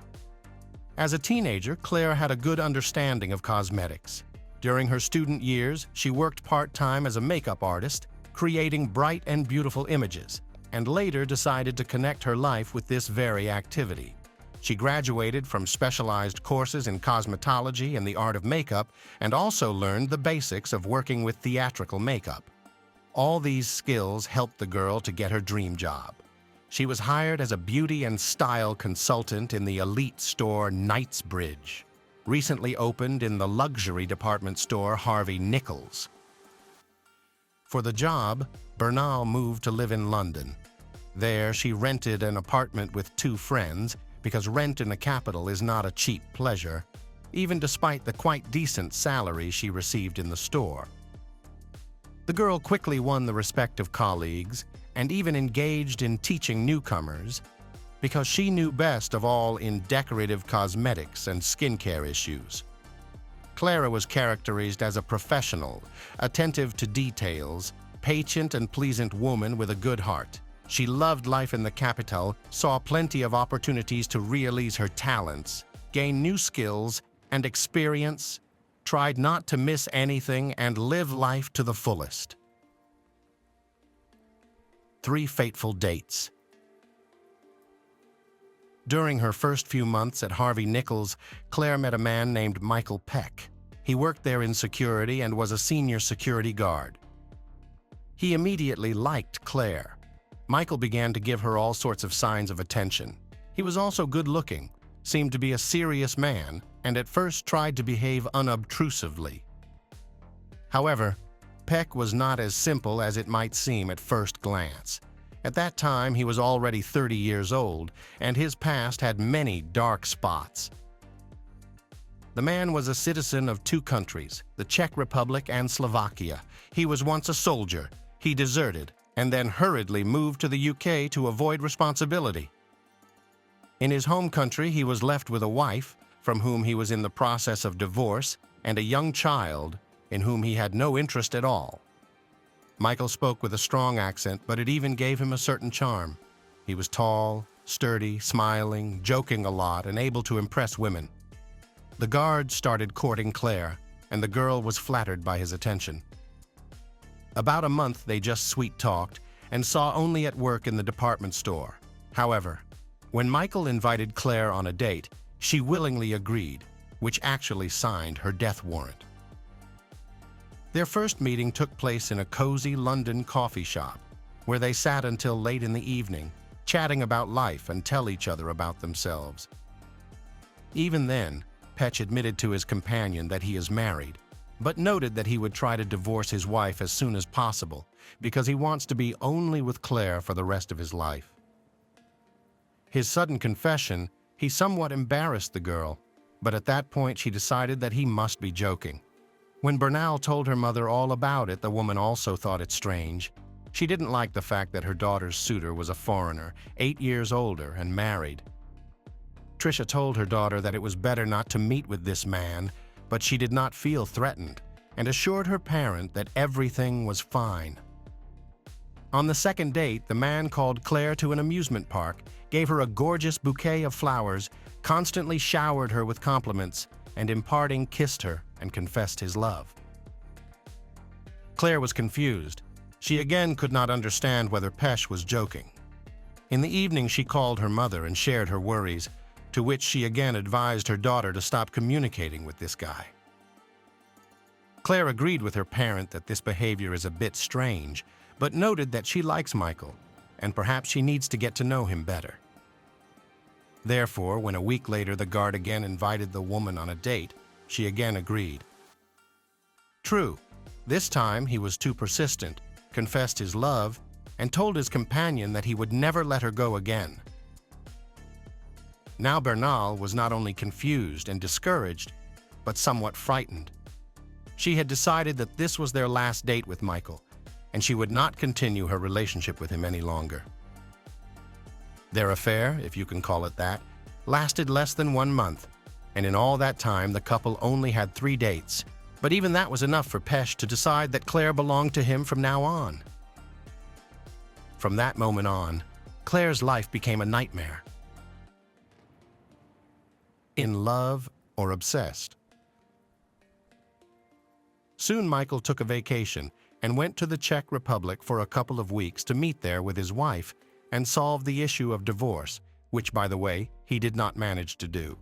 As a teenager, Claire had a good understanding of cosmetics. During her student years, she worked part-time as a makeup artist, creating bright and beautiful images, and later decided to connect her life with this very activity. She graduated from specialized courses in cosmetology and the art of makeup, and also learned the basics of working with theatrical makeup. All these skills helped the girl to get her dream job. She was hired as a beauty and style consultant in the elite store Knightsbridge, recently opened in the luxury department store Harvey Nichols. For the job, Bernal moved to live in London. There, she rented an apartment with 2 friends, because rent in the capital is not a cheap pleasure, even despite the quite decent salary she received in the store. The girl quickly won the respect of colleagues and even engaged in teaching newcomers because she knew best of all in decorative cosmetics and skincare issues. Clara was characterized as a professional, attentive to details, patient and pleasant woman with a good heart. She loved life in the capital, saw plenty of opportunities to realize her talents, gain new skills and experience, tried not to miss anything, and live life to the fullest. 3 fateful dates. During her first few months at Harvey Nichols, Claire met a man named Michael Peck. He worked there in security and was a senior security guard. He immediately liked Claire. Michael began to give her all sorts of signs of attention. He was also good-looking, seemed to be a serious man, and at first tried to behave unobtrusively. However, Peck was not as simple as it might seem at first glance. At that time, he was already 30 years old, and his past had many dark spots. The man was a citizen of 2 countries, the Czech Republic and Slovakia. He was once a soldier. He deserted, and then hurriedly moved to the UK to avoid responsibility. In his home country, he was left with a wife, from whom he was in the process of divorce, and a young child, in whom he had no interest at all. Michael spoke with a strong accent, but it even gave him a certain charm. He was tall, sturdy, smiling, joking a lot, and able to impress women. The guard started courting Claire, and the girl was flattered by his attention. About a month they just sweet-talked and saw only at work in the department store. However, when Michael invited Claire on a date, she willingly agreed, which actually signed her death warrant. Their first meeting took place in a cozy London coffee shop, where they sat until late in the evening, chatting about life and tell each other about themselves. Even then, Peck admitted to his companion that he is married, but noted that he would try to divorce his wife as soon as possible because he wants to be only with Claire for the rest of his life. His sudden confession, he somewhat embarrassed the girl, but at that point she decided that he must be joking. When Bernal told her mother all about it, the woman also thought it strange. She didn't like the fact that her daughter's suitor was a foreigner, 8 years older and married. Tricia told her daughter that it was better not to meet with this man, but she did not feel threatened and assured her parent that everything was fine. On the second date, the man called Claire to an amusement park, gave her a gorgeous bouquet of flowers, constantly showered her with compliments, and in parting kissed her and confessed his love. Claire was confused. She again could not understand whether Pesh was joking. In the evening, she called her mother and shared her worries, to which she again advised her daughter to stop communicating with this guy. Claire agreed with her parent that this behavior is a bit strange, but noted that she likes Michael, and perhaps she needs to get to know him better. Therefore, when a week later the guard again invited the woman on a date, she again agreed. True, this time he was too persistent, confessed his love, and told his companion that he would never let her go again. Now Bernal was not only confused and discouraged, but somewhat frightened. She had decided that this was their last date with Michael, and she would not continue her relationship with him any longer. Their affair, if you can call it that, lasted less than 1 month, and in all that time the couple only had 3 dates, but even that was enough for Pesh to decide that Claire belonged to him from now on. From that moment on, Claire's life became a nightmare. In love or obsessed. Soon Michael took a vacation and went to the Czech Republic for a couple of weeks to meet there with his wife and solve the issue of divorce, which, by the way, he did not manage to do.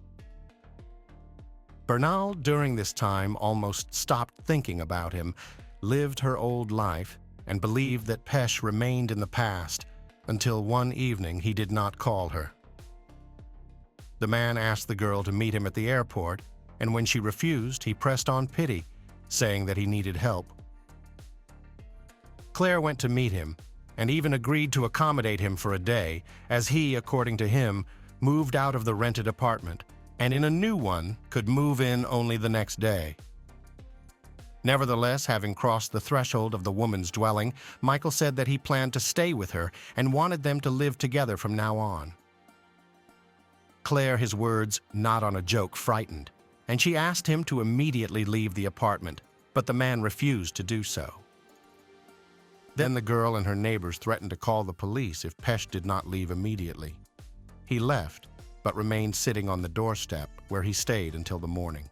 Bernal, during this time, almost stopped thinking about him, lived her old life, and believed that Pesh remained in the past until one evening he did not call her. The man asked the girl to meet him at the airport, and when she refused, he pressed on pity, saying that he needed help. Claire went to meet him and even agreed to accommodate him for a day, as he, according to him, moved out of the rented apartment and in a new one could move in only the next day. Nevertheless, having crossed the threshold of the woman's dwelling, Michael said that he planned to stay with her and wanted them to live together from now on. Claire, his words, not on a joke, frightened, and she asked him to immediately leave the apartment, but the man refused to do so. Then the girl and her neighbors threatened to call the police if Pesh did not leave immediately. He left, but remained sitting on the doorstep, where he stayed until the morning.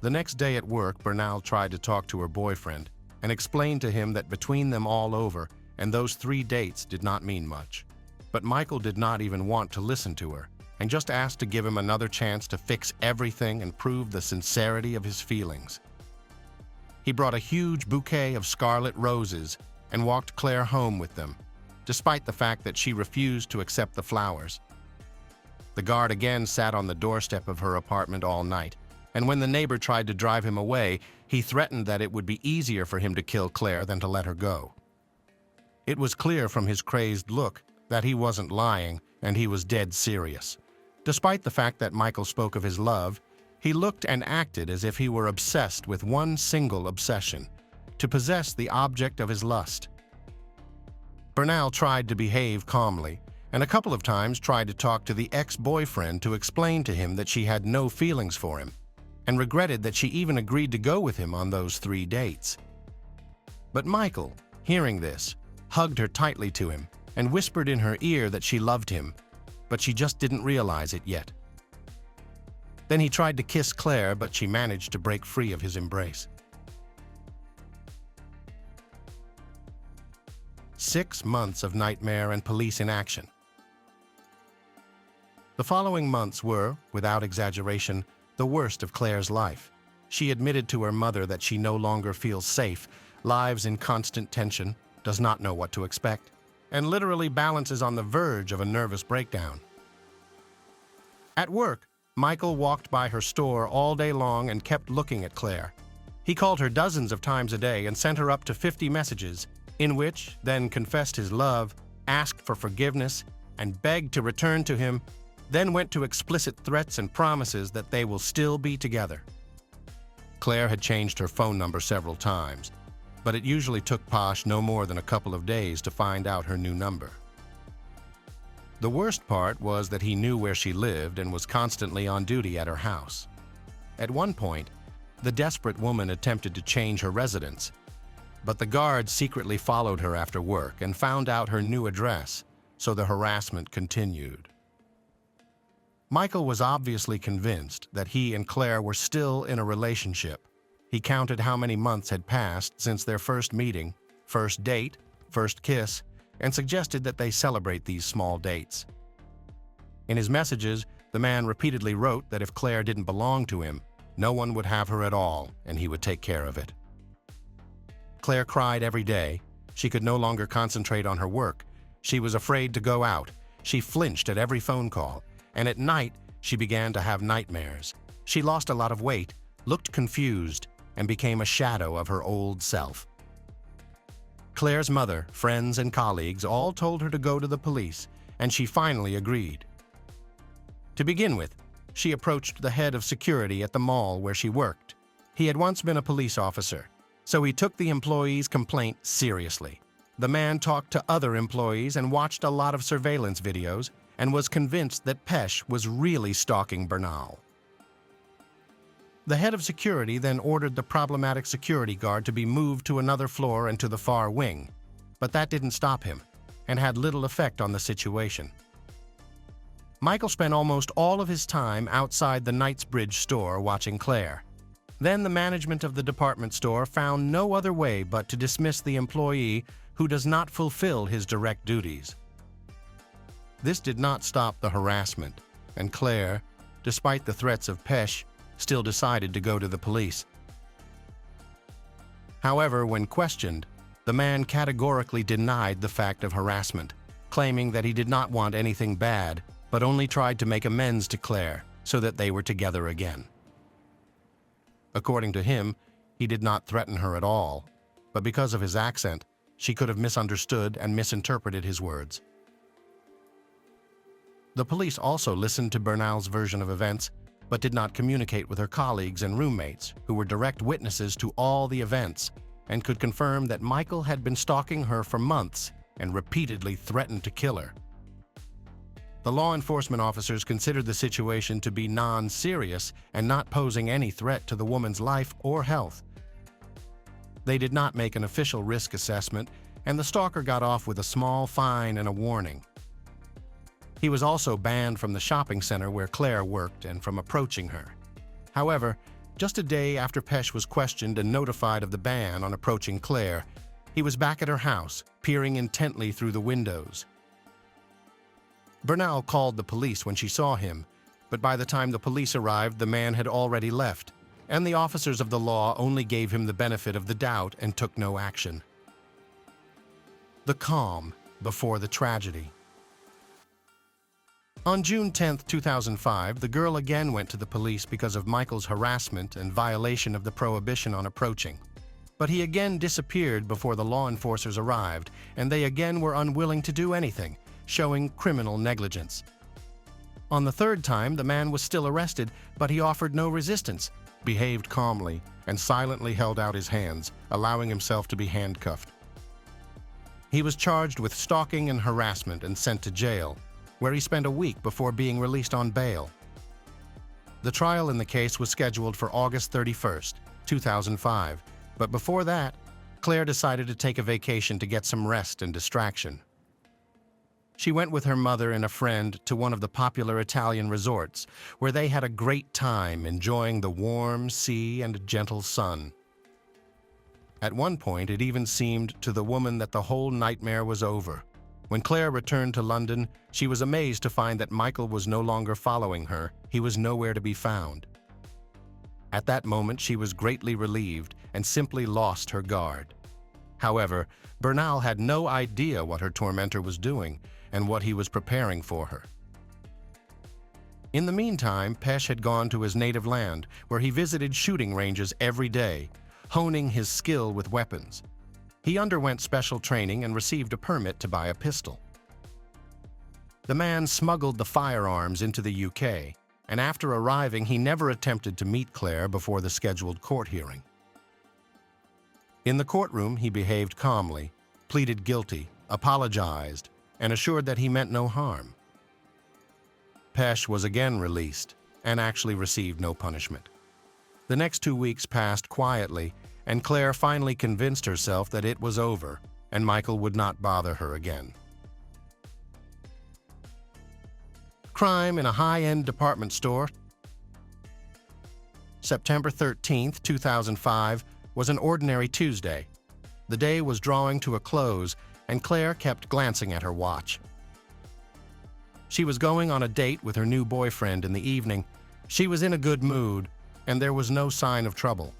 The next day at work, Bernal tried to talk to her boyfriend and explained to him that between them all over and those 3 dates did not mean much. But Michael did not even want to listen to her and just asked to give him another chance to fix everything and prove the sincerity of his feelings. He brought a huge bouquet of scarlet roses and walked Claire home with them, despite the fact that she refused to accept the flowers. The guard again sat on the doorstep of her apartment all night, and when the neighbor tried to drive him away, he threatened that it would be easier for him to kill Claire than to let her go. It was clear from his crazed look that he wasn't lying, and he was dead serious. Despite the fact that Michael spoke of his love, he looked and acted as if he were obsessed with one single obsession: to possess the object of his lust. Bernal tried to behave calmly, and a couple of times tried to talk to the ex-boyfriend to explain to him that she had no feelings for him, and regretted that she even agreed to go with him on those 3 dates. But Michael, hearing this, hugged her tightly to him and whispered in her ear that she loved him, but she just didn't realize it yet. Then he tried to kiss Claire, but she managed to break free of his embrace. 6 months of nightmare and police inaction. The following months were, without exaggeration, the worst of Claire's life. She admitted to her mother that she no longer feels safe, lives in constant tension, does not know what to expect, and literally balances on the verge of a nervous breakdown. At work, Michael walked by her store all day long and kept looking at Claire. He called her dozens of times a day and sent her up to 50 messages, in which then confessed his love, asked for forgiveness, and begged to return to him, then went to explicit threats and promises that they will still be together. Claire had changed her phone number several times, but it usually took Posh no more than a couple of days to find out her new number. The worst part was that he knew where she lived and was constantly on duty at her house. At one point, the desperate woman attempted to change her residence, but the guards secretly followed her after work and found out her new address, so the harassment continued. Michael was obviously convinced that he and Claire were still in a relationship. He counted how many months had passed since their first meeting, first date, first kiss, and suggested that they celebrate these small dates. In his messages, the man repeatedly wrote that if Claire didn't belong to him, no one would have her at all, and he would take care of it. Claire cried every day. She could no longer concentrate on her work. She was afraid to go out. She flinched at every phone call, and at night, she began to have nightmares. She lost a lot of weight, looked confused, and became a shadow of her old self. Claire's mother, friends, and colleagues all told her to go to the police, and she finally agreed. To begin with, she approached the head of security at the mall where she worked. He had once been a police officer, so he took the employee's complaint seriously. The man talked to other employees and watched a lot of surveillance videos and was convinced that Pesh was really stalking Bernal. The head of security then ordered the problematic security guard to be moved to another floor and to the far wing, but that didn't stop him and had little effect on the situation. Michael spent almost all of his time outside the Knightsbridge store watching Claire. Then the management of the department store found no other way but to dismiss the employee who does not fulfill his direct duties. This did not stop the harassment, and Claire, despite the threats of Pesh, still decided to go to the police. However, when questioned, the man categorically denied the fact of harassment, claiming that he did not want anything bad, but only tried to make amends to Claire so that they were together again. According to him, he did not threaten her at all, but because of his accent, she could have misunderstood and misinterpreted his words. The police also listened to Bernal's version of events, but did not communicate with her colleagues and roommates, who were direct witnesses to all the events, and could confirm that Michael had been stalking her for months and repeatedly threatened to kill her. The law enforcement officers considered the situation to be non-serious and not posing any threat to the woman's life or health. They did not make an official risk assessment, and the stalker got off with a small fine and a warning. He was also banned from the shopping center where Claire worked and from approaching her. However, just a day after Pesh was questioned and notified of the ban on approaching Claire, he was back at her house, peering intently through the windows. Bernal called the police when she saw him, but by the time the police arrived, the man had already left, and the officers of the law only gave him the benefit of the doubt and took no action. The calm before the tragedy. On June 10, 2005, the girl again went to the police because of Michael's harassment and violation of the prohibition on approaching. But he again disappeared before the law enforcers arrived, and they again were unwilling to do anything, showing criminal negligence. On the third time, the man was still arrested, but he offered no resistance, behaved calmly, and silently held out his hands, allowing himself to be handcuffed. He was charged with stalking and harassment and sent to jail, where he spent a week before being released on bail. The trial in the case was scheduled for August 31st, 2005, but before that, Claire decided to take a vacation to get some rest and distraction. She went with her mother and a friend to one of the popular Italian resorts, where they had a great time enjoying the warm sea and gentle sun. At one point, it even seemed to the woman that the whole nightmare was over. When Claire returned to London, she was amazed to find that Michael was no longer following her. He was nowhere to be found. At that moment, she was greatly relieved and simply lost her guard. However, Bernal had no idea what her tormentor was doing and what he was preparing for her. In the meantime, Pesh had gone to his native land, where he visited shooting ranges every day, honing his skill with weapons. He underwent special training and received a permit to buy a pistol. The man smuggled the firearms into the UK, and after arriving, he never attempted to meet Claire before the scheduled court hearing. In the courtroom, he behaved calmly, pleaded guilty, apologized, and assured that he meant no harm. Pesh was again released and actually received no punishment. The next 2 weeks passed quietly, and Claire finally convinced herself that it was over and Michael would not bother her again. Crime in a high-end department store. September 13, 2005, was an ordinary Tuesday. The day was drawing to a close, and Claire kept glancing at her watch. She was going on a date with her new boyfriend in the evening. She was in a good mood, and there was no sign of trouble.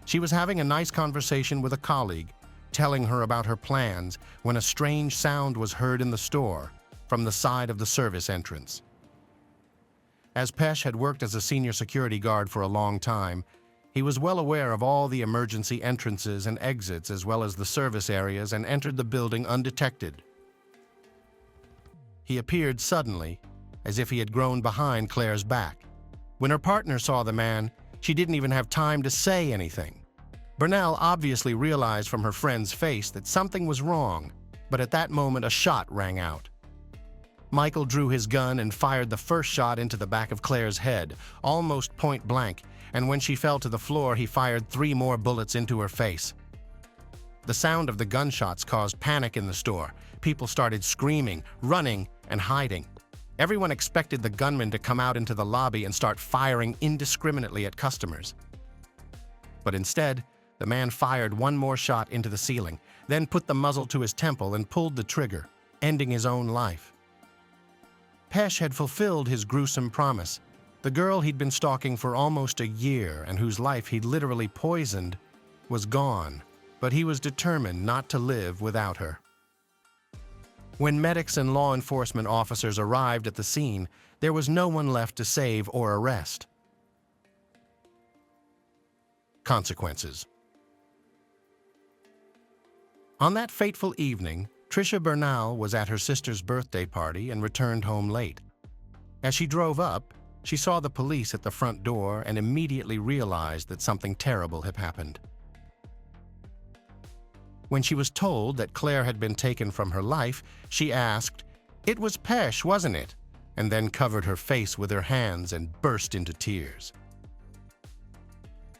She was having a nice conversation with a colleague, telling her about her plans, when a strange sound was heard in the store from the side of the service entrance. As Pesh had worked as a senior security guard for a long time, he was well aware of all the emergency entrances and exits as well as the service areas and entered the building undetected. He appeared suddenly, as if he had grown behind Claire's back. When her partner saw the man, she didn't even have time to say anything. Burnell obviously realized from her friend's face that something was wrong, but at that moment a shot rang out. Michael drew his gun and fired the first shot into the back of Claire's head, almost point blank, and when she fell to the floor, he fired 3 more bullets into her face. The sound of the gunshots caused panic in the store. People started screaming, running, and hiding. Everyone expected the gunman to come out into the lobby and start firing indiscriminately at customers. But instead, the man fired 1 more shot into the ceiling, then put the muzzle to his temple and pulled the trigger, ending his own life. Pesh had fulfilled his gruesome promise. The girl he'd been stalking for almost a year and whose life he'd literally poisoned was gone, but he was determined not to live without her. When medics and law enforcement officers arrived at the scene, there was no one left to save or arrest. Consequences. On that fateful evening, Tricia Bernal was at her sister's birthday party and returned home late. As she drove up, she saw the police at the front door and immediately realized that something terrible had happened. When she was told that Claire had been taken from her life, she asked, "It was Pesh, wasn't it?" and then covered her face with her hands and burst into tears.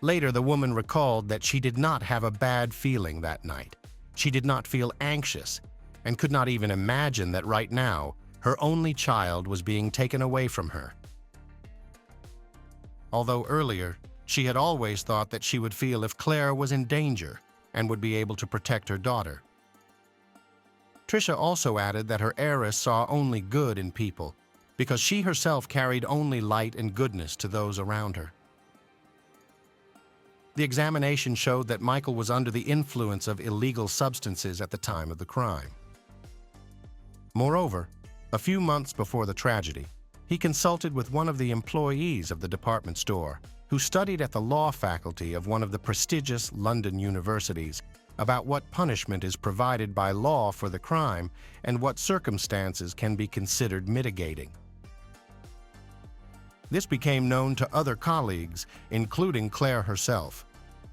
Later, the woman recalled that she did not have a bad feeling that night. She did not feel anxious and could not even imagine that right now, her only child was being taken away from her. Although earlier, she had always thought that she would feel if Claire was in danger and would be able to protect her daughter. Tricia also added that her heiress saw only good in people because she herself carried only light and goodness to those around her. The examination showed that Michael was under the influence of illegal substances at the time of the crime. Moreover, a few months before the tragedy, he consulted with one of the employees of the department store who studied at the law faculty of one of the prestigious London universities about what punishment is provided by law for the crime and what circumstances can be considered mitigating. This became known to other colleagues, including Claire herself.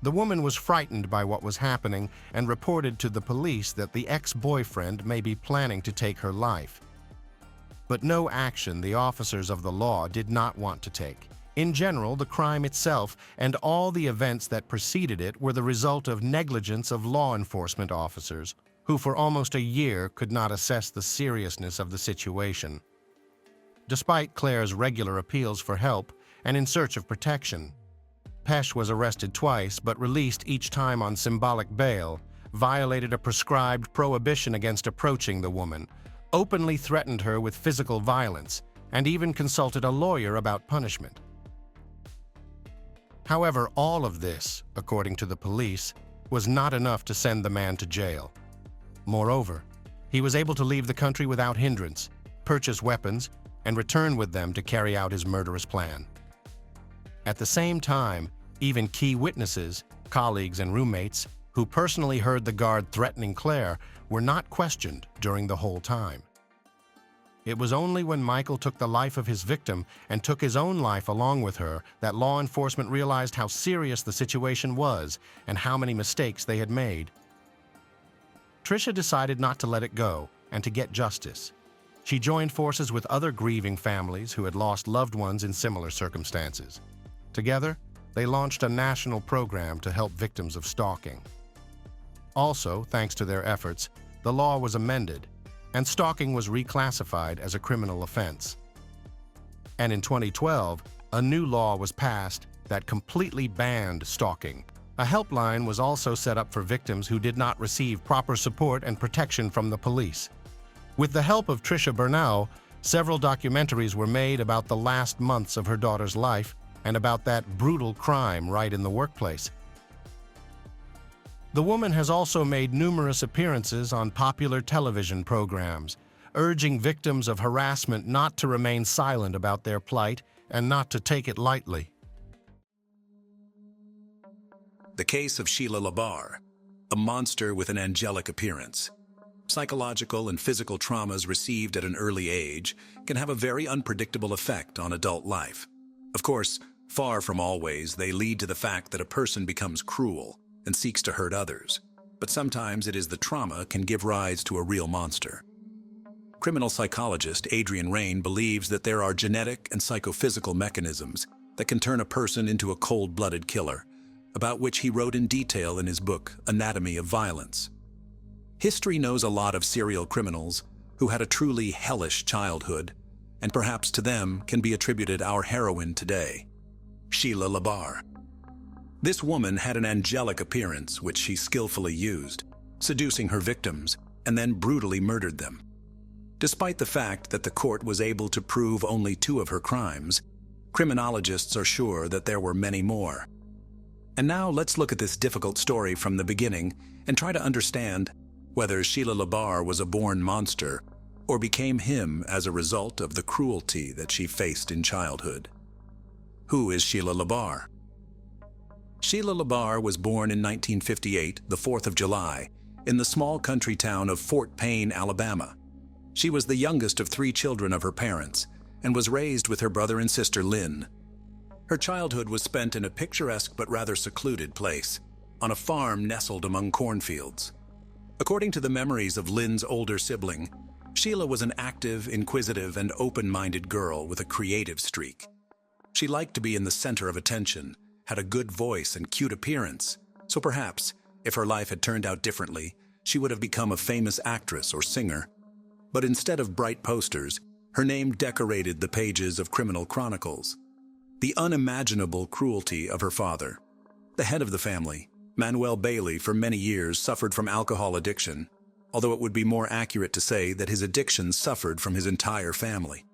The woman was frightened by what was happening and reported to the police that the ex-boyfriend may be planning to take her life. But no action the officers of the law did not want to take. In general, the crime itself and all the events that preceded it were the result of negligence of law enforcement officers, who for almost a year could not assess the seriousness of the situation. Despite Claire's regular appeals for help and in search of protection, Pesh was arrested twice but released each time on symbolic bail, violated a prescribed prohibition against approaching the woman, openly threatened her with physical violence, and even consulted a lawyer about punishment. However, all of this, according to the police, was not enough to send the man to jail. Moreover, he was able to leave the country without hindrance, purchase weapons, and return with them to carry out his murderous plan. At the same time, even key witnesses, colleagues and roommates, who personally heard the guard threatening Claire, were not questioned during the whole time. It was only when Michael took the life of his victim and took his own life along with her that law enforcement realized how serious the situation was and how many mistakes they had made. Tricia decided not to let it go and to get justice. She joined forces with other grieving families who had lost loved ones in similar circumstances. Together, they launched a national program to help victims of stalking. Also, thanks to their efforts, the law was amended, and stalking was reclassified as a criminal offense. And in 2012, a new law was passed that completely banned stalking. A helpline was also set up for victims who did not receive proper support and protection from the police. With the help of Tricia Bernau, several documentaries were made about the last months of her daughter's life and about that brutal crime right in the workplace. The woman has also made numerous appearances on popular television programs, urging victims of harassment not to remain silent about their plight and not to take it lightly. The case of Sheila Labar, a monster with an angelic appearance. Psychological and physical traumas received at an early age can have a very unpredictable effect on adult life. Of course, far from always, they lead to the fact that a person becomes cruel and seeks to hurt others, but sometimes it is the trauma can give rise to a real monster. Criminal psychologist Adrian Raine believes that there are genetic and psychophysical mechanisms that can turn a person into a cold-blooded killer, about which he wrote in detail in his book, Anatomy of Violence. History knows a lot of serial criminals who had a truly hellish childhood, and perhaps to them can be attributed our heroine today, Sheila Labar. This woman had an angelic appearance which she skillfully used, seducing her victims and then brutally murdered them. Despite the fact that the court was able to prove only 2 of her crimes, criminologists are sure that there were many more. And now let's look at this difficult story from the beginning and try to understand whether Sheila Labar was a born monster or became him as a result of the cruelty that she faced in childhood. Who is Sheila Labar? Sheila Labar was born in 1958, the 4th of July, in the small country town of Fort Payne, Alabama. She was the youngest of 3 children of her parents and was raised with her brother and sister Lynn. Her childhood was spent in a picturesque but rather secluded place, on a farm nestled among cornfields. According to the memories of Lynn's older sibling, Sheila was an active, inquisitive, and open-minded girl with a creative streak. She liked to be in the center of attention, had a good voice and cute appearance, so perhaps, if her life had turned out differently, she would have become a famous actress or singer. But instead of bright posters, her name decorated the pages of criminal chronicles. The unimaginable cruelty of her father. The head of the family, Manuel Bailey, for many years suffered from alcohol addiction, although it would be more accurate to say that his addiction suffered from his entire family.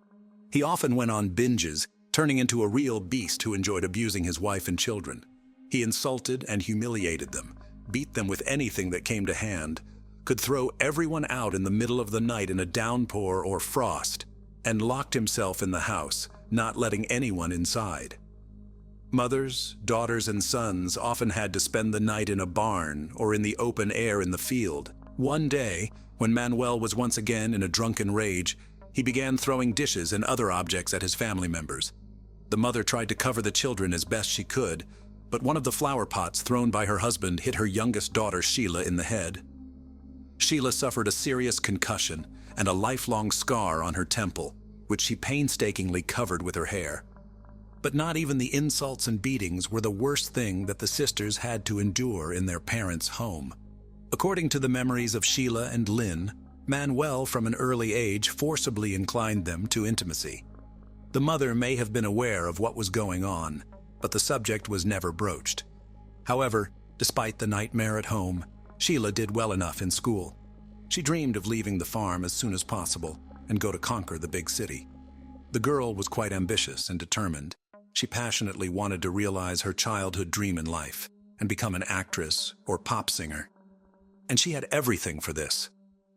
He often went on binges, turning into a real beast who enjoyed abusing his wife and children. He insulted and humiliated them, beat them with anything that came to hand, could throw everyone out in the middle of the night in a downpour or frost, and locked himself in the house, not letting anyone inside. Mothers, daughters, and sons often had to spend the night in a barn or in the open air in the field. One day, when Manuel was once again in a drunken rage, he began throwing dishes and other objects at his family members. The mother tried to cover the children as best she could, but one of the flower pots thrown by her husband hit her youngest daughter Sheila in the head. Sheila suffered a serious concussion and a lifelong scar on her temple, which she painstakingly covered with her hair. But not even the insults and beatings were the worst thing that the sisters had to endure in their parents' home. According to the memories of Sheila and Lynn, Manuel from an early age forcibly inclined them to intimacy. The mother may have been aware of what was going on, but the subject was never broached. However, despite the nightmare at home, Sheila did well enough in school. She dreamed of leaving the farm as soon as possible and go to conquer the big city. The girl was quite ambitious and determined. She passionately wanted to realize her childhood dream in life and become an actress or pop singer. And she had everything for this: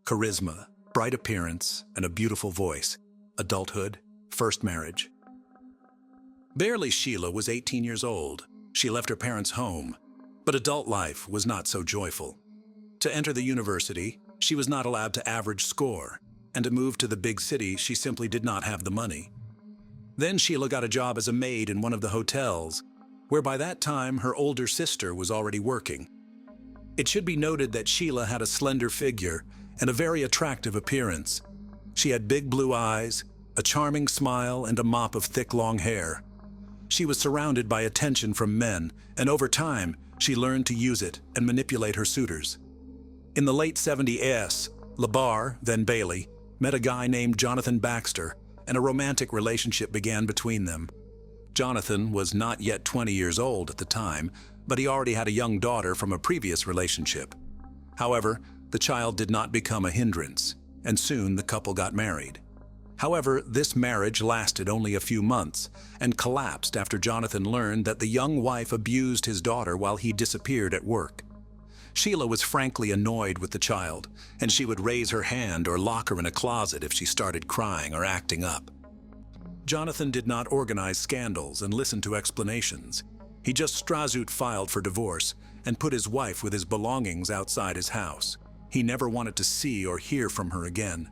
charisma, bright appearance, and a beautiful voice, adulthood, first marriage. Barely Sheila was 18 years old. She left her parents' home, but adult life was not so joyful. To enter the university, she was not allowed to average score, and to move to the big city, she simply did not have the money. Then Sheila got a job as a maid in one of the hotels, where by that time her older sister was already working. It should be noted that Sheila had a slender figure and a very attractive appearance. She had big blue eyes, a charming smile, and a mop of thick long hair. She was surrounded by attention from men, and over time, she learned to use it and manipulate her suitors. In the late 70s, Labar, then Bailey, met a guy named Jonathan Baxter, and a romantic relationship began between them. Jonathan was not yet 20 years old at the time, but he already had a young daughter from a previous relationship. However, the child did not become a hindrance, and soon the couple got married. However, this marriage lasted only a few months and collapsed after Jonathan learned that the young wife abused his daughter while he disappeared at work. Sheila was frankly annoyed with the child, and she would raise her hand or lock her in a closet if she started crying or acting up. Jonathan did not organize scandals and listen to explanations. He just Strazoot filed for divorce and put his wife with his belongings outside his house. He never wanted to see or hear from her again.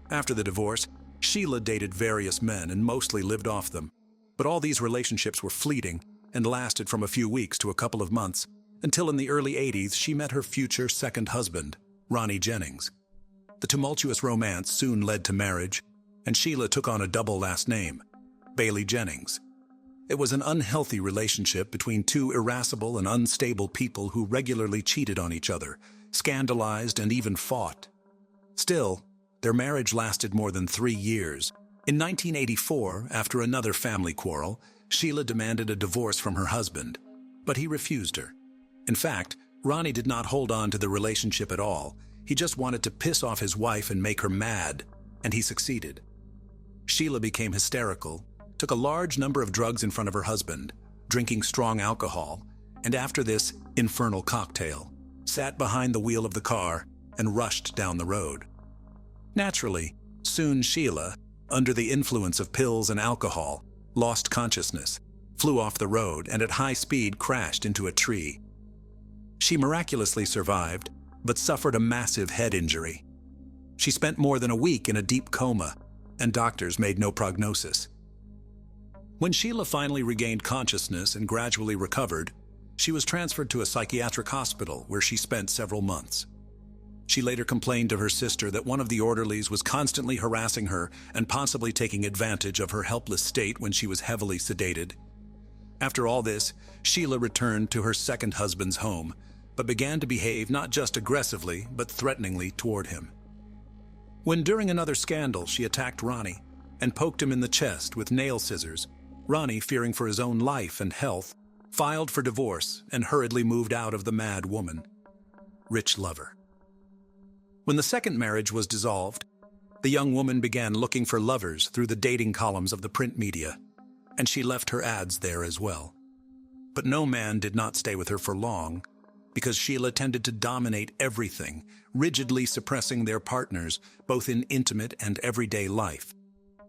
After the divorce, Sheila dated various men and mostly lived off them. But all these relationships were fleeting and lasted from a few weeks to a couple of months, until in the early 80s she met her future second husband, Ronnie Jennings. The tumultuous romance soon led to marriage, and Sheila took on a double last name, Bailey Jennings. It was an unhealthy relationship between two irascible and unstable people who regularly cheated on each other, scandalized, and even fought. Still, their marriage lasted more than 3 years. In 1984, after another family quarrel, Sheila demanded a divorce from her husband, but he refused her. In fact, Ronnie did not hold on to the relationship at all. He just wanted to piss off his wife and make her mad, and he succeeded. Sheila became hysterical, took a large number of drugs in front of her husband, drinking strong alcohol, and after this infernal cocktail, sat behind the wheel of the car and rushed down the road. Naturally, soon Sheila, under the influence of pills and alcohol, lost consciousness, flew off the road, and at high speed crashed into a tree. She miraculously survived, but suffered a massive head injury. She spent more than a week in a deep coma, and doctors made no prognosis. When Sheila finally regained consciousness and gradually recovered, she was transferred to a psychiatric hospital where she spent several months. She later complained to her sister that one of the orderlies was constantly harassing her and possibly taking advantage of her helpless state when she was heavily sedated. After all this, Sheila returned to her second husband's home, but began to behave not just aggressively, but threateningly toward him. When during another scandal she attacked Ronnie and poked him in the chest with nail scissors, Ronnie, fearing for his own life and health, filed for divorce and hurriedly moved out of the mad woman. Rich lover. When the second marriage was dissolved, the young woman began looking for lovers through the dating columns of the print media, and she left her ads there as well. But no man did not stay with her for long, because Sheila tended to dominate everything, rigidly suppressing their partners, both in intimate and everyday life.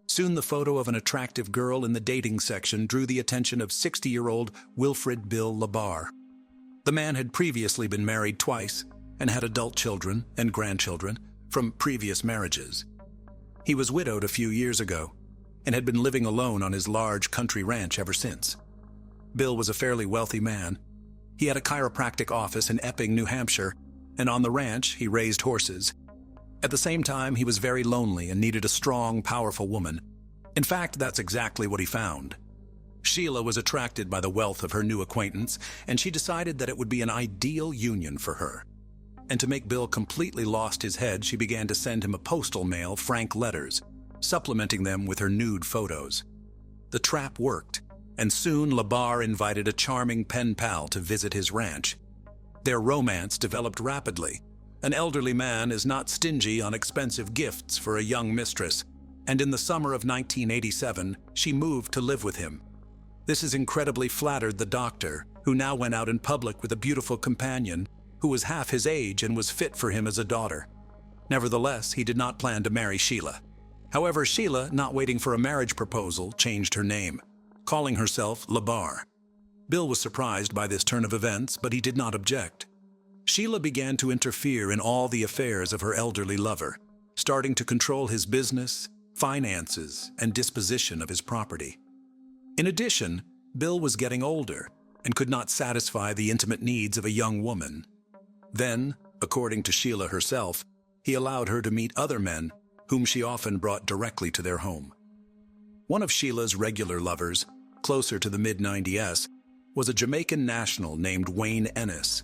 Soon the photo of an attractive girl in the dating section drew the attention of 60-year-old Wilfred Bill Labar. The man had previously been married twice and had adult children and grandchildren from previous marriages. He was widowed a few years ago and had been living alone on his large country ranch ever since. Bill was a fairly wealthy man. He had a chiropractic office in Epping, New Hampshire, and on the ranch he raised horses. At the same time, he was very lonely and needed a strong, powerful woman. In fact, that's exactly what he found. Sheila was attracted by the wealth of her new acquaintance, and she decided that it would be an ideal union for her. And to make Bill completely lost his head, she began to send him a postal mail frank letters, supplementing them with her nude photos. The trap worked, and soon Labar invited a charming pen pal to visit his ranch. Their romance developed rapidly. An elderly man is not stingy on expensive gifts for a young mistress, and in the summer of 1987, she moved to live with him. This has incredibly flattered the doctor, who now went out in public with a beautiful companion who was half his age and was fit for him as a daughter. Nevertheless, he did not plan to marry Sheila. However, Sheila, not waiting for a marriage proposal, changed her name, calling herself Labar. Bill was surprised by this turn of events, but he did not object. Sheila began to interfere in all the affairs of her elderly lover, starting to control his business, finances, and disposition of his property. In addition, Bill was getting older and could not satisfy the intimate needs of a young woman. Then, according to Sheila herself, he allowed her to meet other men, whom she often brought directly to their home. One of Sheila's regular lovers, closer to the mid-90s, was a Jamaican national named Wayne Ennis.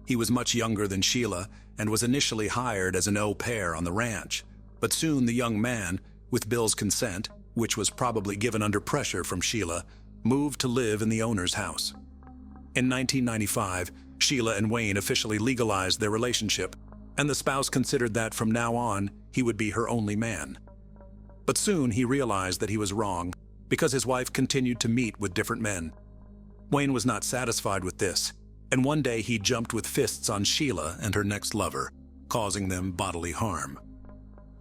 He was much younger than Sheila and was initially hired as an au pair on the ranch, but soon the young man, with Bill's consent, which was probably given under pressure from Sheila, moved to live in the owner's house. In 1995, Sheila and Wayne officially legalized their relationship, and the spouse considered that from now on, he would be her only man. But soon he realized that he was wrong, because his wife continued to meet with different men. Wayne was not satisfied with this, and one day he jumped with fists on Sheila and her next lover, causing them bodily harm.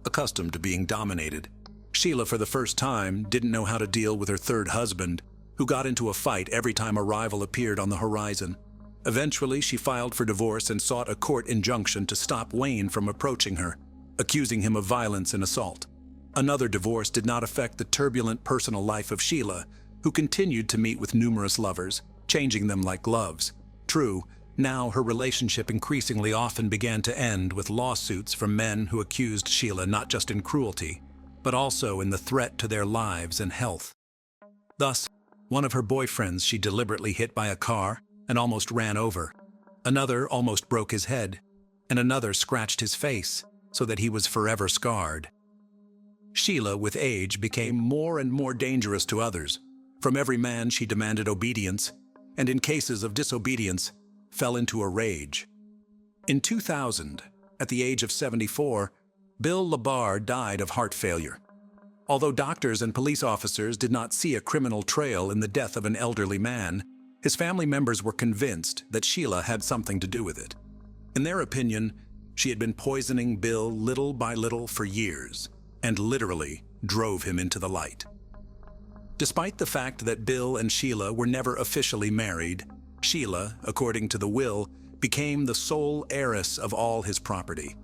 Accustomed to being dominated, Sheila for the first time didn't know how to deal with her third husband, who got into a fight every time a rival appeared on the horizon. Eventually, she filed for divorce and sought a court injunction to stop Wayne from approaching her, accusing him of violence and assault. Another divorce did not affect the turbulent personal life of Sheila, who continued to meet with numerous lovers, changing them like gloves. True, now her relationship increasingly often began to end with lawsuits from men who accused Sheila not just in cruelty, but also in the threat to their lives and health. Thus, one of her boyfriends she deliberately hit by a car and almost ran over. Another almost broke his head, and another scratched his face so that he was forever scarred. Sheila, with age, became more and more dangerous to others. From every man she demanded obedience, and in cases of disobedience, fell into a rage. In 2000, at the age of 74, Bill Labar died of heart failure. Although doctors and police officers did not see a criminal trail in the death of an elderly man, his family members were convinced that Sheila had something to do with it. In their opinion, she had been poisoning Bill little by little for years, and literally drove him into the light. Despite the fact that Bill and Sheila were never officially married, Sheila, according to the will, became the sole heiress of all his property.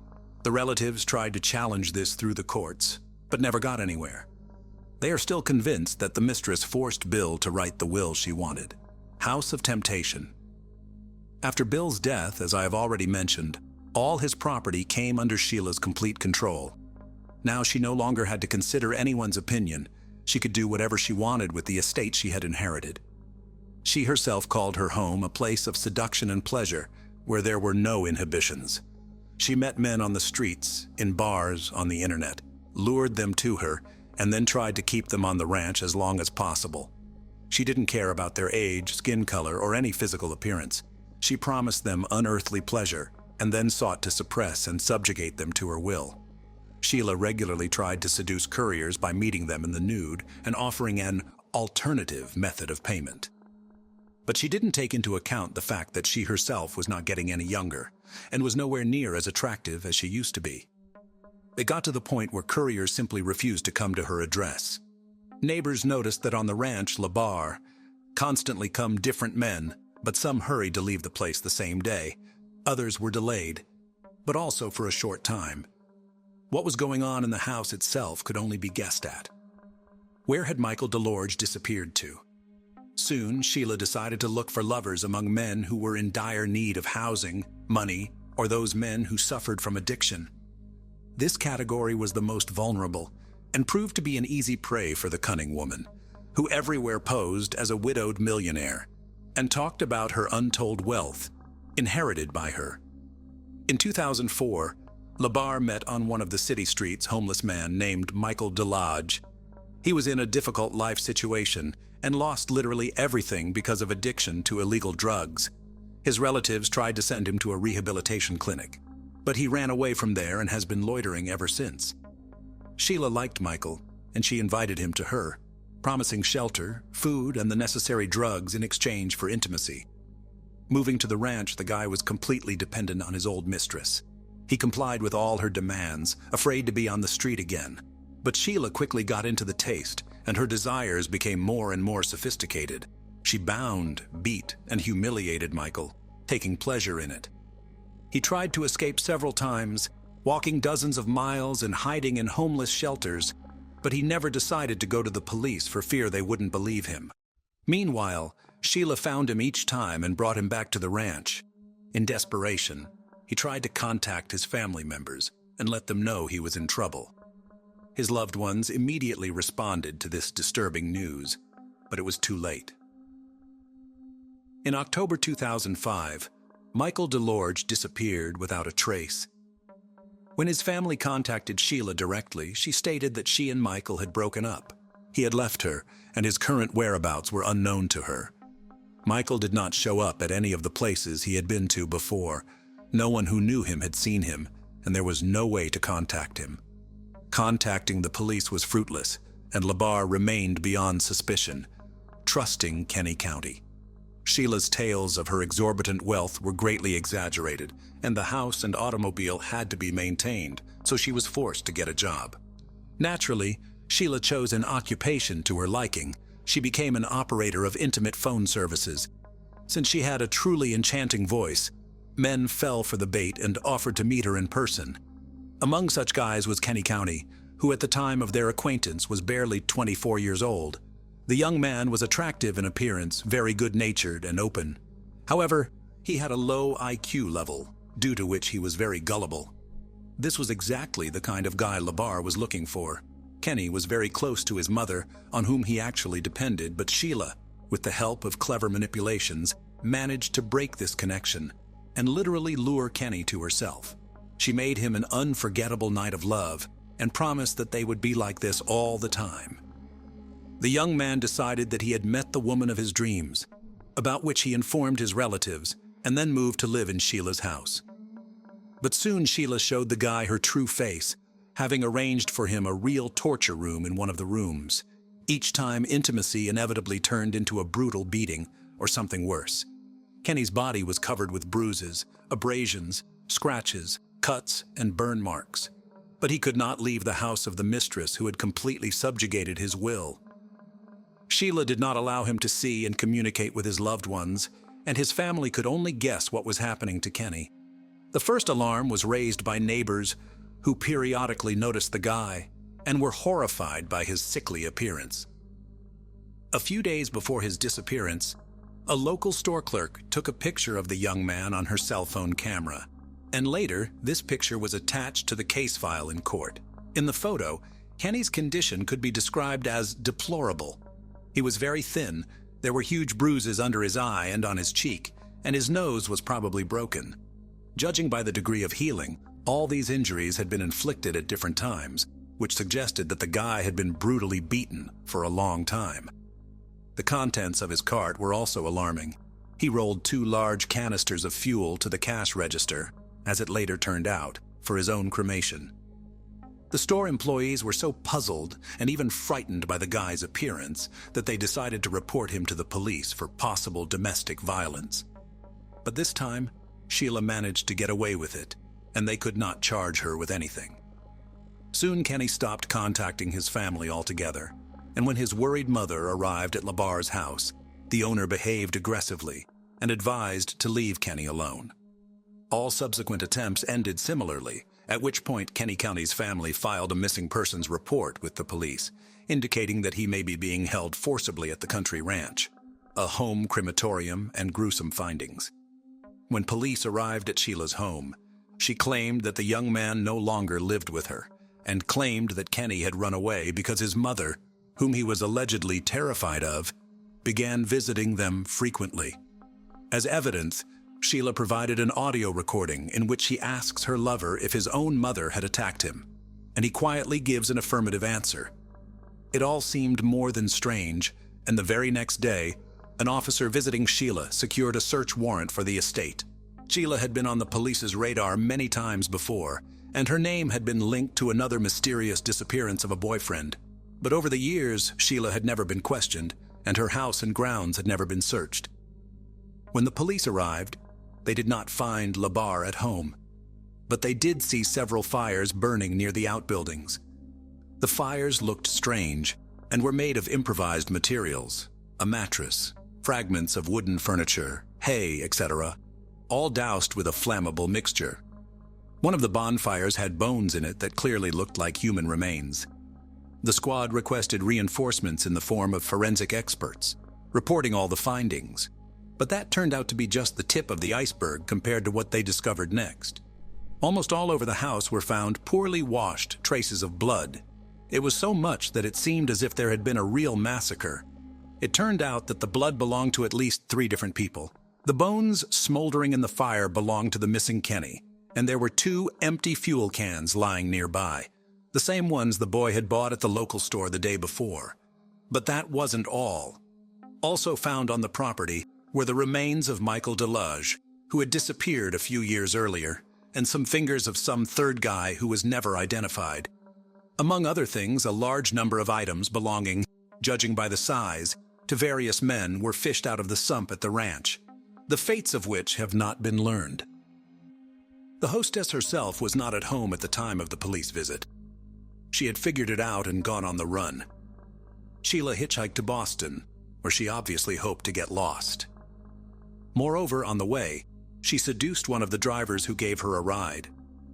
The relatives tried to challenge this through the courts, but never got anywhere. They are still convinced that the mistress forced Bill to write the will she wanted. House of Temptation. After Bill's death, as I have already mentioned, all his property came under Sheila's complete control. Now she no longer had to consider anyone's opinion. She could do whatever she wanted with the estate she had inherited. She herself called her home a place of seduction and pleasure, where there were no inhibitions. She met men on the streets, in bars, on the internet, lured them to her, and then tried to keep them on the ranch as long as possible. She didn't care about their age, skin color, or any physical appearance. She promised them unearthly pleasure, and then sought to suppress and subjugate them to her will. Sheila regularly tried to seduce couriers by meeting them in the nude and offering an alternative method of payment. But she didn't take into account the fact that she herself was not getting any younger and was nowhere near as attractive as she used to be. It got to the point where couriers simply refused to come to her address. Neighbors noticed that on the ranch, Labar, constantly come different men, but some hurried to leave the place the same day. Others were delayed, but also for a short time. What was going on in the house itself could only be guessed at. Where had Michael DeLorge disappeared to? Soon, Sheila decided to look for lovers among men who were in dire need of housing, money, or those men who suffered from addiction. This category was the most vulnerable and proved to be an easy prey for the cunning woman, who everywhere posed as a widowed millionaire and talked about her untold wealth, inherited by her. In 2004, Labar met on one of the city streets homeless man named Michael DeLodge. He was in a difficult life situation and lost literally everything because of addiction to illegal drugs. His relatives tried to send him to a rehabilitation clinic, but he ran away from there and has been loitering ever since. Sheila liked Michael, and she invited him to her, promising shelter, food, and the necessary drugs in exchange for intimacy. Moving to the ranch, the guy was completely dependent on his old mistress. He complied with all her demands, afraid to be on the street again. But Sheila quickly got into the taste, and her desires became more and more sophisticated. She bound, beat, and humiliated Michael, taking pleasure in it. He tried to escape several times, walking dozens of miles and hiding in homeless shelters, but he never decided to go to the police for fear they wouldn't believe him. Meanwhile, Sheila found him each time and brought him back to the ranch. In desperation, he tried to contact his family members and let them know he was in trouble. His loved ones immediately responded to this disturbing news, but it was too late. In October 2005, Michael DeLorge disappeared without a trace. When his family contacted Sheila directly, she stated that she and Michael had broken up. He had left her, and his current whereabouts were unknown to her. Michael did not show up at any of the places he had been to before. No one who knew him had seen him, and there was no way to contact him. Contacting the police was fruitless, and Labar remained beyond suspicion, trusting Kenny County. Sheila's tales of her exorbitant wealth were greatly exaggerated, and the house and automobile had to be maintained, so she was forced to get a job. Naturally, Sheila chose an occupation to her liking. She became an operator of intimate phone services. Since she had a truly enchanting voice, men fell for the bait and offered to meet her in person. Among such guys was Kenny County, who at the time of their acquaintance was barely 24 years old. The young man was attractive in appearance, very good-natured and open. However, he had a low IQ level, due to which he was very gullible. This was exactly the kind of guy Labar was looking for. Kenny was very close to his mother, on whom he actually depended, but Sheila, with the help of clever manipulations, managed to break this connection and literally lure Kenny to herself. She made him an unforgettable night of love and promised that they would be like this all the time. The young man decided that he had met the woman of his dreams, about which he informed his relatives, and then moved to live in Sheila's house. But soon Sheila showed the guy her true face, having arranged for him a real torture room in one of the rooms. Each time, intimacy inevitably turned into a brutal beating or something worse. Kenny's body was covered with bruises, abrasions, scratches, cuts, and burn marks. But he could not leave the house of the mistress who had completely subjugated his will. Sheila did not allow him to see and communicate with his loved ones, and his family could only guess what was happening to Kenny. The first alarm was raised by neighbors who periodically noticed the guy and were horrified by his sickly appearance. A few days before his disappearance, a local store clerk took a picture of the young man on her cell phone camera, and later this picture was attached to the case file in court. In the photo, Kenny's condition could be described as deplorable. He was very thin, there were huge bruises under his eye and on his cheek, and his nose was probably broken. Judging by the degree of healing, all these injuries had been inflicted at different times, which suggested that the guy had been brutally beaten for a long time. The contents of his cart were also alarming. He rolled 2 large canisters of fuel to the cash register, as it later turned out, for his own cremation. The store employees were so puzzled and even frightened by the guy's appearance that they decided to report him to the police for possible domestic violence. But this time, Sheila managed to get away with it, and they could not charge her with anything. Soon Kenny stopped contacting his family altogether, and when his worried mother arrived at Labar's house, the owner behaved aggressively and advised to leave Kenny alone. All subsequent attempts ended similarly, at which point Kenny County's family filed a missing persons report with the police, indicating that he may be being held forcibly at the country ranch, a home crematorium, and gruesome findings. When police arrived at Sheila's home, she claimed that the young man no longer lived with her, and claimed that Kenny had run away because his mother, whom he was allegedly terrified of, began visiting them frequently. As evidence, Sheila provided an audio recording in which he asks her lover if his own mother had attacked him, and he quietly gives an affirmative answer. It all seemed more than strange, and the very next day, an officer visiting Sheila secured a search warrant for the estate. Sheila had been on the police's radar many times before, and her name had been linked to another mysterious disappearance of a boyfriend. But over the years, Sheila had never been questioned, and her house and grounds had never been searched. When the police arrived, they did not find Labar at home, but they did see several fires burning near the outbuildings. The fires looked strange and were made of improvised materials, a mattress, fragments of wooden furniture, hay, etc., all doused with a flammable mixture. One of the bonfires had bones in it that clearly looked like human remains. The squad requested reinforcements in the form of forensic experts, reporting all the findings. But that turned out to be just the tip of the iceberg compared to what they discovered next. Almost all over the house were found poorly washed traces of blood. It was so much that it seemed as if there had been a real massacre. It turned out that the blood belonged to at least 3 different people. The bones smoldering in the fire belonged to the missing Kenny, and there were 2 empty fuel cans lying nearby, the same ones the boy had bought at the local store the day before. But that wasn't all. Also found on the property were the remains of Michael Delage, who had disappeared a few years earlier, and some fingers of some third guy who was never identified. Among other things, a large number of items belonging, judging by the size, to various men were fished out of the sump at the ranch, the fates of which have not been learned. The hostess herself was not at home at the time of the police visit. She had figured it out and gone on the run. Sheila hitchhiked to Boston, where she obviously hoped to get lost. Moreover, on the way, she seduced one of the drivers who gave her a ride,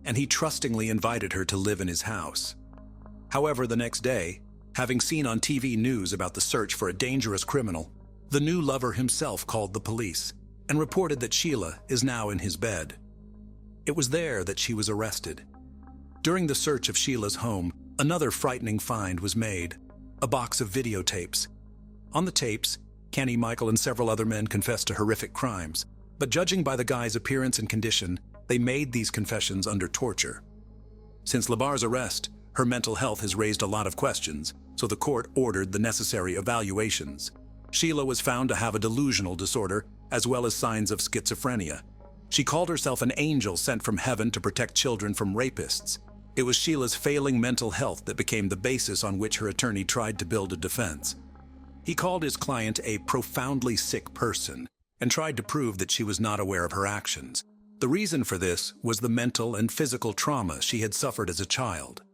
and he trustingly invited her to live in his house. However, the next day, having seen on TV news about the search for a dangerous criminal, the new lover himself called the police and reported that Sheila is now in his bed. It was there that she was arrested. During the search of Sheila's home, another frightening find was made: a box of videotapes. On the tapes, Kenny, Michael, and several other men confessed to horrific crimes, but judging by the guy's appearance and condition, they made these confessions under torture. Since Labar's arrest, her mental health has raised a lot of questions, so the court ordered the necessary evaluations. Sheila was found to have a delusional disorder, as well as signs of schizophrenia. She called herself an angel sent from heaven to protect children from rapists. It was Sheila's failing mental health that became the basis on which her attorney tried to build a defense. He called his client a profoundly sick person and tried to prove that she was not aware of her actions. The reason for this was the mental and physical trauma she had suffered as a child.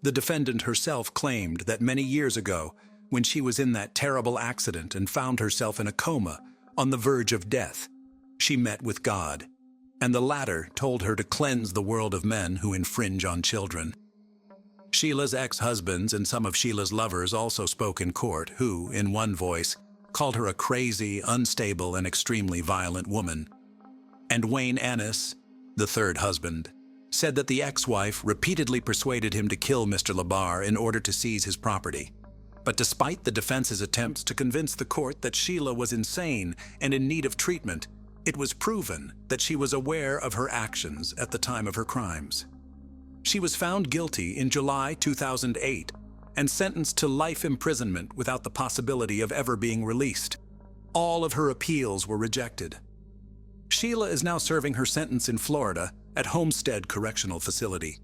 The defendant herself claimed that many years ago, when she was in that terrible accident and found herself in a coma on the verge of death, she met with God, and the latter told her to cleanse the world of men who infringe on children. Sheila's ex-husbands and some of Sheila's lovers also spoke in court, who, in one voice, called her a crazy, unstable, and extremely violent woman. And Wayne Ennis, the third husband, said that the ex-wife repeatedly persuaded him to kill Mr. Labar in order to seize his property. But despite the defense's attempts to convince the court that Sheila was insane and in need of treatment, it was proven that she was aware of her actions at the time of her crimes. She was found guilty in July 2008 and sentenced to life imprisonment without the possibility of ever being released. All of her appeals were rejected. Sheila is now serving her sentence in Florida at Homestead Correctional Facility.